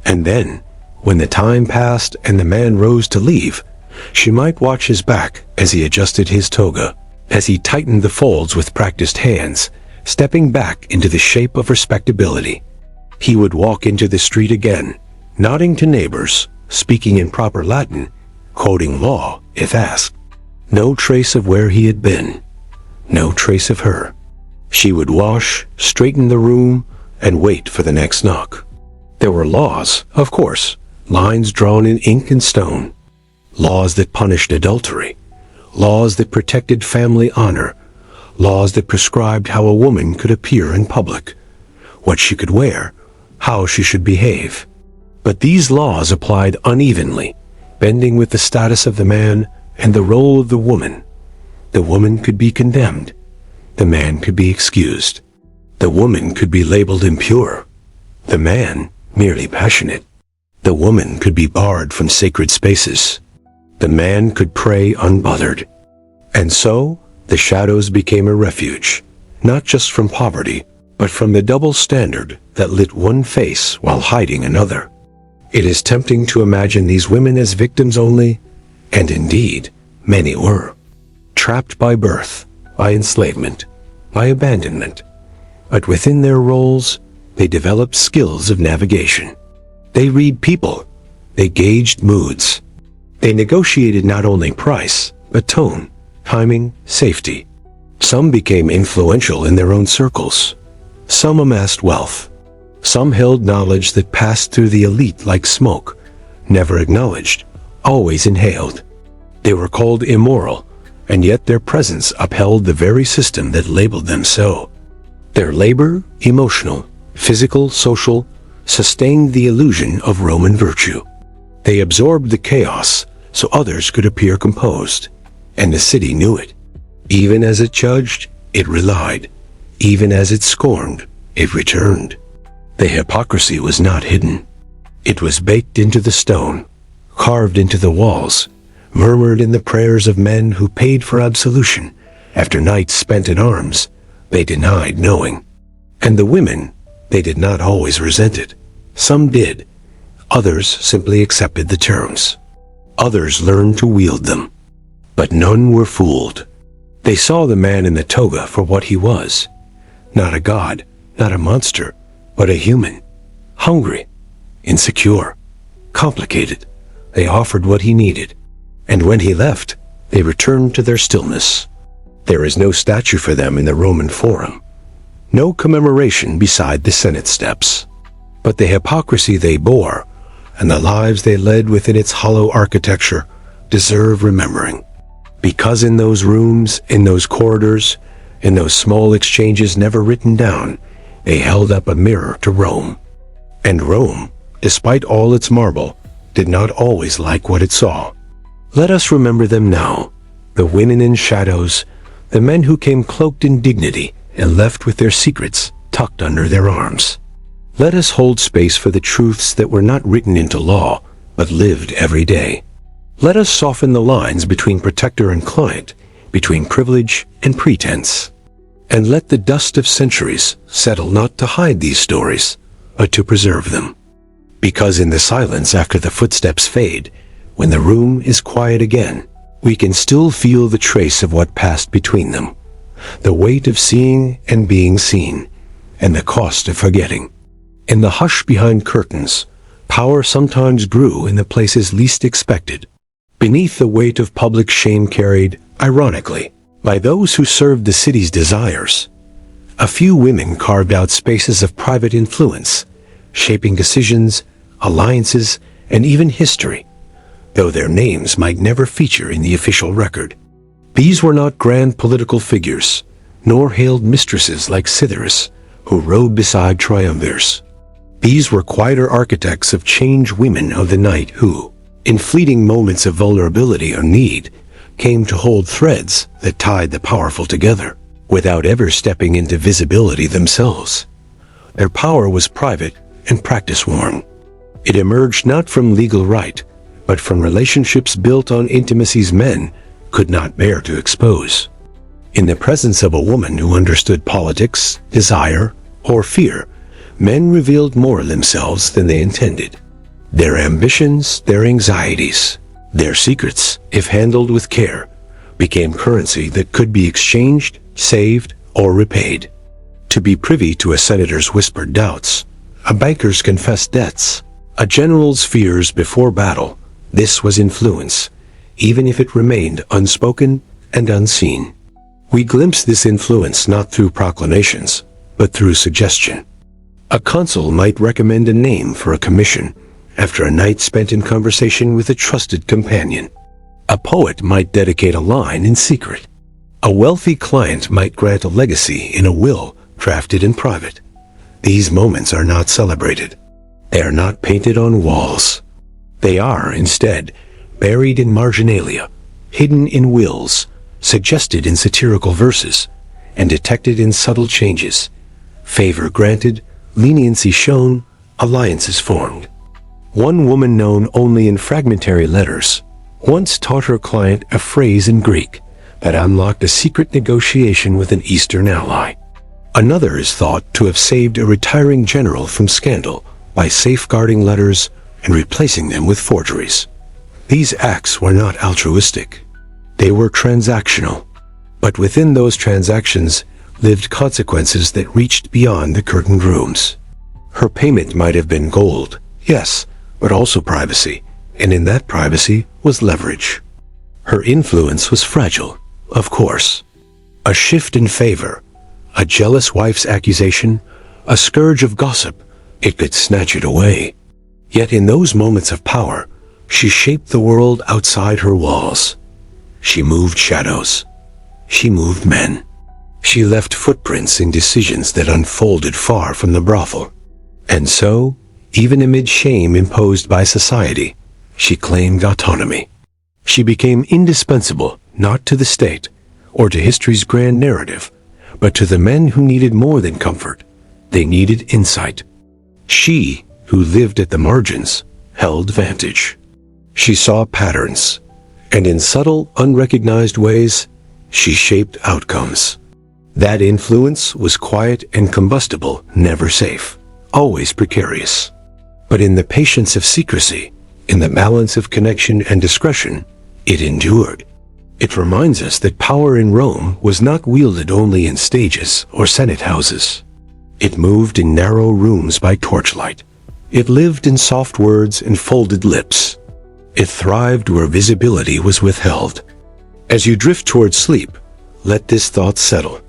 And then, when the time passed and the man rose to leave, she might watch his back as he adjusted his toga, as he tightened the folds with practiced hands, stepping back into the shape of respectability. He would walk into the street again, nodding to neighbors, speaking in proper Latin, quoting law if asked. No trace of where he had been, no trace of her. She would wash, straighten the room, and wait for the next knock. There were laws, of course, lines drawn in ink and stone. Laws that punished adultery. Laws that protected family honor. Laws that prescribed how a woman could appear in public, what she could wear, how she should behave. But these laws applied unevenly, bending with the status of the man and the role of the woman. The woman could be condemned. The man could be excused. The woman could be labeled impure. The man merely passionate. The woman could be barred from sacred spaces. The man could pray unbothered. And so, the shadows became a refuge, not just from poverty, but from the double standard that lit one face while hiding another. It is tempting to imagine these women as victims only, and indeed, many were. Trapped by birth, by enslavement, by abandonment. But within their roles, they developed skills of navigation. They read people. They gauged moods. They negotiated not only price, but tone, timing, safety. Some became influential in their own circles. Some amassed wealth. Some held knowledge that passed through the elite like smoke, never acknowledged, always inhaled. They were called immoral, and yet their presence upheld the very system that labeled them so. Their labor, emotional, physical, social, sustained the illusion of Roman virtue. They absorbed the chaos so others could appear composed, and the city knew it. Even as it judged, it relied. Even as it scorned, it returned. The hypocrisy was not hidden. It was baked into the stone, carved into the walls, murmured in the prayers of men who paid for absolution after nights spent in arms they denied knowing. And the women, they did not always resent it. Some did. Others simply accepted the terms. Others learned to wield them. But none were fooled. They saw the man in the toga for what he was. Not a god, not a monster, but a human. Hungry, insecure, complicated. They offered what he needed. And when he left, they returned to their stillness. There is no statue for them in the Roman Forum. No commemoration beside the Senate steps. But the hypocrisy they bore, and the lives they led within its hollow architecture, deserve remembering. Because in those rooms, in those corridors, in those small exchanges never written down, they held up a mirror to Rome. And Rome, despite all its marble, did not always like what it saw. Let us remember them now, the women in shadows, the men who came cloaked in dignity and left with their secrets tucked under their arms. Let us hold space for the truths that were not written into law, but lived every day. Let us soften the lines between protector and client, between privilege and pretense. And let the dust of centuries settle not to hide these stories, but to preserve them. Because in the silence after the footsteps fade, when the room is quiet again, we can still feel the trace of what passed between them, the weight of seeing and being seen, and the cost of forgetting. In the hush behind curtains, power sometimes grew in the places least expected, beneath the weight of public shame carried, ironically, by those who served the city's desires. A few women carved out spaces of private influence, shaping decisions, alliances, and even history, though their names might never feature in the official record. These were not grand political figures, nor hailed mistresses like Cytheris, who rode beside triumvirs. These were quieter architects of change, women of the night who, in fleeting moments of vulnerability or need, came to hold threads that tied the powerful together, without ever stepping into visibility themselves. Their power was private and practice-worn. It emerged not from legal right, but from relationships built on intimacies men could not bear to expose. In the presence of a woman who understood politics, desire, or fear, men revealed more of themselves than they intended. Their ambitions, their anxieties, their secrets, if handled with care, became currency that could be exchanged, saved, or repaid. To be privy to a senator's whispered doubts, a banker's confessed debts, a general's fears before battle, this was influence, even if it remained unspoken and unseen. We glimpse this influence not through proclamations, but through suggestion. A consul might recommend a name for a commission after a night spent in conversation with a trusted companion. A poet might dedicate a line in secret. A wealthy client might grant a legacy in a will drafted in private. These moments are not celebrated. They are not painted on walls. They are, instead, buried in marginalia, hidden in wills, suggested in satirical verses, and detected in subtle changes. Favor granted, leniency shown, alliances formed. One woman known only in fragmentary letters once taught her client a phrase in Greek that unlocked a secret negotiation with an Eastern ally. Another is thought to have saved a retiring general from scandal by safeguarding letters and replacing them with forgeries. These acts were not altruistic. They were transactional. But within those transactions lived consequences that reached beyond the curtained rooms. Her payment might have been gold, yes, but also privacy, and in that privacy was leverage. Her influence was fragile, of course. A shift in favor, a jealous wife's accusation, a scourge of gossip, it could snatch it away. Yet in those moments of power, she shaped the world outside her walls. She moved shadows. She moved men. She left footprints in decisions that unfolded far from the brothel. And so, even amid shame imposed by society, she claimed autonomy. She became indispensable not to the state or to history's grand narrative, but to the men who needed more than comfort. They needed insight. She, who lived at the margins, held vantage. She saw patterns, and in subtle, unrecognized ways, she shaped outcomes. That influence was quiet and combustible, never safe, always precarious. But in the patience of secrecy, in the balance of connection and discretion, it endured. It reminds us that power in Rome was not wielded only in stages or senate houses. It moved in narrow rooms by torchlight. It lived in soft words and folded lips. It thrived where visibility was withheld. As you drift toward sleep, let this thought settle.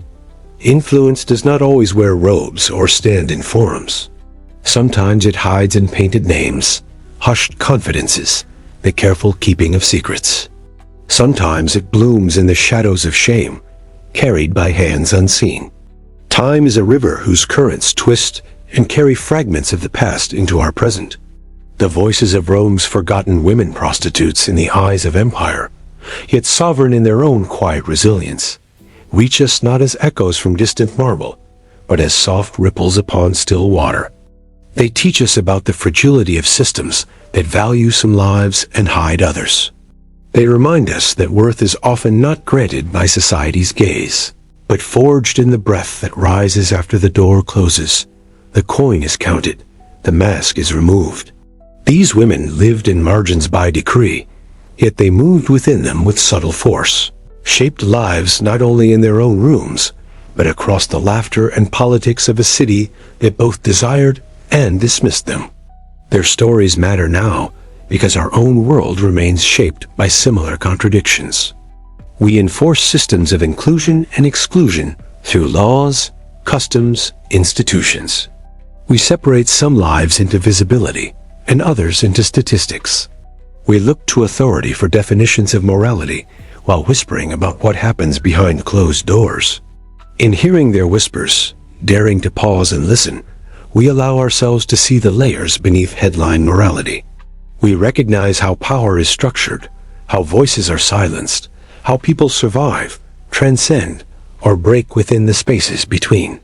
Influence does not always wear robes or stand in forums. Sometimes it hides in painted names, hushed confidences, the careful keeping of secrets. Sometimes it blooms in the shadows of shame, carried by hands unseen. Time is a river whose currents twist and carry fragments of the past into our present. The voices of Rome's forgotten women prostitutes in the eyes of empire, yet sovereign in their own quiet resilience, reach us not as echoes from distant marble, but as soft ripples upon still water. They teach us about the fragility of systems that value some lives and hide others. They remind us that worth is often not granted by society's gaze, but forged in the breath that rises after the door closes. The coin is counted, the mask is removed. These women lived in margins by decree, yet they moved within them with subtle force, shaped lives not only in their own rooms, but across the laughter and politics of a city that both desired and dismissed them. Their stories matter now because our own world remains shaped by similar contradictions. We enforce systems of inclusion and exclusion through laws, customs, institutions. We separate some lives into visibility and others into statistics. We look to authority for definitions of morality while whispering about what happens behind closed doors. In hearing their whispers, daring to pause and listen, we allow ourselves to see the layers beneath headline morality. We recognize how power is structured, how voices are silenced, how people survive, transcend, or break within the spaces between.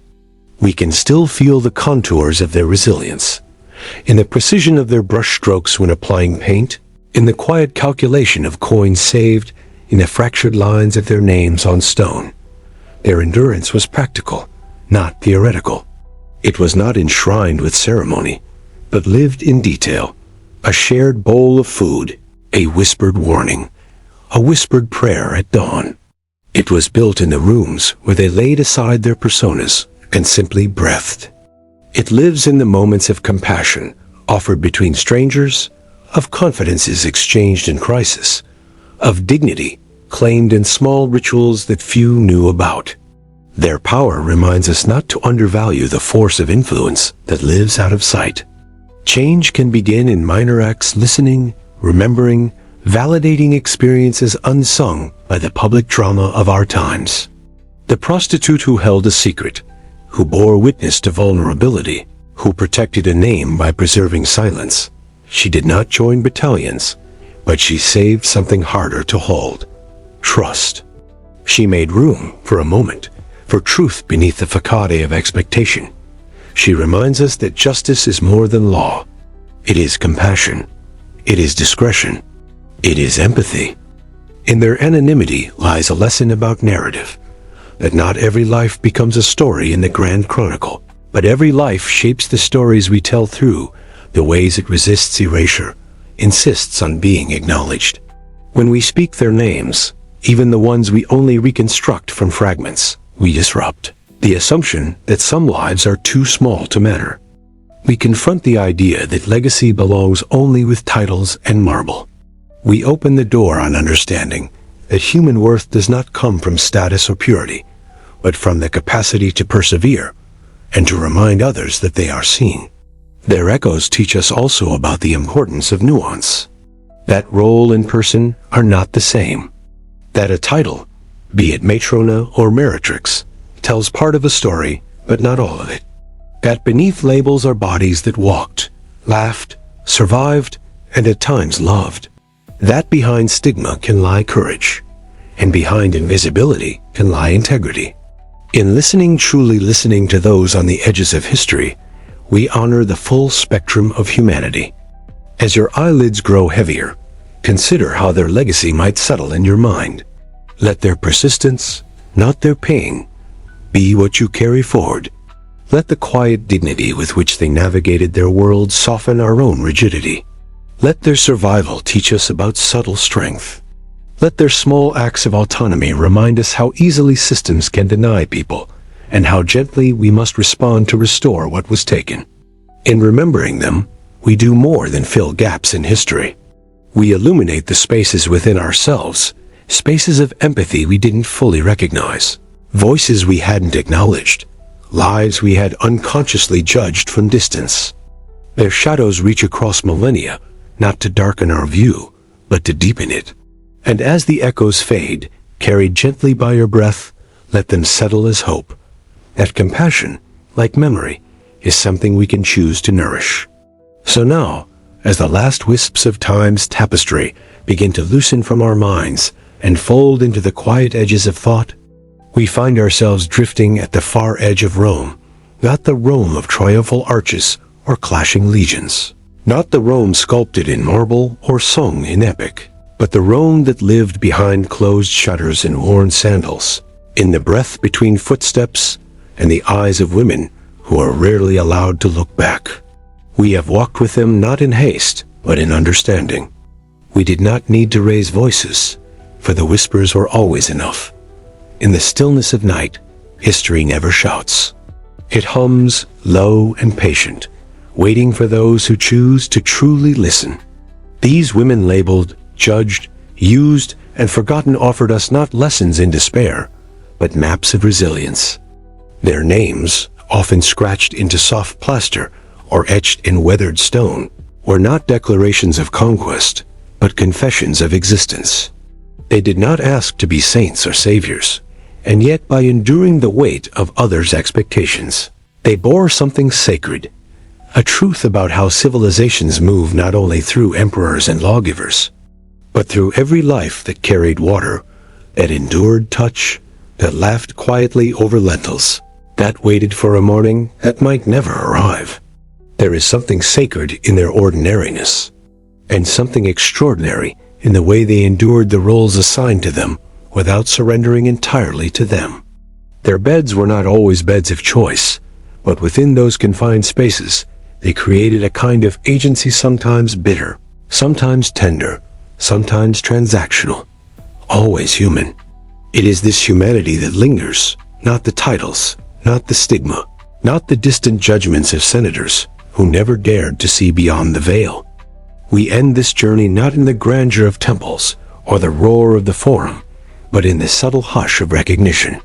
We can still feel the contours of their resilience, in the precision of their brushstrokes when applying paint, in the quiet calculation of coins saved, in the fractured lines of their names on stone. Their endurance was practical, not theoretical. It was not enshrined with ceremony, but lived in detail. A shared bowl of food, a whispered warning, a whispered prayer at dawn. It was built in the rooms where they laid aside their personas and simply breathed. It lives in the moments of compassion offered between strangers, of confidences exchanged in crisis, of dignity claimed in small rituals that few knew about. Their power reminds us not to undervalue the force of influence that lives out of sight. Change can begin in minor acts: listening, remembering, validating experiences unsung by the public drama of our times. The prostitute who held a secret, who bore witness to vulnerability, who protected a name by preserving silence. She did not join battalions, but she saved something harder to hold: trust. She made room, for a moment, for truth beneath the facade of expectation. She reminds us that justice is more than law. It is compassion. It is discretion. It is empathy. In their anonymity lies a lesson about narrative, that not every life becomes a story in the grand chronicle, but every life shapes the stories we tell through the ways it resists erasure, insists on being acknowledged. When we speak their names, even the ones we only reconstruct from fragments, we disrupt the assumption that some lives are too small to matter. We confront the idea that legacy belongs only with titles and marble. We open the door on understanding that human worth does not come from status or purity, but from the capacity to persevere and to remind others that they are seen. Their echoes teach us also about the importance of nuance, that role and person are not the same, that a title, be it matrona or meretrix, tells part of a story, but not all of it. That beneath labels are bodies that walked, laughed, survived, and at times loved. That behind stigma can lie courage, and behind invisibility can lie integrity. In listening, truly listening to those on the edges of history, we honor the full spectrum of humanity. As your eyelids grow heavier, consider how their legacy might settle in your mind. Let their persistence, not their pain, be what you carry forward. Let the quiet dignity with which they navigated their world soften our own rigidity. Let their survival teach us about subtle strength. Let their small acts of autonomy remind us how easily systems can deny people, and how gently we must respond to restore what was taken. In remembering them, we do more than fill gaps in history. We illuminate the spaces within ourselves, spaces of empathy we didn't fully recognize, voices we hadn't acknowledged, lives we had unconsciously judged from distance. Their shadows reach across millennia, not to darken our view, but to deepen it. And as the echoes fade, carried gently by your breath, let them settle as hope. That compassion, like memory, is something we can choose to nourish. So now, as the last wisps of time's tapestry begin to loosen from our minds and fold into the quiet edges of thought, we find ourselves drifting at the far edge of Rome, not the Rome of triumphal arches or clashing legions, not the Rome sculpted in marble or sung in epic, but the Rome that lived behind closed shutters and worn sandals, in the breath between footsteps and the eyes of women who are rarely allowed to look back. We have walked with them not in haste, but in understanding. We did not need to raise voices, for the whispers were always enough. In the stillness of night, history never shouts. It hums, low and patient, waiting for those who choose to truly listen. These women labeled, judged, used, and forgotten offered us not lessons in despair, but maps of resilience. Their names, often scratched into soft plaster or etched in weathered stone, were not declarations of conquest, but confessions of existence. They did not ask to be saints or saviors, and yet by enduring the weight of others' expectations, they bore something sacred, a truth about how civilizations move not only through emperors and lawgivers, but through every life that carried water, that endured touch, that laughed quietly over lentils, that waited for a morning that might never arrive. There is something sacred in their ordinariness, and something extraordinary in the way they endured the roles assigned to them without surrendering entirely to them. Their beds were not always beds of choice, but within those confined spaces, they created a kind of agency, sometimes bitter, sometimes tender, sometimes transactional, always human. It is this humanity that lingers, not the titles, not the stigma, not the distant judgments of senators who never dared to see beyond the veil. We end this journey not in the grandeur of temples or the roar of the forum, but in the subtle hush of recognition.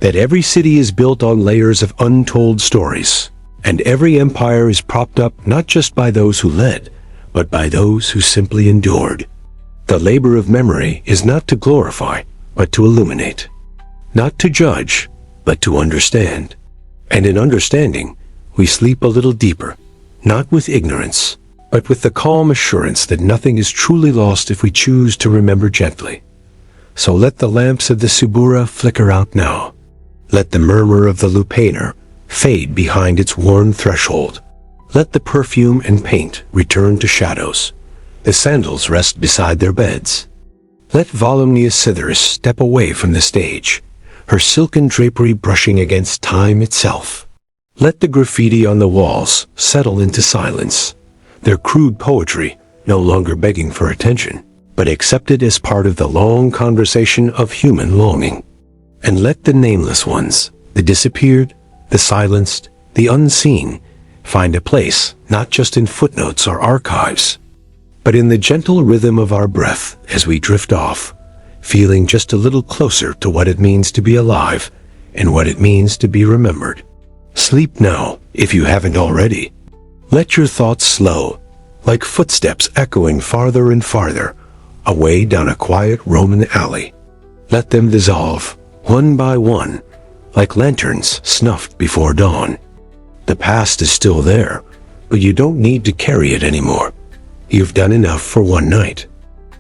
that every city is built on layers of untold stories, and every empire is propped up not just by those who led, but by those who simply endured. The labor of memory is not to glorify, but to illuminate. Not to judge, but to understand. And in understanding, we sleep a little deeper, not with ignorance, but with the calm assurance that nothing is truly lost if we choose to remember gently. So let the lamps of the Subura flicker out now. Let the murmur of the Lupanar fade behind its worn threshold. Let the perfume and paint return to shadows. The sandals rest beside their beds. Let Volumnia Cytheris step away from the stage, her silken drapery brushing against time itself. Let the graffiti on the walls settle into silence, their crude poetry no longer begging for attention, but accepted as part of the long conversation of human longing. And let the nameless ones, the disappeared, the silenced, the unseen, find a place not just in footnotes or archives, but in the gentle rhythm of our breath as we drift off, feeling just a little closer to what it means to be alive and what it means to be remembered. Sleep now, if you haven't already. Let your thoughts slow, like footsteps echoing farther and farther, away down a quiet Roman alley. Let them dissolve, one by one, like lanterns snuffed before dawn. The past is still there, but you don't need to carry it anymore. You've done enough for one night.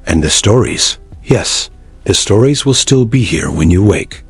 And the stories, yes, the stories will still be here when you wake.